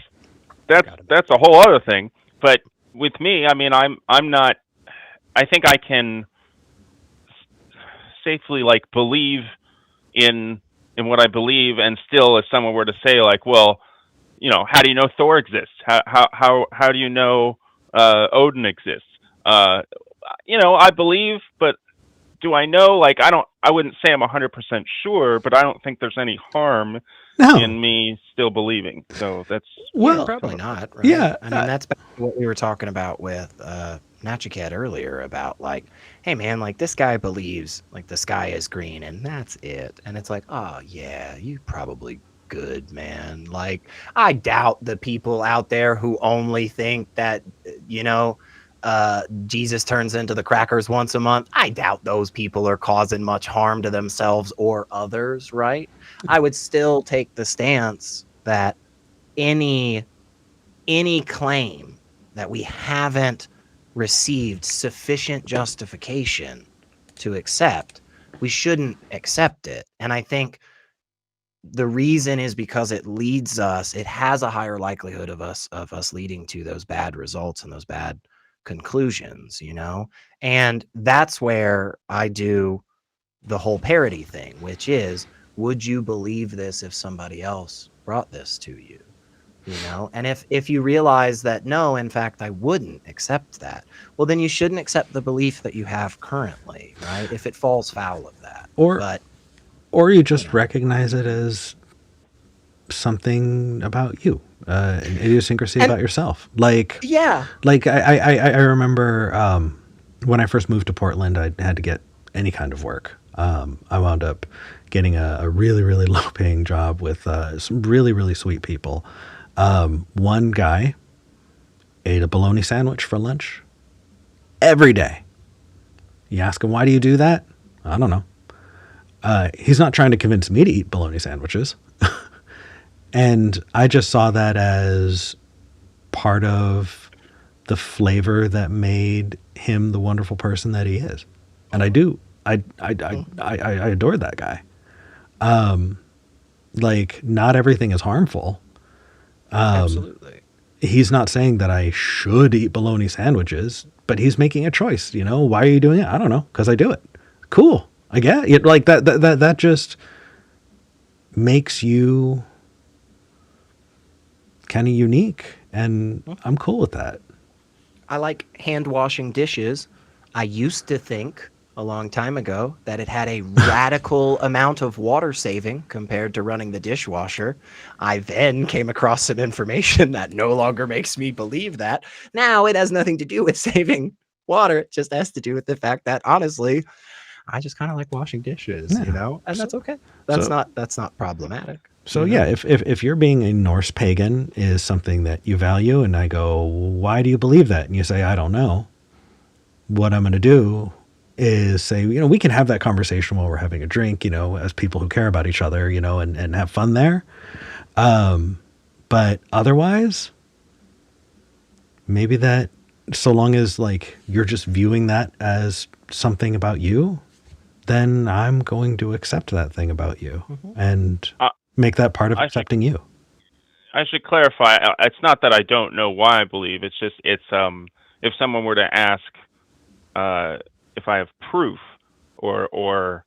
a whole other thing. But with me, I mean, I'm not. I think I can safely like believe in what I believe, and still, if someone were to say like, well, how do you know Thor exists? How do you know Odin exists? I believe, but do I know? Like, I wouldn't say I'm 100% sure, but I don't think there's any harm in me still believing. So that's probably not. Right? Yeah, I mean, that's what we were talking about with Nachiket earlier about like, hey man, like this guy believes like the sky is green and that's it, and it's like, oh yeah, you probably good, man. Like, I doubt the people out there who only think that Jesus turns into the crackers once a month. I doubt those people are causing much harm to themselves or others, right? I would still take the stance that any claim that we haven't received sufficient justification to accept, we shouldn't accept it. And I think the reason is because it has a higher likelihood of us leading to those bad results and those bad conclusions, and that's where I do the whole parody thing, which is, would you believe this if somebody else brought this to you? you know? And if you realize that, no, in fact, I wouldn't accept that, well, then you shouldn't accept the belief that you have currently, right? If it falls foul of that. Or But, you you just know, recognize it as something about you, an idiosyncrasy and about yourself. Like yeah, I remember when I first moved to Portland, I had to get any kind of work. I wound up getting a really, really low paying job with some really, really sweet people. One guy ate a bologna sandwich for lunch every day. You ask him, why do you do that? I don't know. He's not trying to convince me to eat bologna sandwiches. And I just saw that as part of the flavor that made him the wonderful person that he is. And I do. I adore that guy. Like, not everything is harmful. absolutely. He's not saying that I should eat bologna sandwiches, but he's making a choice. You know, why are you doing it? I don't know, because I do it. Cool. I get it. Like that just makes you kind of unique, and I'm cool with that. I like hand washing dishes. I used to think a long time ago that it had a radical amount of water saving compared to running the dishwasher. I then came across some information that no longer makes me believe that. Now it has nothing to do with saving water. It just has to do with the fact that, honestly, I just kind of like washing dishes, Yeah. you know, and that's okay. so- That's not problematic. So you know? yeah, if you're being a Norse pagan is something that you value, and I go, why do you believe that? And you say, I don't know. What I'm going to do is say, you know, we can have that conversation while we're having a drink, you know, as people who care about each other, you know, and have fun there. But otherwise, maybe that, so long as like you're just viewing that as something about you, then I'm going to accept that thing about you and make that part of accepting you. I should clarify. It's not that I don't know why I believe. It's just if someone were to ask if I have proof or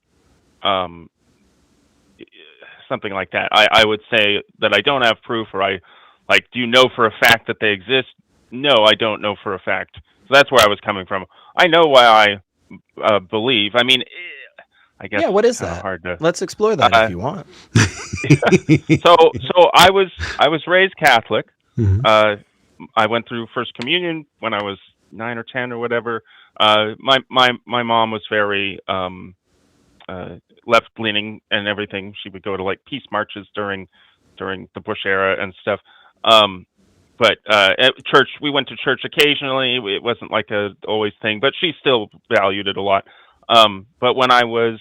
something like that, I would say that I don't have proof, or do you know for a fact that they exist? No, I don't know for a fact. So that's where I was coming from. I know why I believe. I mean, I guess. Yeah, what is kinda that? hard to, Let's explore that if you want. So I was raised Catholic. Mhm. I went through First Communion when I was 9 or 10 or whatever. My mom was very left leaning and everything. She would go to like peace marches during the Bush era and stuff. But at church, we went to church occasionally. It wasn't like a always thing, but she still valued it a lot. But when I was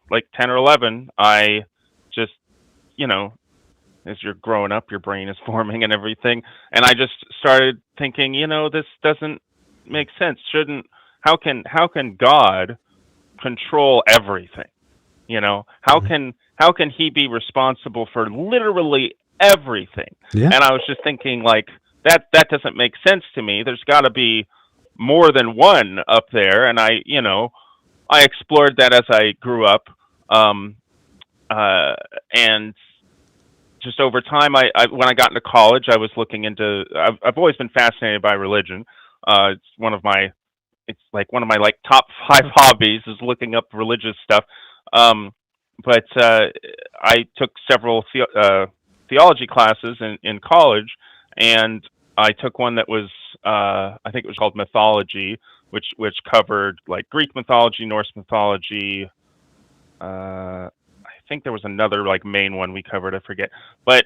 like 10 or 11, I just, you know, as you're growing up, your brain is forming and everything. And I just started thinking, you know, this doesn't make sense. How can God control everything? You know, how can he be responsible for literally everything? Yeah. And I was just thinking, like, that doesn't make sense to me. There's got to be more than one up there. And I explored that as I grew up. And just over time, I when I got into college, I was looking into. I've always been fascinated by religion. It's like one of my like top 5 hobbies is looking up religious stuff. But I took several theology classes in college, and I took one that was I think it was called mythology, which covered like Greek mythology, Norse mythology. I think there was another like main one we covered. I forget, but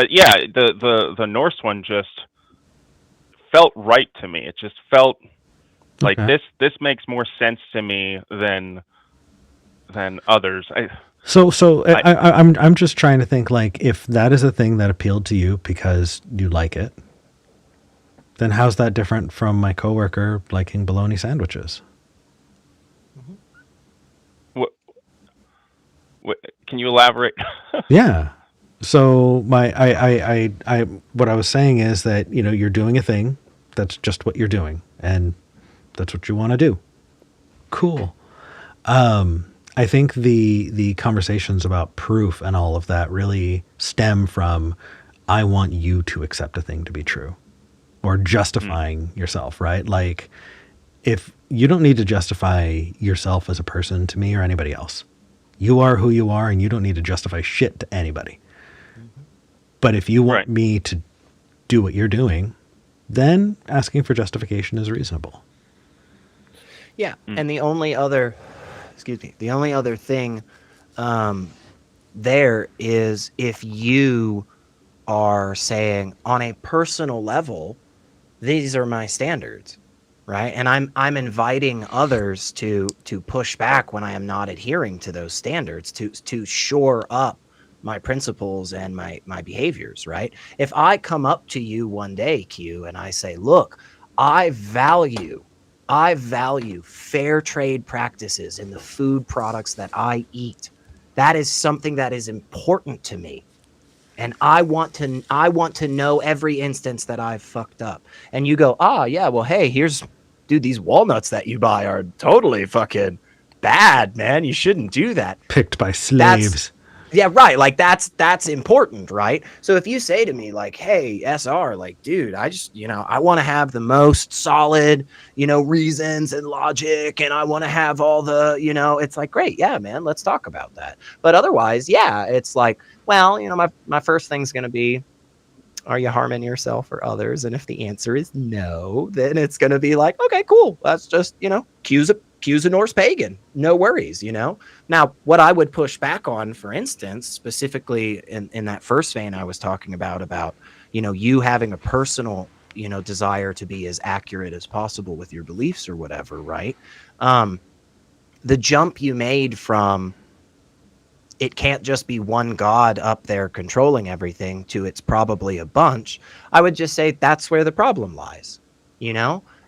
yeah, the Norse one just felt right to me. It just felt like this makes more sense to me than others. I'm just trying to think, like, if that is a thing that appealed to you because you like it, then how's that different from my coworker liking bologna sandwiches? Can you elaborate? Yeah. So what I was saying is that, you know, you're doing a thing. That's just what you're doing, and that's what you want to do. Cool. I I think the conversations about proof and all of that really stem from I want you to accept a thing to be true or justifying yourself, right? Like if you don't need to justify yourself as a person to me or anybody else. You are who you are and you don't need to justify shit to anybody. But if you want Right. me to do what you're doing, then asking for justification is reasonable. Yeah, and the only other thing there is if you are saying on a personal level, these are my standards, right? And I'm inviting others to push back when I am not adhering to those standards to shore up my principles and my behaviors, right? If I come up to you one day, Q, and I say, look, I value fair trade practices in the food products that I eat. That is something that is important to me. And I want to know every instance that I've fucked up. And you go, yeah, well, hey, dude, these walnuts that you buy are totally fucking bad, man. You shouldn't do that. Picked by slaves. Yeah, right. Like that's important, right? So if you say to me like, hey, SR, like, dude, I just, I want to have the most solid, reasons and logic, and I want to have all the, it's like, great. Yeah, man, let's talk about that. But otherwise, yeah, it's like, well, my first thing's going to be, are you harming yourself or others? And if the answer is no, then it's going to be like, okay, cool. That's just, Q's a Norse pagan. No worries, Now, what I would push back on, for instance, specifically in that first vein I was talking about, you having a personal, desire to be as accurate as possible with your beliefs or whatever, right? The jump you made from it can't just be one god up there controlling everything to it's probably a bunch, I would just say that's where the problem lies,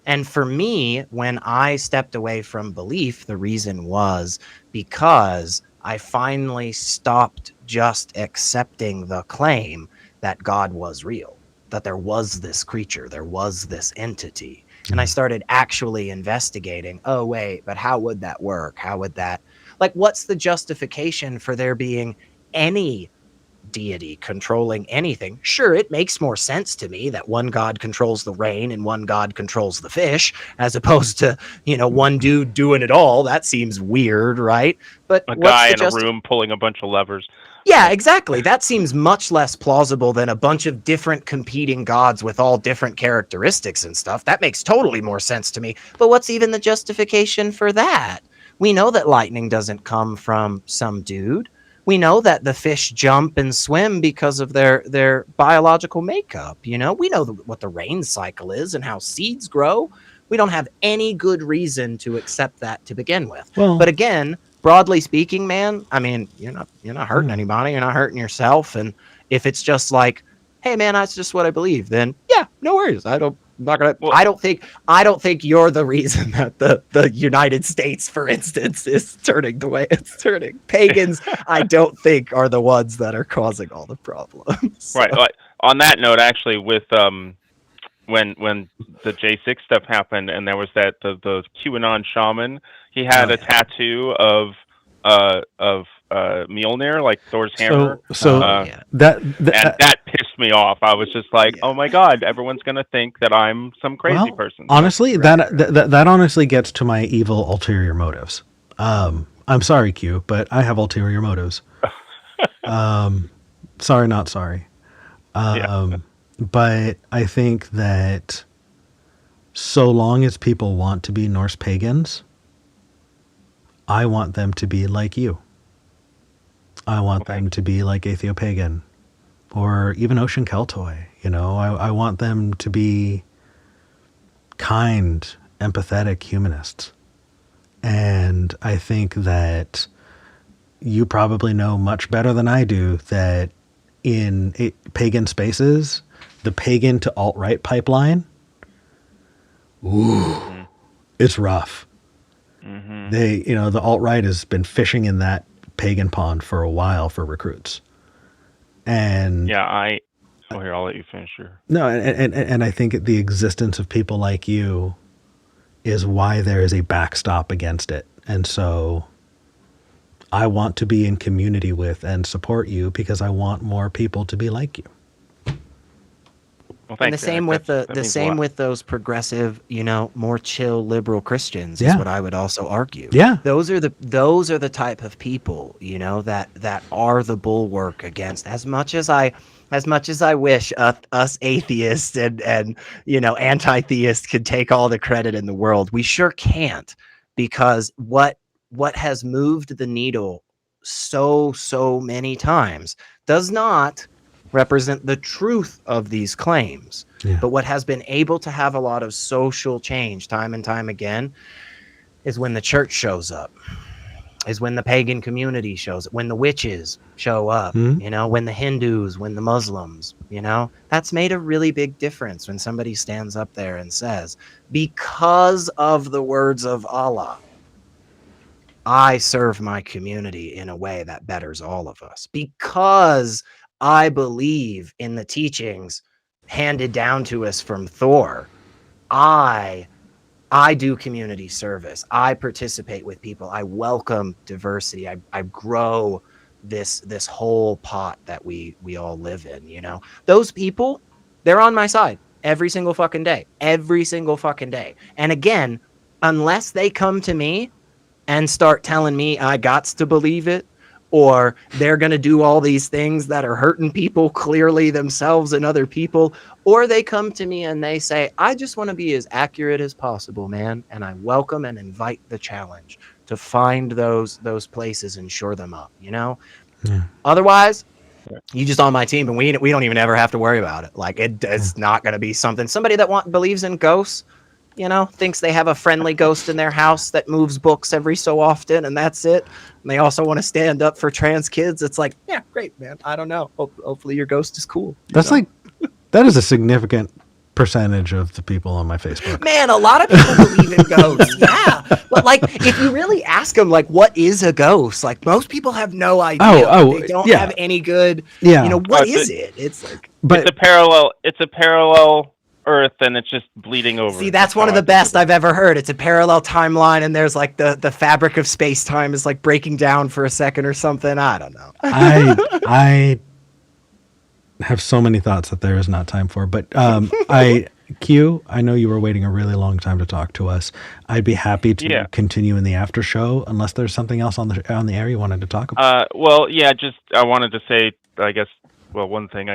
And for me, when I stepped away from belief, the reason was because I finally stopped just accepting the claim that God was real, that there was this creature, there was this entity. And I started actually investigating, oh, wait, but how would that work? How would that, like, what's the justification for there being any deity controlling anything? Sure, it makes more sense to me that one god controls the rain and one god controls the fish, as opposed to, one dude doing it all. That seems weird, right? But a guy in a room pulling a bunch of levers. Yeah, exactly. That seems much less plausible than a bunch of different competing gods with all different characteristics and stuff. That makes totally more sense to me. But what's even the justification for that? We know that lightning doesn't come from some dude. We know that the fish jump and swim because of their biological makeup. We know what the rain cycle is and how seeds grow. We don't have any good reason to accept that to begin with. Well, but again, broadly speaking, man, I mean, you're not hurting anybody. You're not hurting yourself. And if it's just like, hey, man, that's just what I believe, then yeah, no worries. I don't think you're the reason that the United States, for instance, is turning the way it's turning. Pagans, I don't think, are the ones that are causing all the problems. So. Right. Like, on that note, actually, with when the J6 stuff happened, and there was that the QAnon shaman, he had a tattoo of Mjolnir, like Thor's hammer. That pissed me off. I was just like, oh my god, everyone's gonna think that I'm some crazy person. Honestly, that honestly gets to my evil ulterior motives. I'm sorry, Q, but I have ulterior motives. Sorry, not sorry. But I think that so long as people want to be Norse pagans, I want them to be like you. I want them to be like Aethiopagan or even Ocean Keltoi. I want them to be kind, empathetic humanists. And I think that you probably know much better than I do that in pagan spaces, the pagan to alt-right pipeline, it's rough. Mm-hmm. The alt-right has been fishing in that pagan pond for a while for recruits. And yeah, here, I'll let you finish your... No, and I think the existence of people like you is why there is a backstop against it. And so I want to be in community with and support you because I want more people to be like you. Well, And the thanks, same Eric. with That the means a same lot. with those progressive, more chill liberal Christians is Yeah. what I would also argue. Yeah. Those are the type of people, that are the bulwark against, as much as I wish us atheists and anti-theists could take all the credit in the world. We sure can't, because what has moved the needle so many times does not represent the truth of these claims. Yeah. But what has been able to have a lot of social change time and time again is when the church shows up, is when the pagan community shows up, when the witches show up, when the Hindus, when the Muslims, that's made a really big difference when somebody stands up there and says, because of the words of Allah, I serve my community in a way that betters all of us. Because I believe in the teachings handed down to us from Thor, I do community service. I participate with people. I welcome diversity. I grow this whole pot that we all live in. Those people, they're on my side every single fucking day. And again, unless they come to me and start telling me I gots to believe it, or they're going to do all these things that are hurting people, clearly themselves and other people, or they come to me and they say, I just want to be as accurate as possible, man. And I welcome and invite the challenge to find those places and shore them up, Yeah. Otherwise, you just on my team, and we don't even ever have to worry about it. Like, it's not going to be somebody that believes in ghosts, thinks they have a friendly ghost in their house that moves books every so often, and that's it. And they also want to stand up for trans kids. It's like, yeah, great, man. I don't know. Hopefully your ghost is cool. That is a significant percentage of the people on my Facebook. Man, a lot of people believe in ghosts. Yeah. But if you really ask them, what is a ghost? Most people have no idea. They don't have any good, what is it? It's it's a parallel Earth, and it's just bleeding over. See, that's one of the best I've ever heard. It's a parallel timeline, and there's the fabric of space time is breaking down for a second or something. I don't know. I have so many thoughts that there is not time for, but Q, I know you were waiting a really long time to talk to us. I'd be happy to continue in the after show, unless there's something else on the air you wanted to talk about. Well, yeah, just I wanted to say, one thing,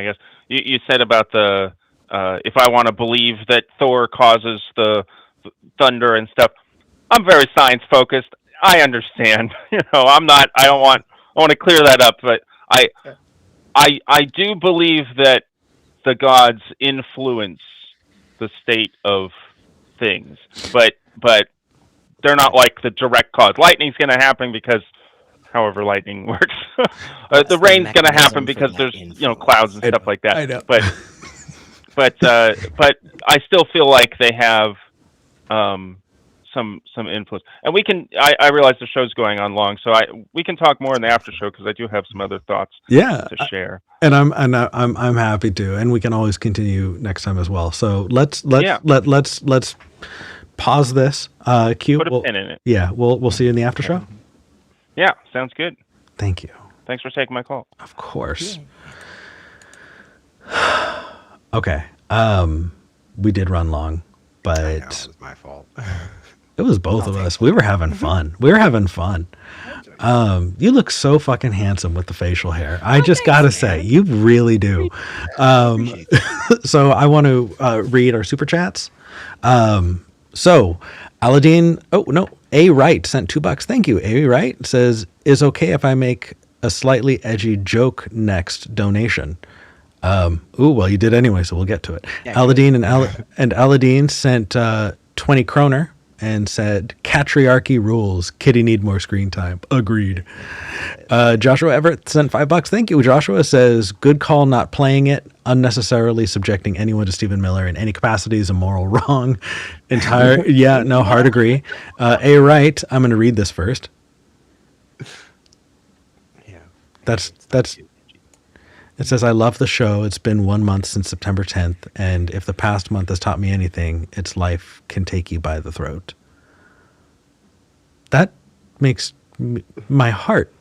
you said about the if I want to believe that Thor causes the thunder and stuff. I'm very science focused. I understand. I'm not. I want to clear that up, but I do believe that the gods influence the state of things, but they're not like the direct cause. Lightning's going to happen because, however lightning works. The rain's going to happen because there's clouds and stuff like that. I know. But I still feel like they have some influence, and we can. I realize the show's going on long, so we can talk more in the after show, because I do have some other thoughts to share. And I'm happy to, and we can always continue next time as well. So let's pause this. Q, Put a pin in it. Yeah, we'll see you in the after show. Yeah, sounds good. Thank you. Thanks for taking my call. Of course. Okay. We did run long, but I know, it was my fault. It was both of us. We were having fun. You look so fucking handsome with the facial hair. I just gotta say, you really do. So I want to read our super chats. So Aladdin, A Wright sent $2. Thank you. A Wright says, is okay if I make a slightly edgy joke next donation. Well, you did anyway, so we'll get to it. Yeah, Aladdin and Aladdin sent 20 kroner and said, "Catriarchy rules. Kitty need more screen time." Agreed. Joshua Everett sent $5. Thank you. Joshua says, "Good call not playing it. Unnecessarily subjecting anyone to Stephen Miller in any capacity is a moral wrong." Hard agree. A Right. I'm going to read this first. Yeah. That's. It says, "I love the show. It's been 1 month since September 10th, and if the past month has taught me anything, it's life can take you by the throat." That makes my heart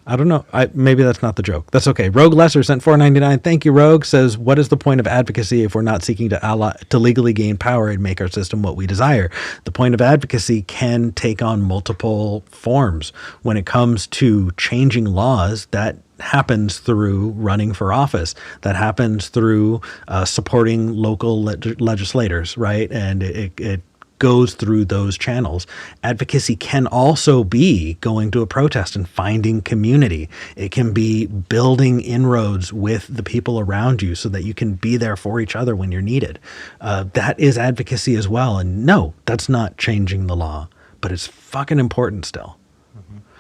I don't know. Maybe that's not the joke. That's okay. Rogue Lesser sent $4.99. Thank you, Rogue. Says, what is the point of advocacy if we're not seeking to legally gain power and make our system what we desire? The point of advocacy can take on multiple forms. When it comes to changing laws, that happens through running for office. That happens through supporting local legislators, right? And it goes through those channels. Advocacy can also be going to a protest and finding community. It can be building inroads with the people around you so that you can be there for each other when you're needed. That is advocacy as well. And no, that's not changing the law, but it's fucking important still.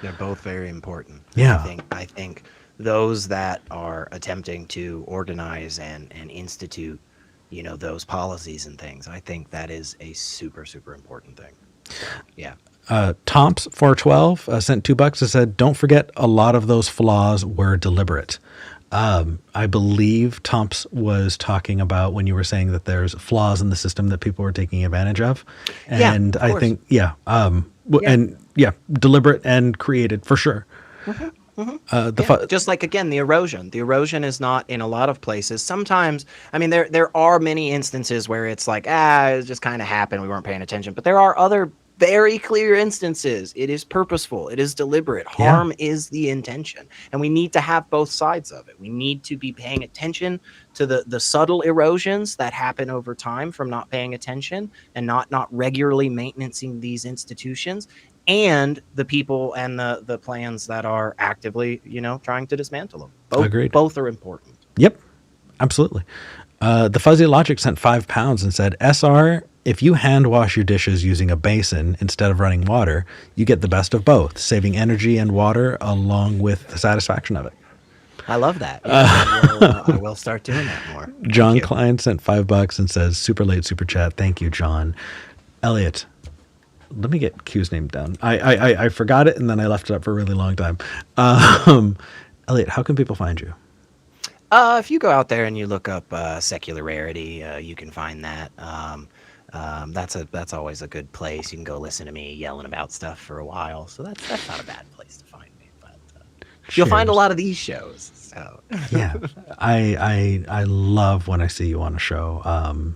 They're both very important. Yeah. I think those that are attempting to organize and institute, those policies and things, I think that is a super, super important thing. So, yeah. Tomps 412 sent $2 and said, don't forget a lot of those flaws were deliberate. I believe Tomps was talking about when you were saying that there's flaws in the system that people were taking advantage of. And of I course. think, deliberate and created for sure. Just like, again, the erosion. The erosion is not in a lot of places. Sometimes, I mean, there are many instances where it's like, it just kind of happened. We weren't paying attention. But there are other very clear instances. It is purposeful. It is deliberate. Harm is the intention. And we need to have both sides of it. We need to be paying attention to the subtle erosions that happen over time from not paying attention and not regularly maintaining these institutions, and the people and the plans that are actively, trying to dismantle them. Agreed. Both are important. Yep, absolutely. The Fuzzy Logic sent £5 and said, SR, if you hand wash your dishes using a basin instead of running water, you get the best of both, saving energy and water along with the satisfaction of it. I love that. I will start doing that more. John Klein sent $5 and says, super late super chat. Thank you, John. Elliot, let me get Q's name down. I forgot it and then I left it up for a really long time. Elliot, how can people find you? If you go out there and you look up Secular Rarity, you can find that. That's always a good place. You can go listen to me yelling about stuff for a while. So that's not a bad place to find me. But you'll find a lot of these shows. So yeah, I love when I see you on a show.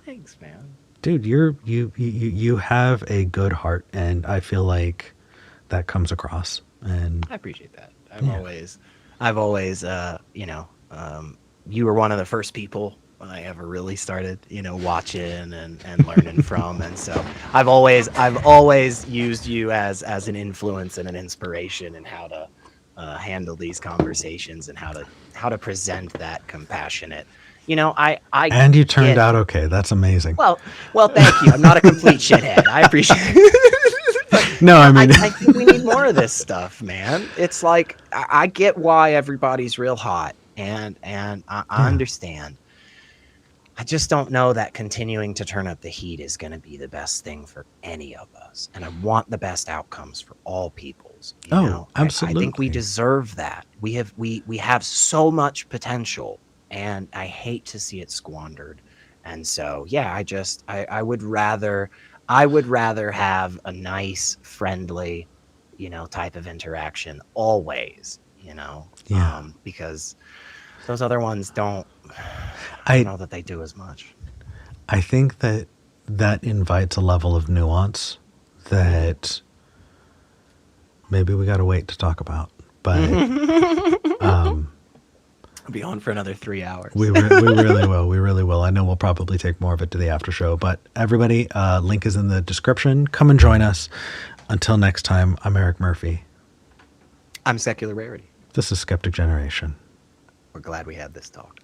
Thanks, man. Dude, you have a good heart, and I feel like that comes across. And I appreciate that. I've always, you were one of the first people I ever really started, watching and learning from, and so I've always used you as an influence and an inspiration in how to handle these conversations and how to present that compassionate. And you turned out okay. That's amazing. Well, thank you. I'm not a complete shithead. I appreciate it. No, I mean, I think we need more of this stuff, man. It's like, I get why everybody's real hot, and I understand. I just don't know that continuing to turn up the heat is going to be the best thing for any of us. And I want the best outcomes for all peoples. Absolutely. I think we deserve that. We have so much potential, and I hate to see it squandered. And so, yeah, I would rather have a nice, friendly, type of interaction always, because those other ones I don't know that they do as much. I think that invites a level of nuance that maybe we got to wait to talk about, but I'll be on for another 3 hours. we really will. We really will. I know we'll probably take more of it to the after show, but everybody, link is in the description. Come and join us. Until next time, I'm Eric Murphy. I'm Secular Rarity. This is Skeptic Generation. We're glad we had this talk.